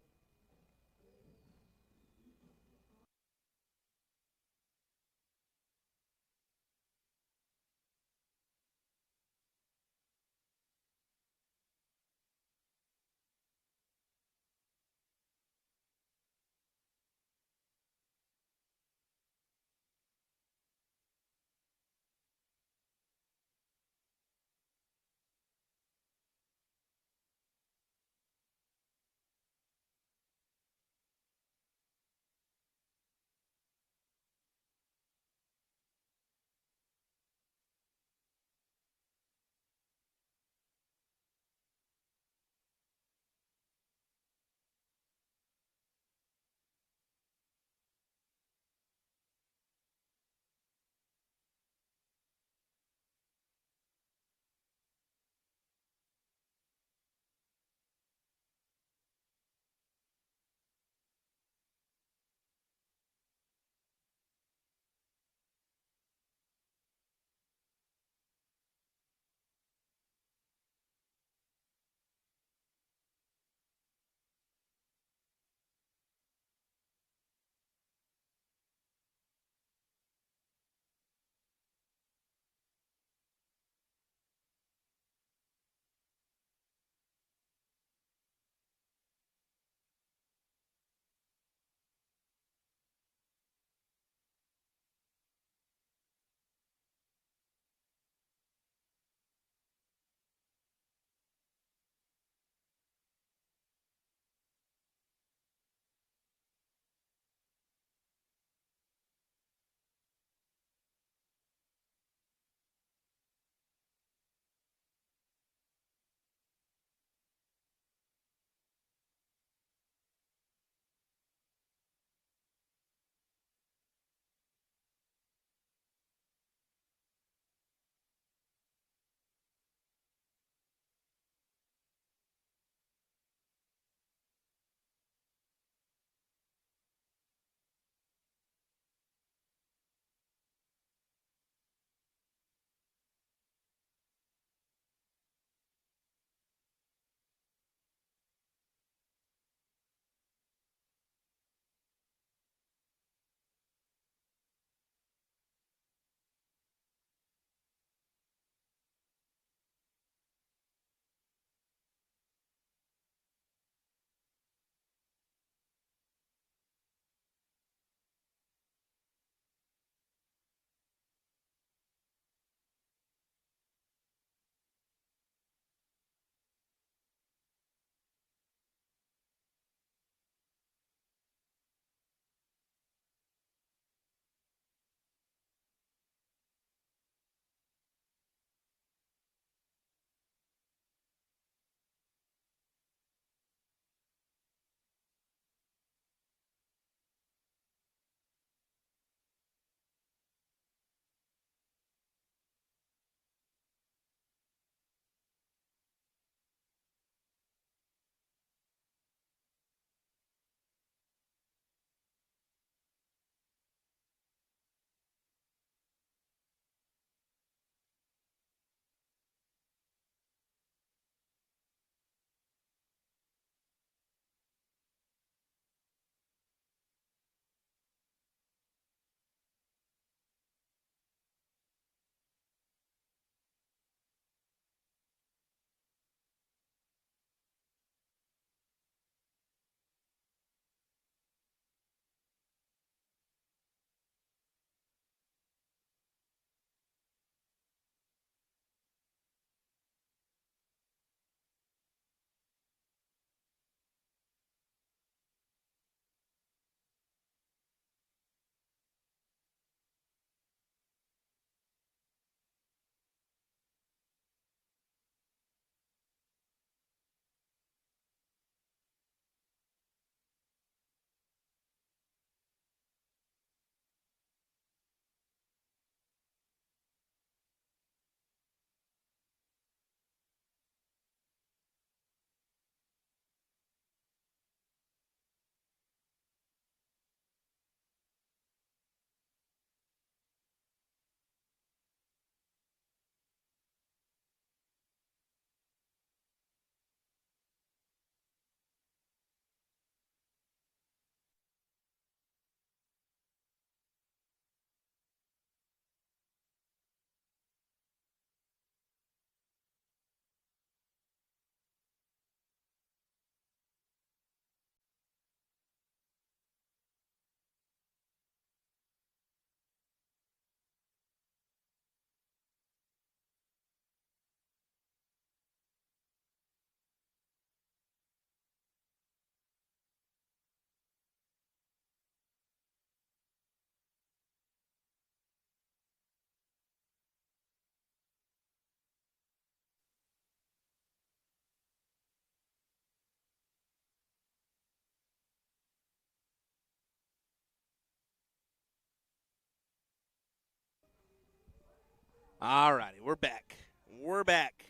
All righty, we're back. We're back.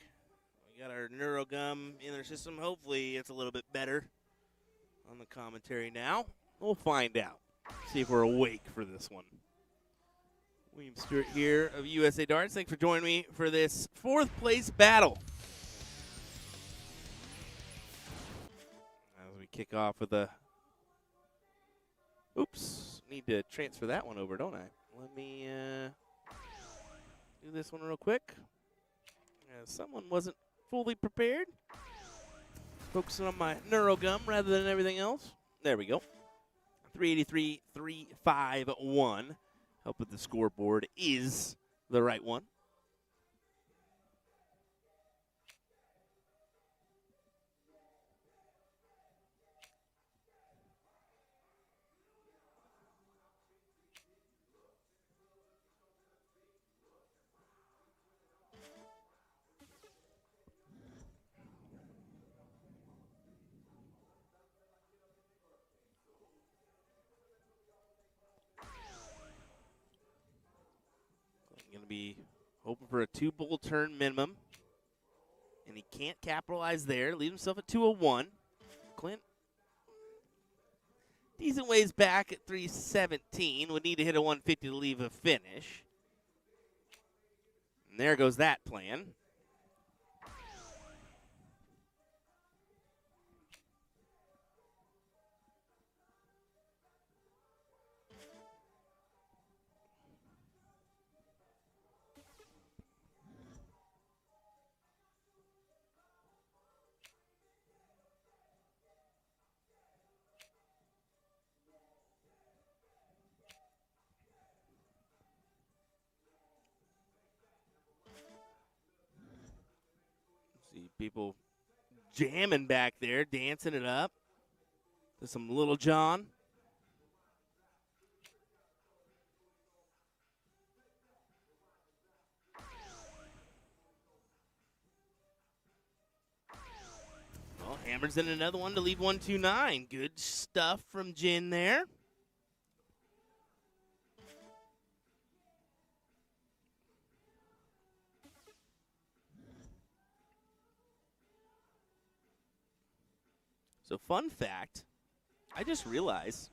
We got our NeuroGum in our system. Hopefully it's a little bit better on the commentary now. We'll find out. See if we're awake for this one. William Stewart here of USA Darts. Thanks for joining me for this fourth place battle. As we kick off with a... Oops. Need to transfer that one over, don't I? Let me do this one real quick. Someone wasn't fully prepared. Focusing on my NeuroGum rather than everything else. There we go. 383-351. Help with the scoreboard is the right one. Going to be hoping for a 2-bull turn minimum. And he can't capitalize there. Leave himself at 201. Clint, decent ways back at 317. Would need to hit a 150 to leave a finish. And there goes that plan. See people jamming back there, dancing it up to some Little John. Well, hammers in another one to leave 129. Good stuff from Jin there. So fun fact, I just realized,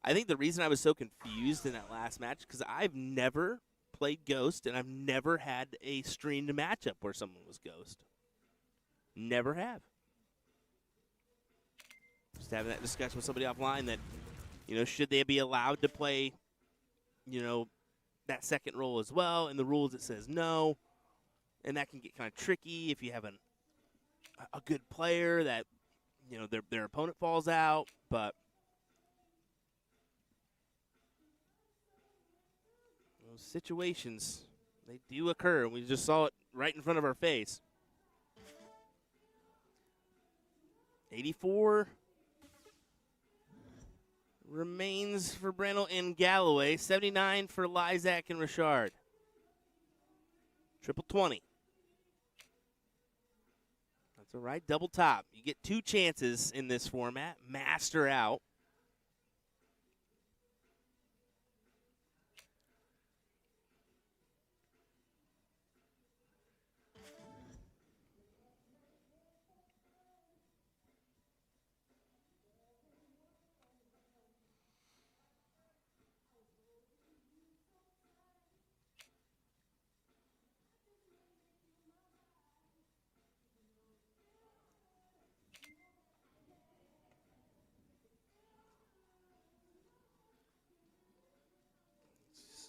I think the reason I was so confused in that last match, because I've never played Ghost, and I've never had a streamed matchup where someone was Ghost. Never have. Just having that discussion with somebody offline that, should they be allowed to play, that second role as well? In the rules it says no, and that can get kind of tricky if you have a good player that, their opponent falls out, but those situations, they do occur. We just saw it right in front of our face. 84 remains for Brennell and Galloway. 79 for Lysak and Richard. Triple 20. That's all right. Double top. You get 2 chances in this format. Master out.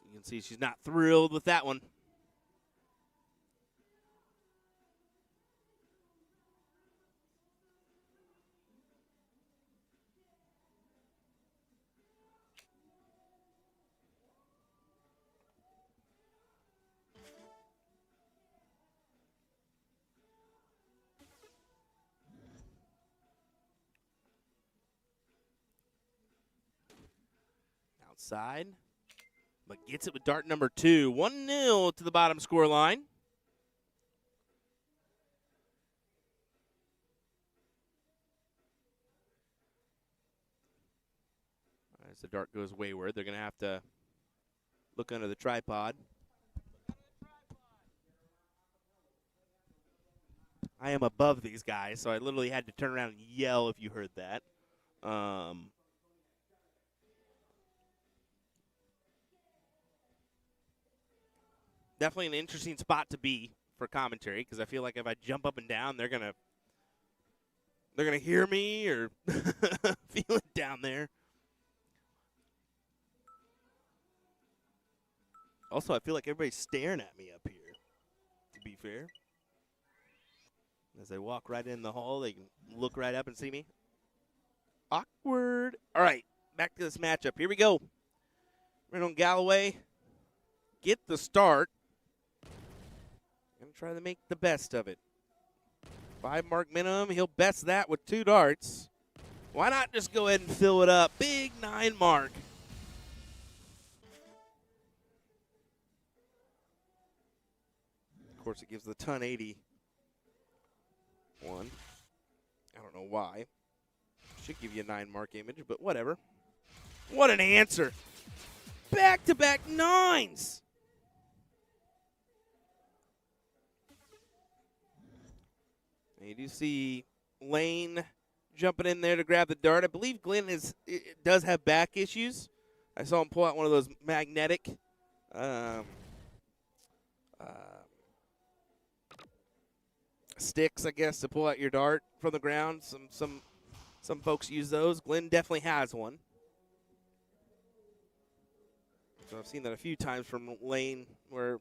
You can see she's not thrilled with that one. Outside. But gets it with dart number 2. 1-0 to the bottom score line. As the dart goes wayward, they're going to have to look under the tripod. I am above these guys, so I literally had to turn around and yell if you heard that. Definitely an interesting spot to be for commentary because I feel like if I jump up and down, they're gonna hear me or feel it down there. Also, I feel like everybody's staring at me up here, to be fair. As I walk right in the hall, they can look right up and see me. Awkward. All right, back to this matchup. Here we go. Brandon Galloway, get the start. Going to try to make the best of it. 5-mark minimum. He'll best that with 2 darts. Why not just go ahead and fill it up? Big 9-mark. Of course, it gives the ton 80. One. I don't know why. Should give you a 9-mark image, but whatever. What an answer. Back-to-back 9s. And you do see Lane jumping in there to grab the dart. I believe Glenn does have back issues. I saw him pull out one of those magnetic sticks, I guess, to pull out your dart from the ground. Some folks use those. Glenn definitely has one. So I've seen that a few times from Lane where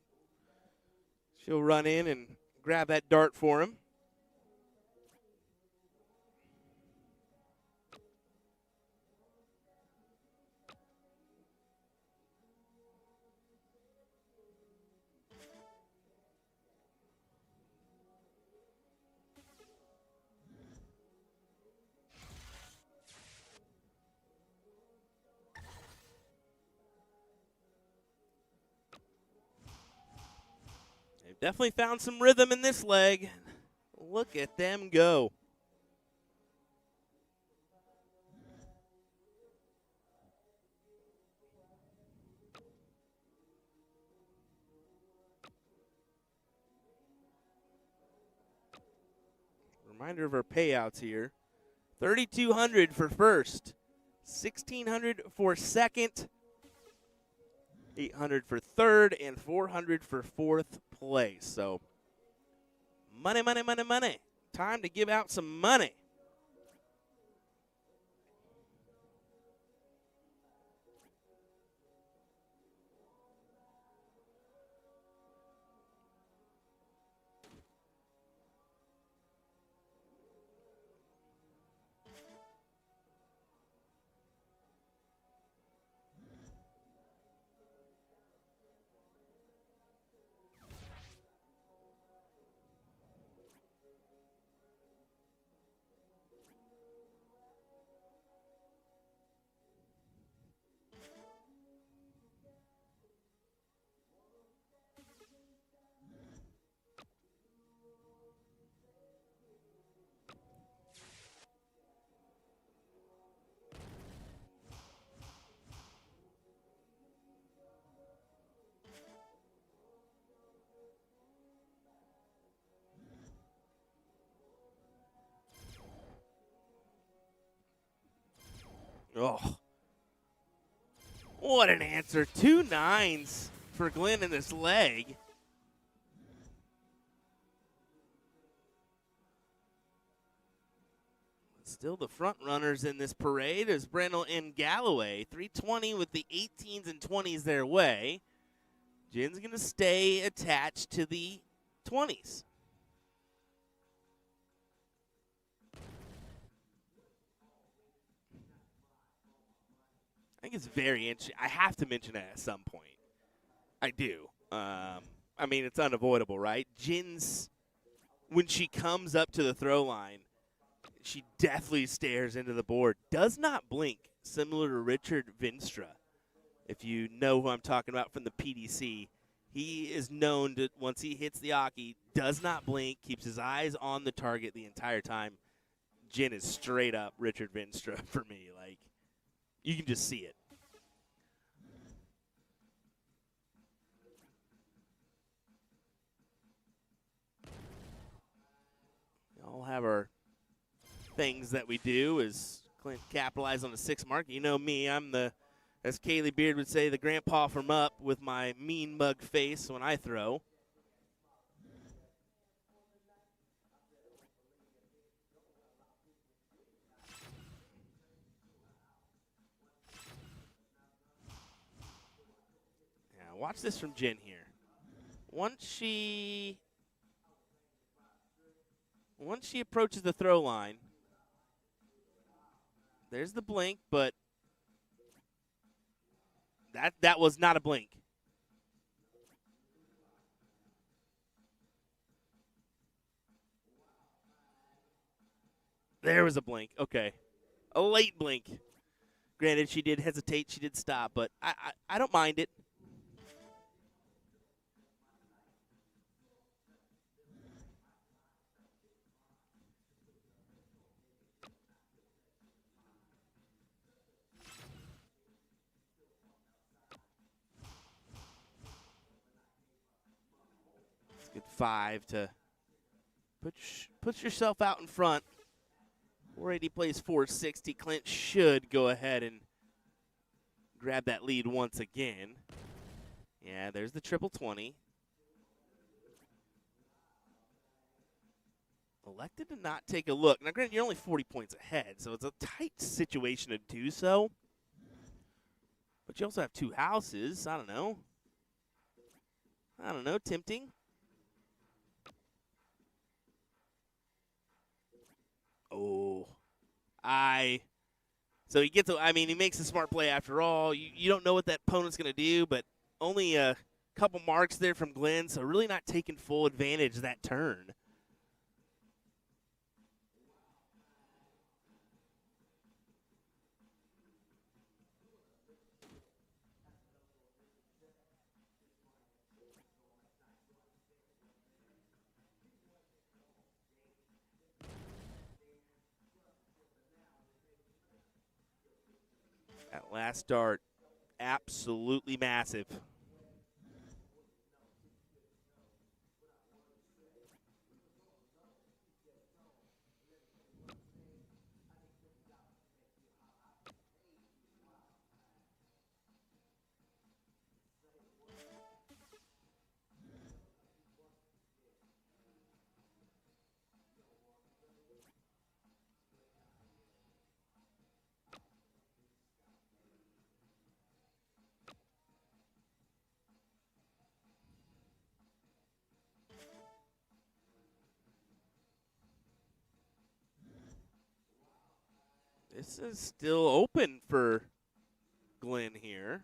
she'll run in and grab that dart for him. They've definitely found some rhythm in this leg. Look at them go. Reminder of our payouts here. $3,200 for first, $1,600 for second, $800 for third, and $400 for fourth place. So money, money, money, money. Time to give out some money. Oh, what an answer. 2 9s for Glenn in this leg. Still the front runners in this parade is Brendel and Galloway. 320 with the 18s and 20s their way. Jin's going to stay attached to the 20s. I think it's very interesting. I have to mention it at some point. I do. I mean, it's unavoidable, right? Jin's, when she comes up to the throw line, she definitely stares into the board. Does not blink, similar to Richard Vinstra. If you know who I'm talking about from the PDC, he is known to, once he hits the Aki, does not blink, keeps his eyes on the target the entire time. Jin is straight up Richard Vinstra for me. Like, you can just see it. all have our things that we do as Clint capitalize on the 6 mark. You know me, I'm the, as Kaylee Beard would say, the grandpa from up with my mean mug face when I throw. Yeah, watch this from Jen here. Once she approaches the throw line, there's the blink, but that was not a blink. There was a blink. Okay. A late blink. Granted, she did hesitate. She did stop, but I don't mind it. It's a good 5 to put yourself out in front. 480 plays 460. Clint should go ahead and grab that lead once again. Yeah, there's the triple 20. Elected to not take a look. Now, granted, you're only 40 points ahead, so it's a tight situation to do so. But you also have 2 houses. I don't know. Tempting. Oh. So he gets, he makes a smart play after all. You don't know what that opponent's going to do, but only a couple marks there from Glenn, so really not taking full advantage of that turn. That last dart, absolutely massive. This is still open for Glenn here.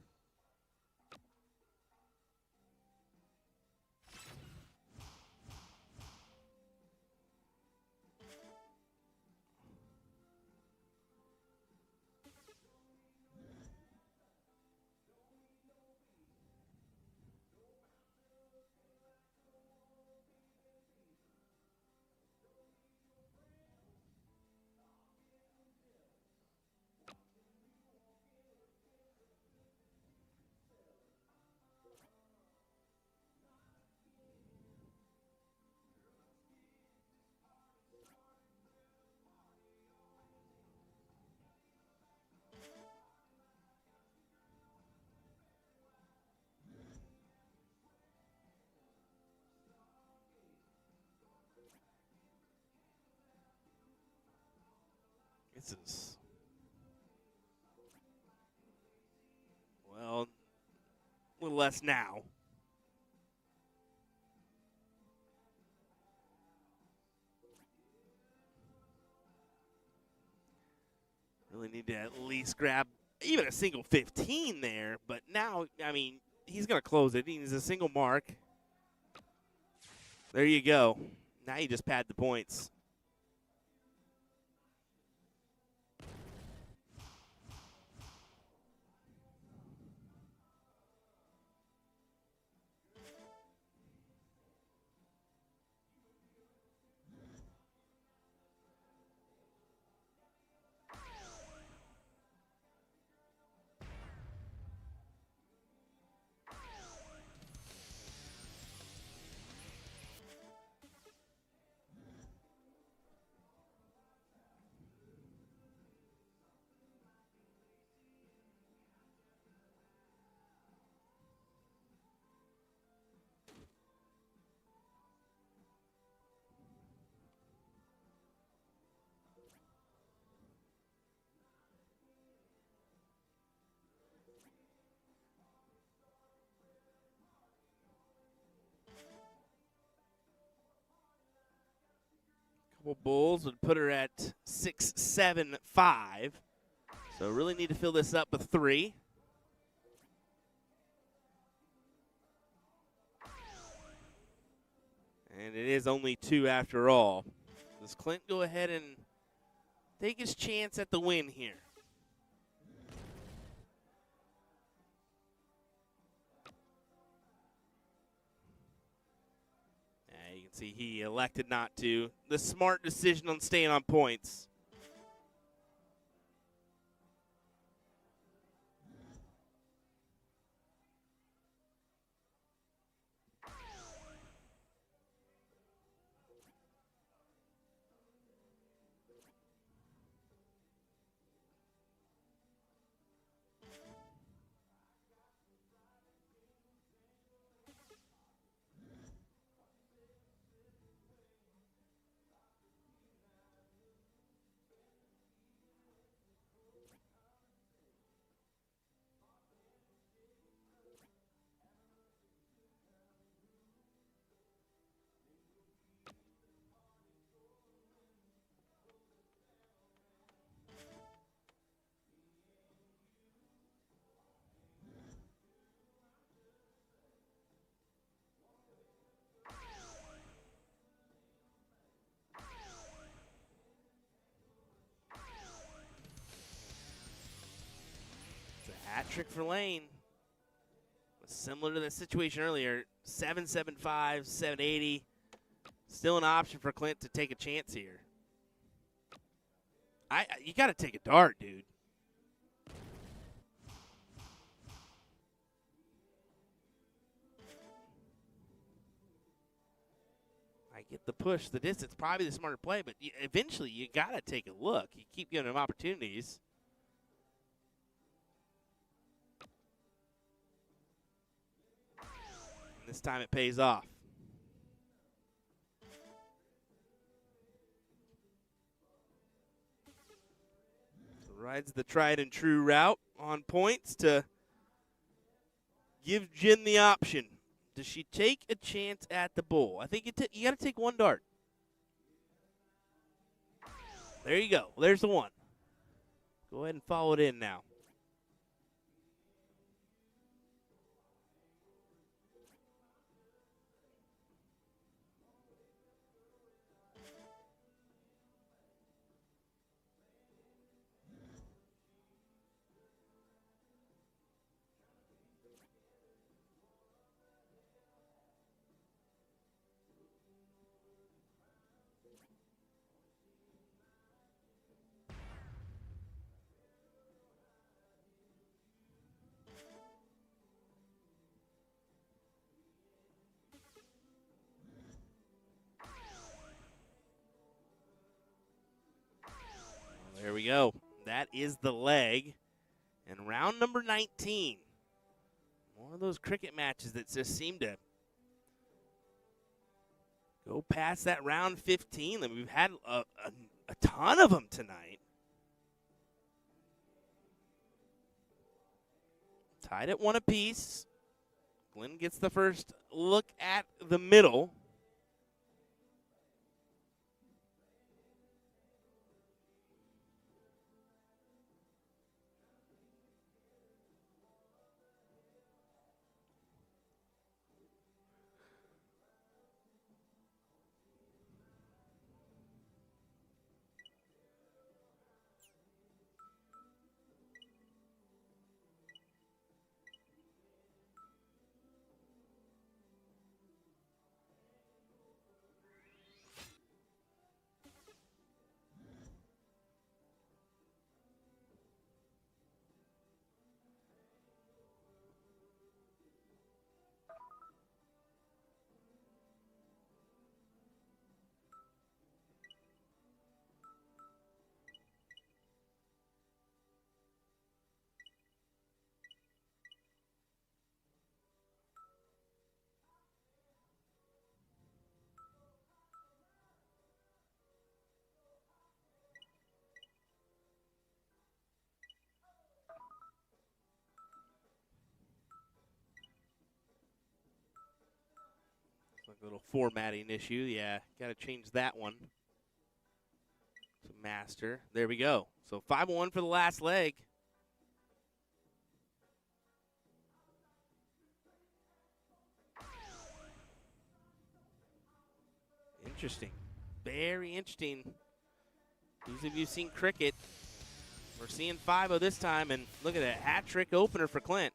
This is, well, a little less now. Really need to at least grab even a single 15 there, but now, he's going to close it. He needs a single mark. There you go. Now you just pad the points. Couple bulls would put her at 6-7-5. So really need to fill this up with 3. And it is only 2 after all. Does Clint go ahead and take his chance at the win here? You can see he elected not to. The smart decision on staying on points. Hat trick for Lane. Similar to the situation earlier, 7-7-5, 780. Still an option for Clint to take a chance here. You got to take a dart, dude. I get the push, the distance, probably the smarter play, but eventually you got to take a look. You keep giving him opportunities. This time it pays off. So rides the tried and true route on points to give Jen the option. Does she take a chance at the bull? I think you got to take 1 dart. There you go. There's the 1. Go ahead and follow it in now. There we go. That is the leg. And round number 19. One of those cricket matches that just seem to go past that round 15. We've had a ton of them tonight. Tied at 1 apiece. Glenn gets the first look at the middle. Like a little formatting issue. Yeah, got to change that one. master. There we go. So 5-1 for the last leg. Interesting. Very interesting. Those of you seen cricket, we're seeing 5-0 this time, and look at that hat trick opener for Clint.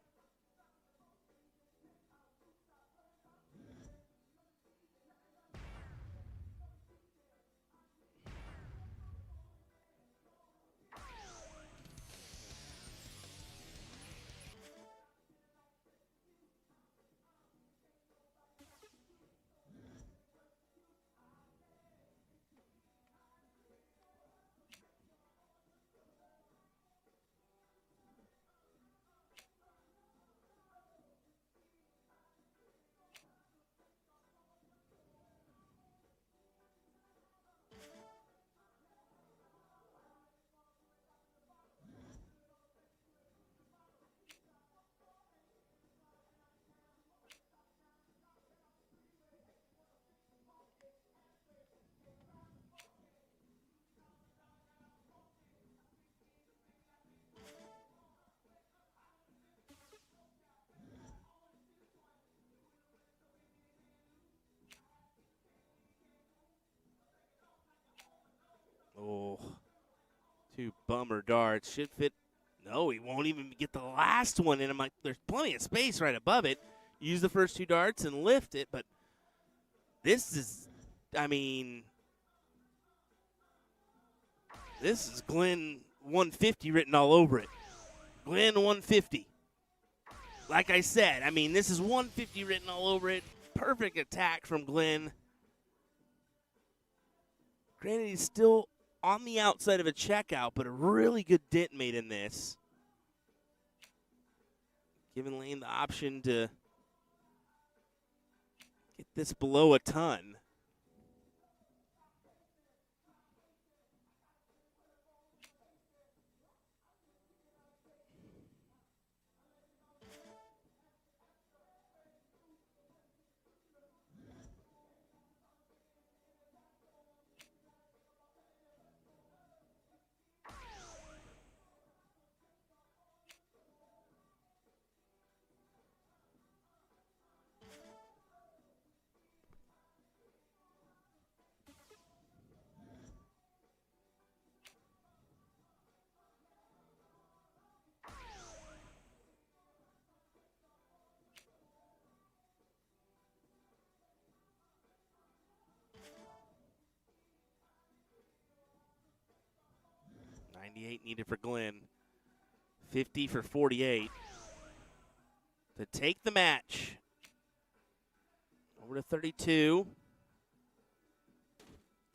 Oh, 2 bummer darts. Should fit. No, he won't even get the last one in. I'm like, there's plenty of space right above it. Use the first 2 darts and lift it, but this is, I mean, this is Glenn 150 written all over it. Glenn 150. Like I said, I mean, this is 150 written all over it. Perfect attack from Glenn. Granted, he's still on the outside of a checkout, but a really good dent made in this. Giving Lane the option to get this below a ton. $98 needed for Glenn. 50 for 48 to take the match. Over to 32.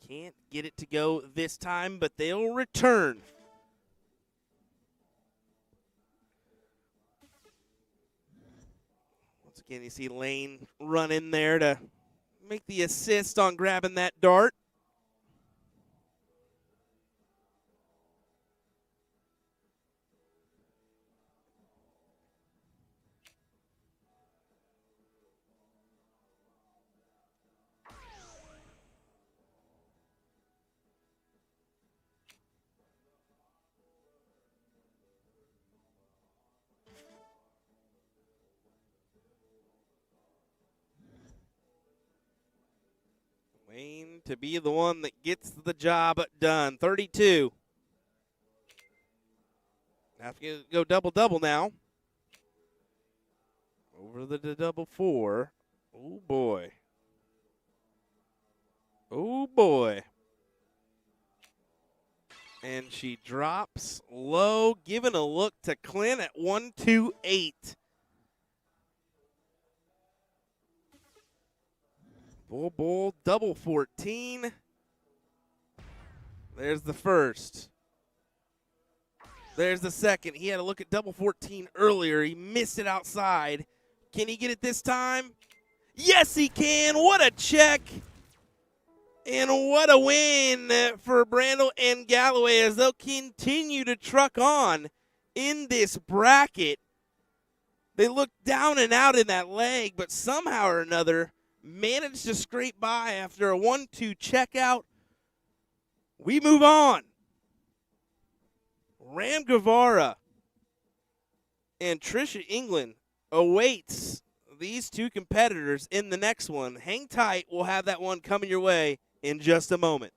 Can't get it to go this time, but they'll return. Once again, you see Lane run in there to make the assist on grabbing that dart. Wayne to be the one that gets the job done. 32. Have to go double-double now. Over the double 4. Oh, boy. Oh, boy. And she drops low, giving a look to Clint at 128. Bull, double 14. There's the first. There's the second. He had a look at double 14 earlier. He missed it outside. Can he get it this time? Yes, he can. What a check. And what a win for Brandel and Galloway as they'll continue to truck on in this bracket. They looked down and out in that leg, but somehow or another managed to scrape by after a 1-2 checkout. We move on Ram Guevara and Trisha England awaits these two competitors in the next one. Hang tight. We'll have that one coming your way in just a moment.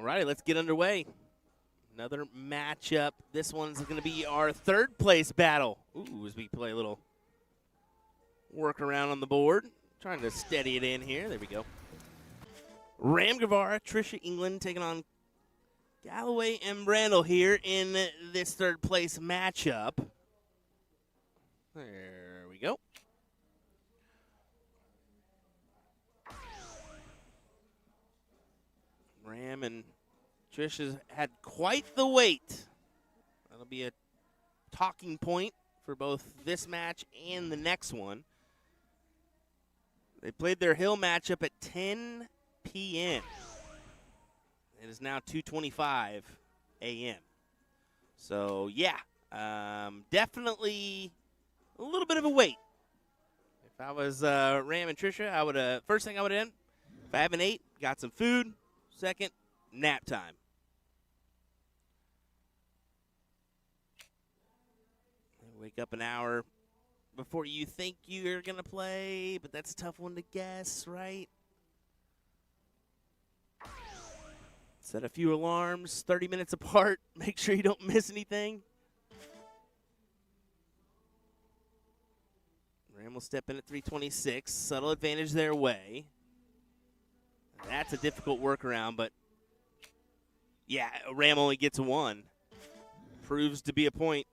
All right, let's get underway. Another matchup. This one's going to be our third place battle. Ooh, as we play a little work around on the board. Trying to steady it in here. There we go. Ram Guevara, Trisha England taking on Galloway and Brandel here in this third place matchup. There we go. Ram and Trish has had quite the wait. That'll be a talking point for both this match and the next one. They played their Hill matchup at 10 p.m. It is now 2:25 a.m. So, yeah, definitely a little bit of a wait. If I was Ram and Trisha, I would first thing I would have done, if I haven't ate, got some food. Second, nap time. Wake up an hour before you think you're going to play, but that's a tough one to guess, right? Set a few alarms, 30 minutes apart. Make sure you don't miss anything. Ram will step in at 326. Subtle advantage their way. That's a difficult workaround, but yeah, Ram only gets one. Proves to be a point.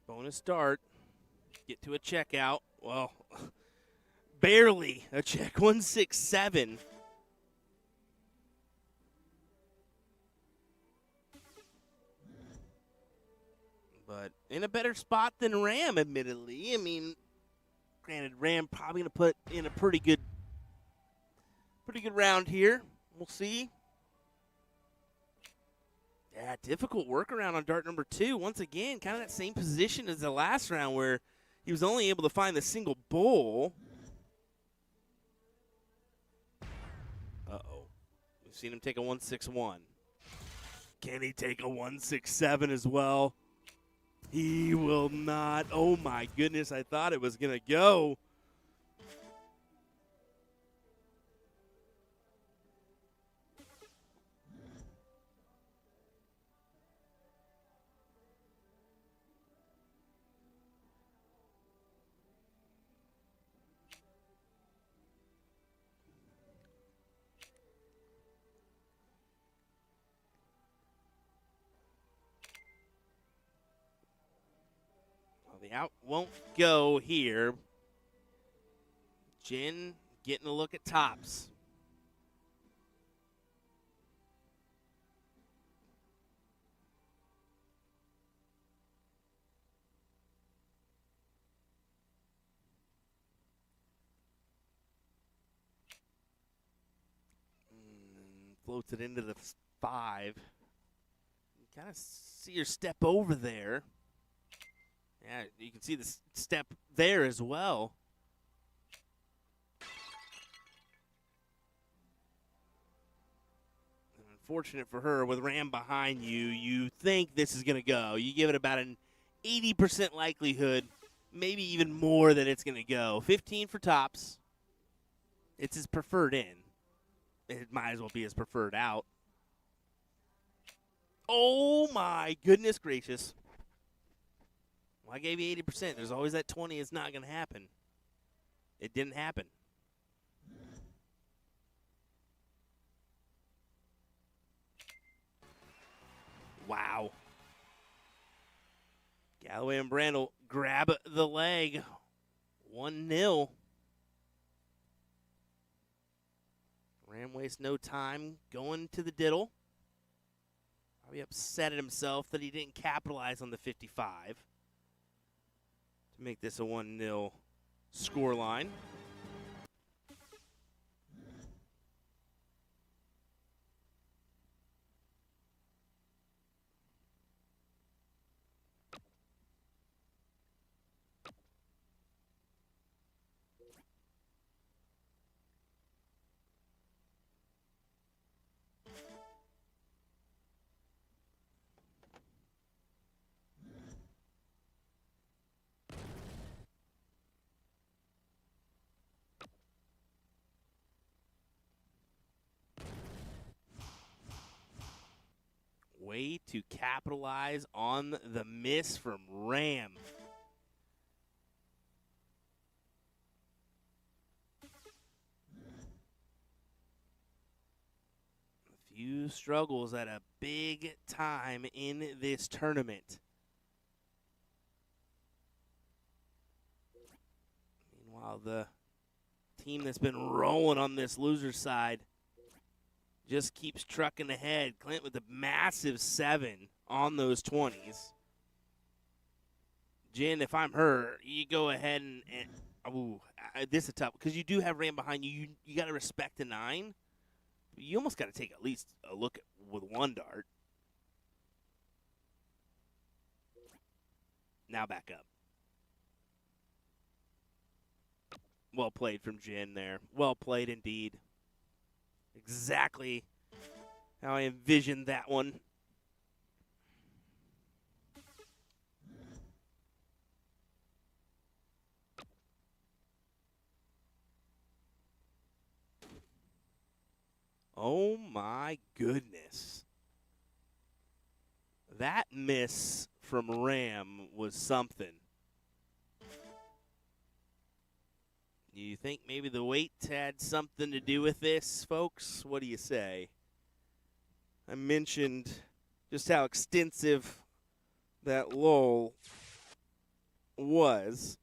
Bonus start. Get to a checkout. Well, barely a check. 167. But in a better spot than Ram, admittedly. I mean, granted, Ram probably going to put in a pretty good round here. We'll see. Yeah, difficult workaround on dart number 2. Once again, kind of that same position as the last round where he was only able to find the single bowl. Uh-oh. We've seen him take a 161. Can he take a 167 as well? He will not. Oh, my goodness. I thought it was going to go. The out won't go here. Jen getting a look at tops. Floats it into the 5. You kind of see her step over there. Yeah, you can see the step there as well. And unfortunate for her, with Ram behind you, you think this is going to go. You give it about an 80% likelihood, maybe even more that it's going to go. 15 for tops. It's his preferred in. It might as well be his preferred out. Oh, my goodness gracious. Well, I gave you 80%. There's always that 20. It's not going to happen. It didn't happen. Wow. Galloway and Brandel grab the leg. 1-0. Ram wastes no time going to the diddle. Probably upset at himself that he didn't capitalize on the 55 to make this a 1-0 scoreline. Way to capitalize on the miss from Ram. A few struggles at a big time in this tournament. Meanwhile, the team that's been rolling on this loser side just keeps trucking ahead. Clint with a massive 7 on those 20s. Jen, if I'm her, you go ahead and this is tough because you do have Ram behind you. You got to respect the 9. You almost got to take at least a look with one dart. Now back up. Well played from Jen there. Well played indeed. Exactly how I envisioned that one. Oh my goodness. That miss from Ram was something. You think maybe the weight had something to do with this, folks? What do you say? I mentioned just how extensive that lull was.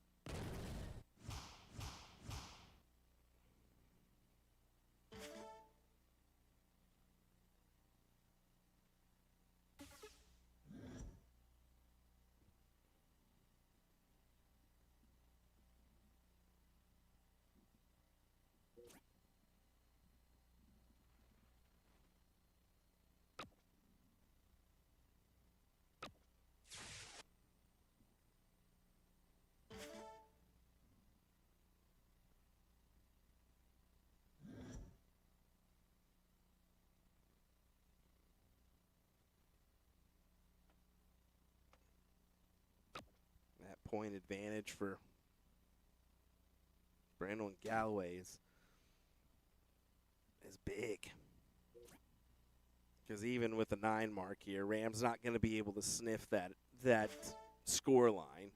That point advantage for Brandon Galloway is big. Because even with the 9 mark here, Ram's not going to be able to sniff that score line.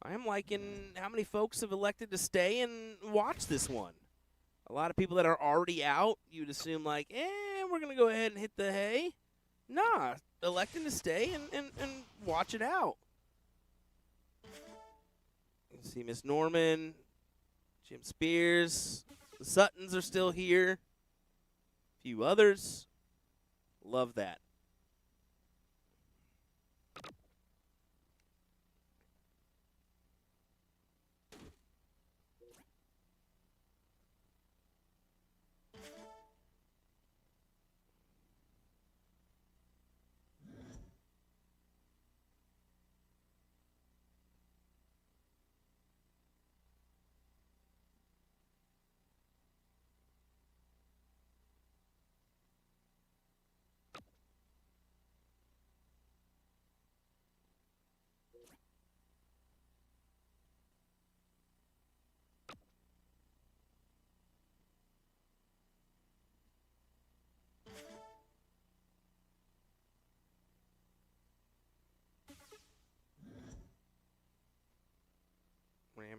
I am liking how many folks have elected to stay and watch this one. A lot of people that are already out, you'd assume like, we're going to go ahead and hit the hay. Nah, electing to stay and watch it out. You can see Miss Norman, Jim Spears, the Suttons are still here. A few others. Love that.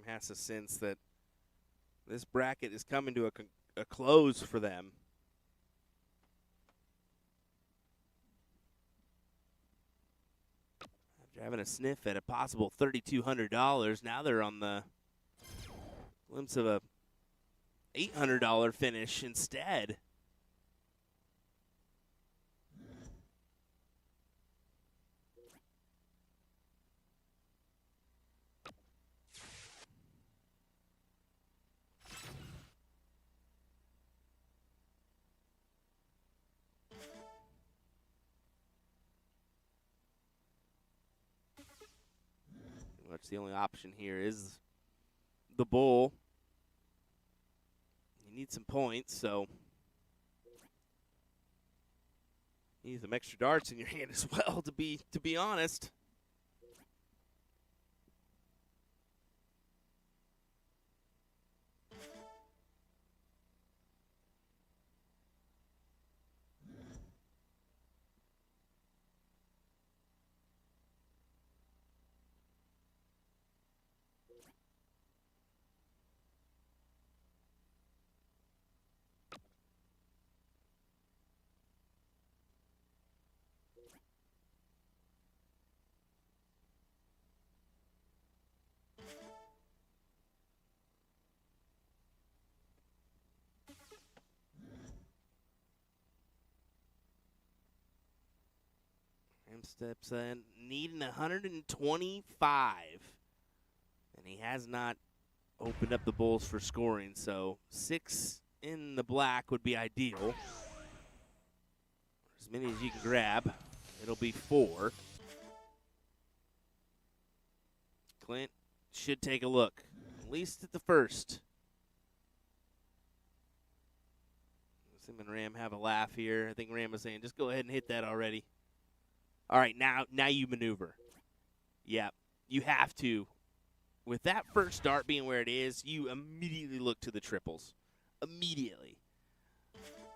has to sense that this bracket is coming to a close for them. After having a sniff at a possible $3,200, now they're on the glimpse of a $800 finish instead. Much the only option here is the bull. You need some points, so you need some extra darts in your hand as well, to be honest. Ram steps in, needing 125. And he has not opened up the bulls for scoring, so 6 in the black would be ideal. As many as you can grab. It'll be 4. Clint should take a look, at least at the first. Sim and Ram have a laugh here. I think Ram was saying, just go ahead and hit that already. All right, now you maneuver. Yeah, you have to. With that first dart being where it is, you immediately look to the triples. Immediately.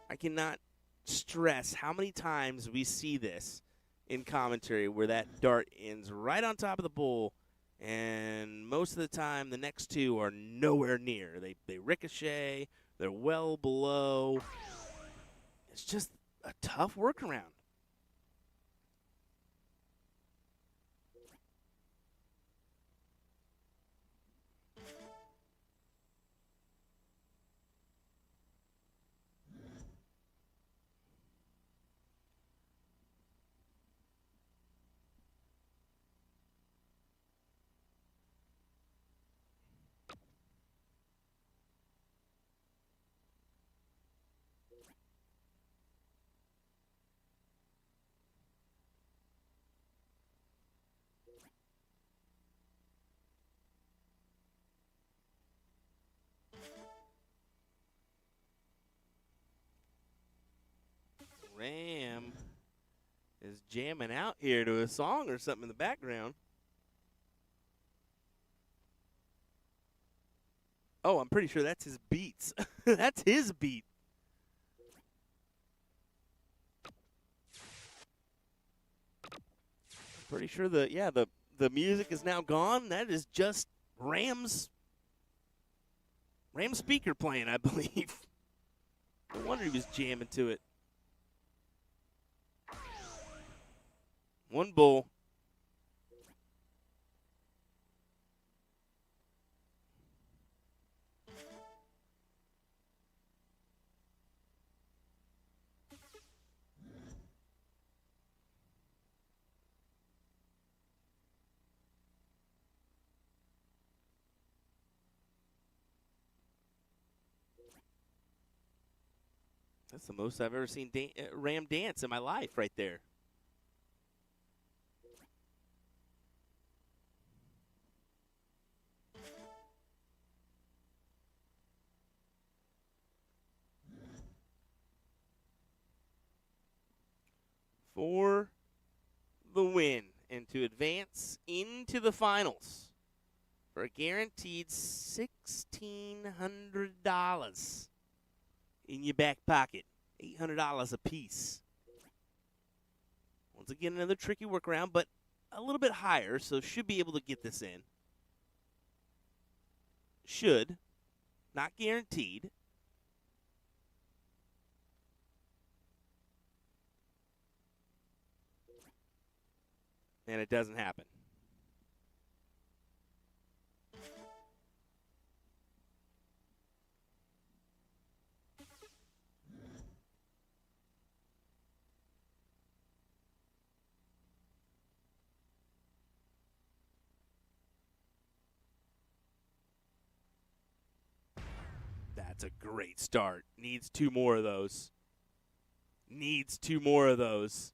I cannot stress how many times we see this in commentary where that dart ends right on top of the bull, and most of the time the next two are nowhere near. They ricochet. They're well below. It's just a tough workaround. Ram is jamming out here to a song or something in the background. Oh, I'm pretty sure that's his beats. That's his beat. Pretty sure the music is now gone. That is just Ram's speaker playing, I believe. No wonder he was jamming to it. One bull. That's the most I've ever seen Ram dance in my life right there. For the win and to advance into the finals for a guaranteed $1,600 in your back pocket. $800 a piece. Once again, another tricky workaround, but a little bit higher, so should be able to get this in. Should. Not guaranteed. And it doesn't happen. That's a great start. Needs 2 more of those. Needs 2 more of those.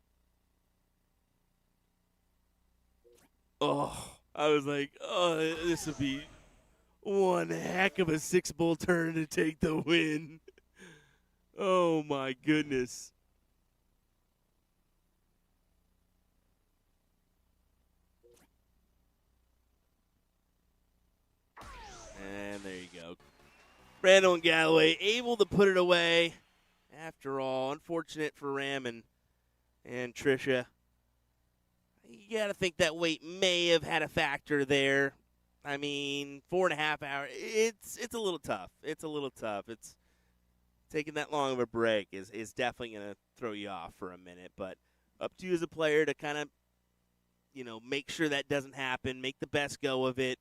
Oh, I was like, oh, this would be one heck of a 6-bull turn to take the win. Oh, my goodness. And there you go. Randall and Galloway able to put it away. After all, unfortunate for Ram and Trisha. You got to think that weight may have had a factor there. I mean, 4.5 hours. It's a little tough. It's a little tough. It's taking that long of a break is definitely going to throw you off for a minute. But up to you as a player to kind of, make sure that doesn't happen. Make the best go of it.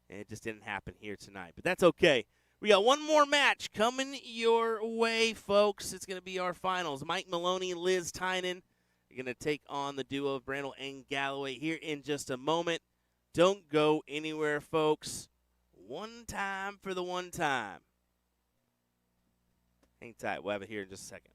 And it just didn't happen here tonight. But that's okay. We got one more match coming your way, folks. It's going to be our finals. Mike Maloney, Liz Tynan. You're going to take on the duo of Brandel and Galloway here in just a moment. Don't go anywhere, folks. One time for the one time. Hang tight. We'll have it here in just a second.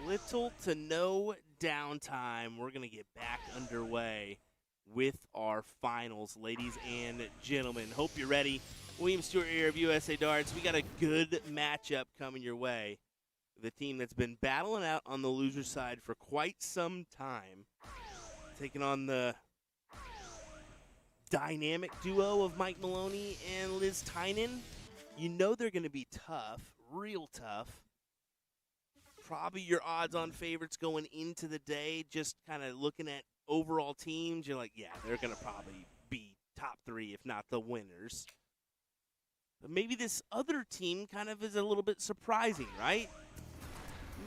Little to no downtime. We're going to get back underway with our finals, ladies and gentlemen. Hope you're ready. William Stewart here of USA Darts. We got a good matchup coming your way. The team that's been battling out on the loser side for quite some time. Taking on the dynamic duo of Mike Maloney and Liz Tynan. You know they're going to be tough, real tough. Probably your odds-on favorites going into the day, just kind of looking at overall teams. You're like, yeah, they're going to probably be top 3, if not the winners. But maybe this other team kind of is a little bit surprising, right?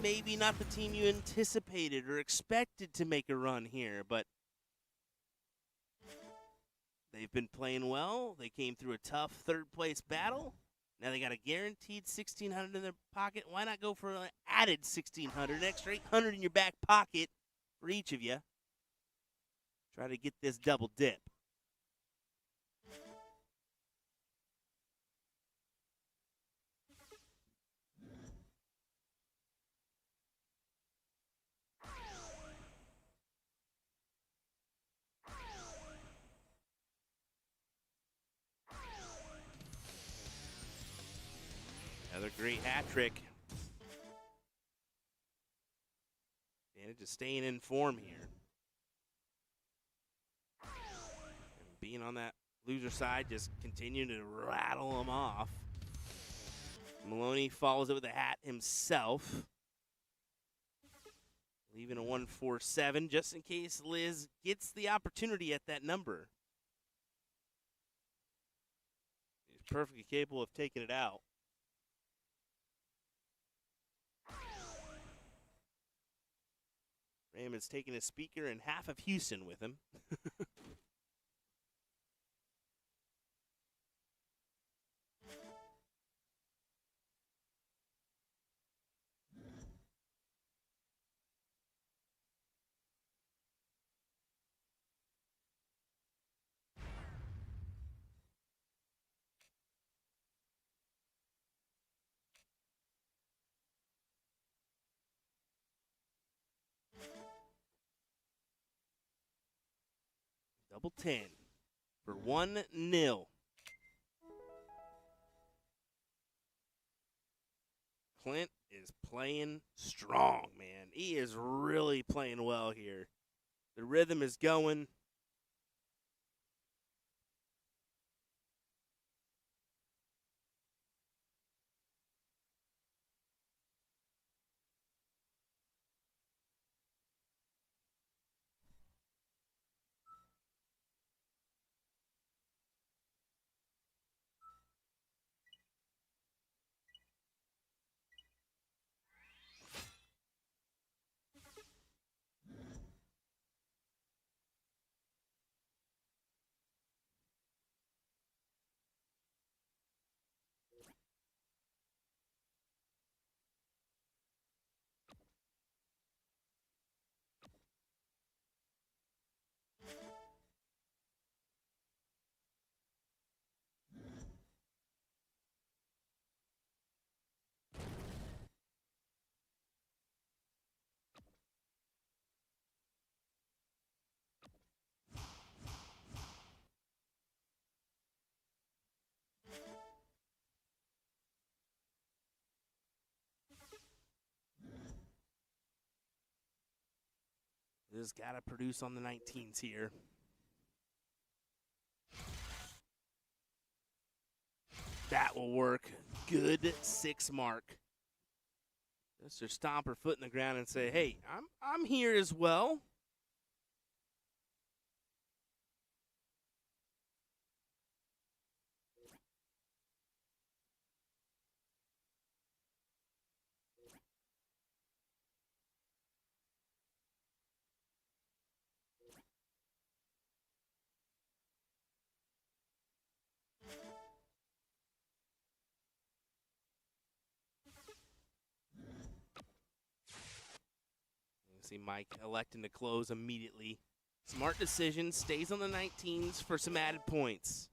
Maybe not the team you anticipated or expected to make a run here, but they've been playing well. They came through a tough third-place battle. Now they got a guaranteed $1,600 in their pocket. Why not go for an added $1,600, an extra $800 in your back pocket for each of you? Try to get this double dip. Another great hat trick. And just staying in form here. And being on that loser side, just continuing to rattle them off. Maloney follows it with a hat himself. Leaving a 147 just in case Liz gets the opportunity at that number. He's perfectly capable of taking it out. Raymond's taking his speaker and half of Houston with him. Double 10 for 1-0. Clint is playing strong, man. He is really playing well here. The rhythm is going. This got to produce on the 19s here. That will work. Good 6 mark. Just to stomp her foot in the ground and say, hey, I'm here as well. See Mike electing to close immediately. Smart decision, stays on the 19s for some added points.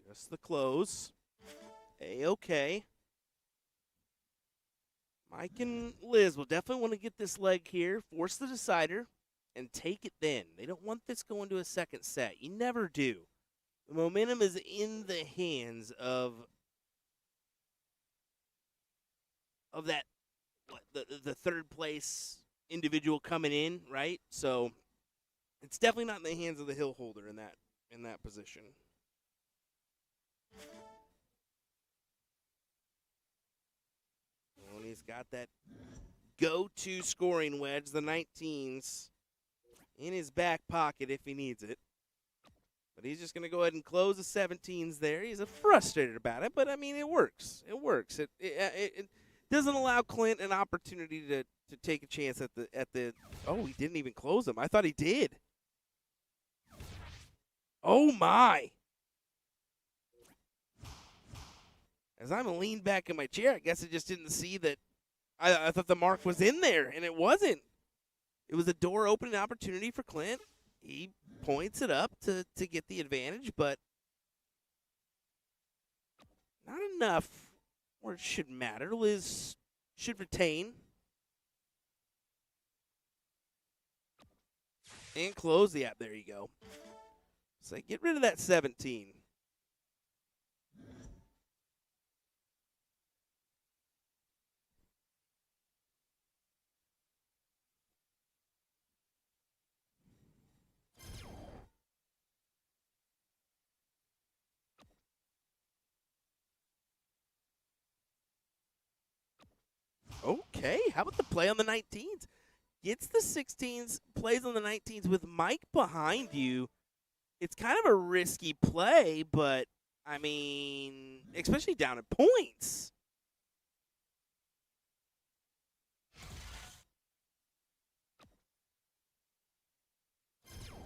Just the close. A-okay. Mike and Liz will definitely want to get this leg here, force the decider, and take it then. They don't want this going to a second set. You never do. The momentum is in the hands of that the third place individual coming in, right? So It's definitely not in the hands of the hill holder in that position. Well, and he's got that go-to scoring wedge, the 19s, in his back pocket if he needs it. But he's just going to go ahead and close the 17s there. He's frustrated about it, but, I mean, it works. It works. It doesn't allow Clint an opportunity to take a chance at the. Oh, he didn't even close them. I thought he did. Oh, my. As I'm leaned back in my chair, I guess I just didn't see that. I thought the mark was in there, and it wasn't. It was a door opening opportunity for Clint. He points it up to get the advantage, but not enough where it should matter. Liz should retain. And close the app. There you go. So get rid of that 17. Okay, how about the play on the 19s? Gets the 16s, plays on the 19s with Mike behind you. It's kind of a risky play, but, I mean, especially down at points.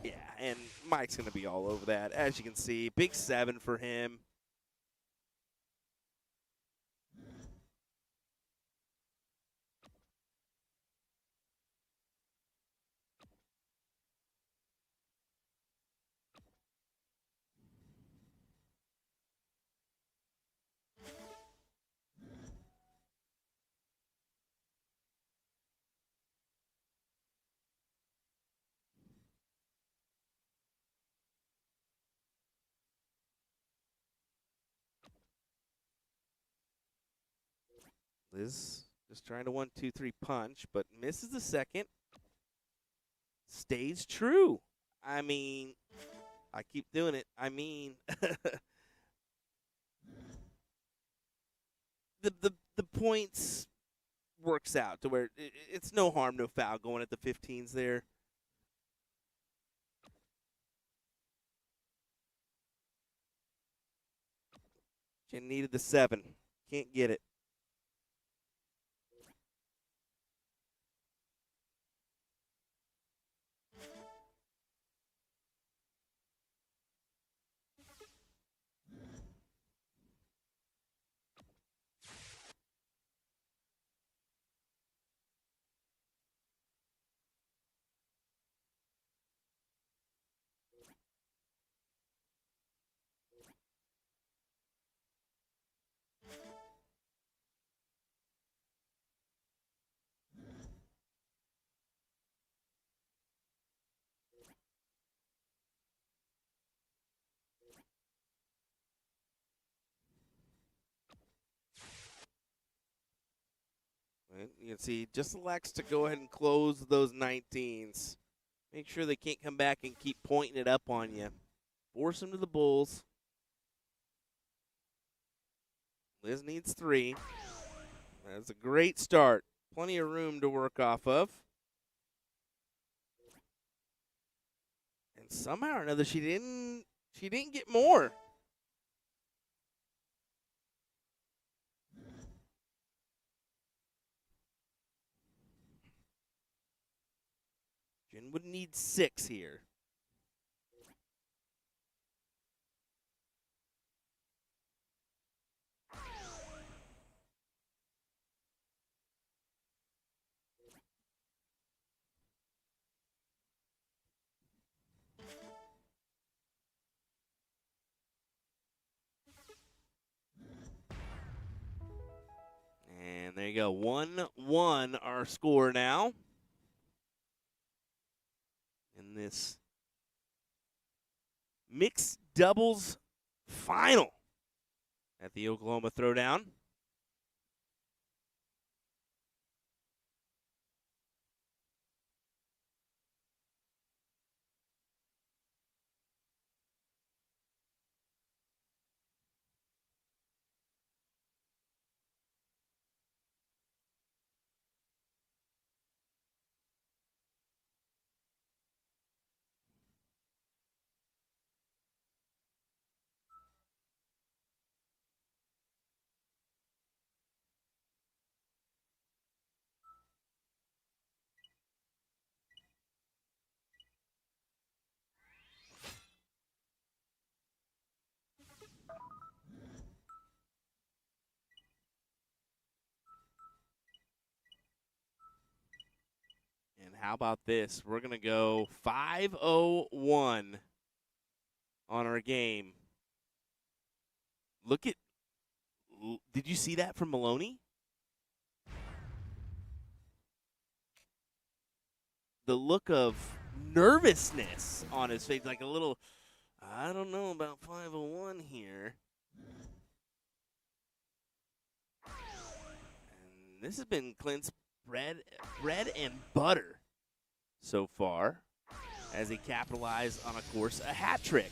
Yeah, and Mike's going to be all over that. As you can see, big 7 for him. Liz just trying to 1, 2, 3 punch, but misses the second. Stays true. I mean, I keep doing it. I mean, the points works out to where it's no harm, no foul going at the 15s there. Jen needed the 7. Can't get it. And you can see just elects to go ahead and close those 19s. Make sure they can't come back and keep pointing it up on you. Force them to the Bulls. Liz needs 3. That's a great start. Plenty of room to work off of. And somehow or another, she didn't get more. Jen would need 6 here. And there you go. 1-1 our score now. In this mixed doubles final at the Oklahoma Throwdown. how about this? We're going to go 5-0-1 on our game. Look at – did you see that from Maloney? The look of nervousness on his face, like a little, I don't know about 5-0-1 here. And this has been Clint's bread and butter so far as he capitalized on, of course, a hat trick.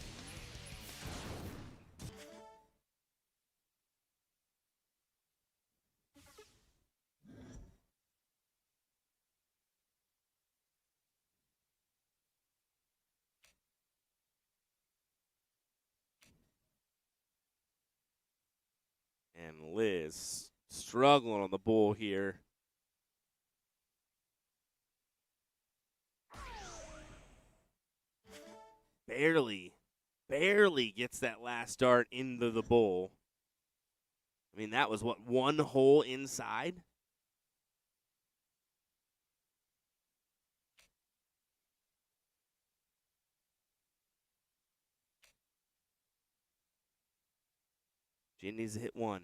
And Liz struggling on the bull here. Barely gets that last dart into the bull. I mean, that was what, one hole inside? She needs to hit one.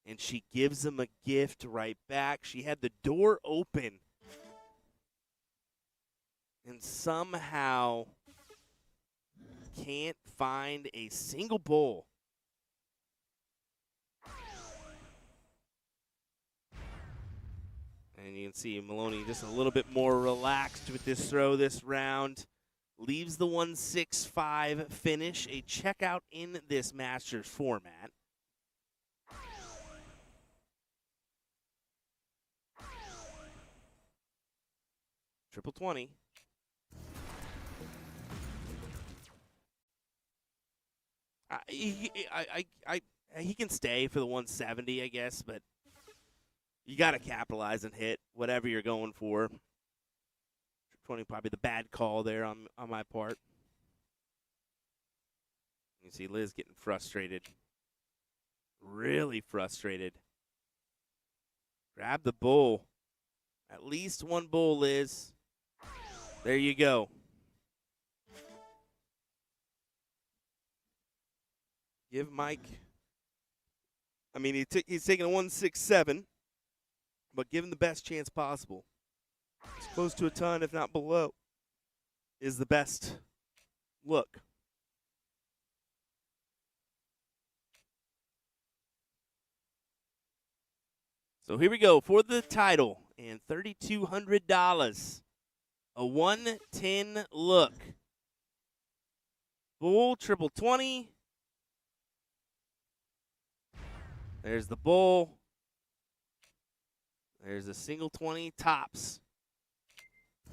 And she gives him a gift right back. She had the door open. And somehow can't find a single bull. And you can see Maloney just a little bit more relaxed with this throw this round. Leaves the 1-6-5 finish, a checkout in this Masters format. Triple 20. He can stay for the 170, I guess, but you got to capitalize and hit whatever you're going for. 20 probably the bad call there on my part. You see Liz getting frustrated. Really frustrated. Grab the bull. At least one bull, Liz. There you go. Give Mike. I mean, he's taking a 167, but give him the best chance possible. As close to a ton, if not below, is the best look. So here we go for the title and $3,200. A 110 look. Bull, triple 20. There's the bull. There's a single 20 tops.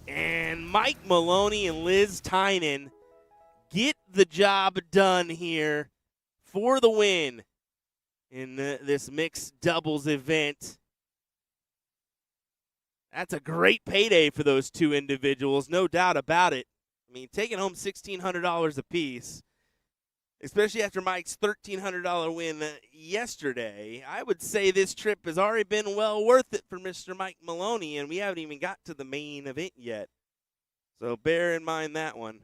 And Mike Maloney and Liz Tynan get the job done here for the win in this mixed doubles event. That's a great payday for those two individuals, no doubt about it. I mean, taking home $1,600 apiece, especially after Mike's $1,300 win yesterday, I would say this trip has already been well worth it for Mr. Mike Maloney, and we haven't even got to the main event yet. So bear in mind that one.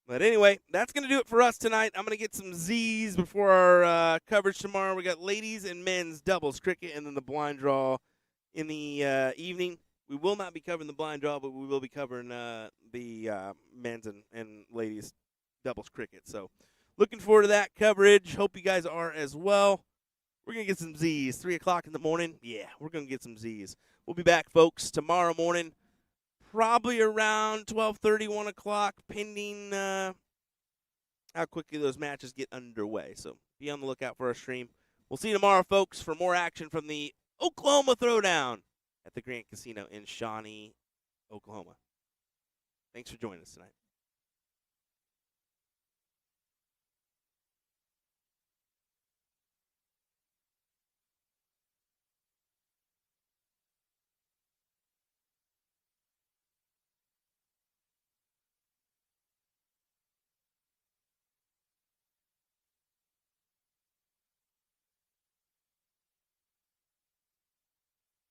But anyway, that's going to do it for us tonight. I'm going to get some Z's before our coverage tomorrow. We got ladies and men's doubles cricket and then the blind draw in the evening. We will not be covering the blind draw, but we will be covering the men's and ladies doubles cricket. So looking forward to that coverage. Hope you guys are as well. We're going to get some Z's. 3 o'clock in the morning. Yeah, we're going to get some Z's. We'll be back, folks, tomorrow morning. Probably around 12:30, 1 o'clock, pending how quickly those matches get underway. So be on the lookout for our stream. We'll see you tomorrow, folks, for more action from the Oklahoma Throwdown at the Grand Casino in Shawnee, Oklahoma. Thanks for joining us tonight.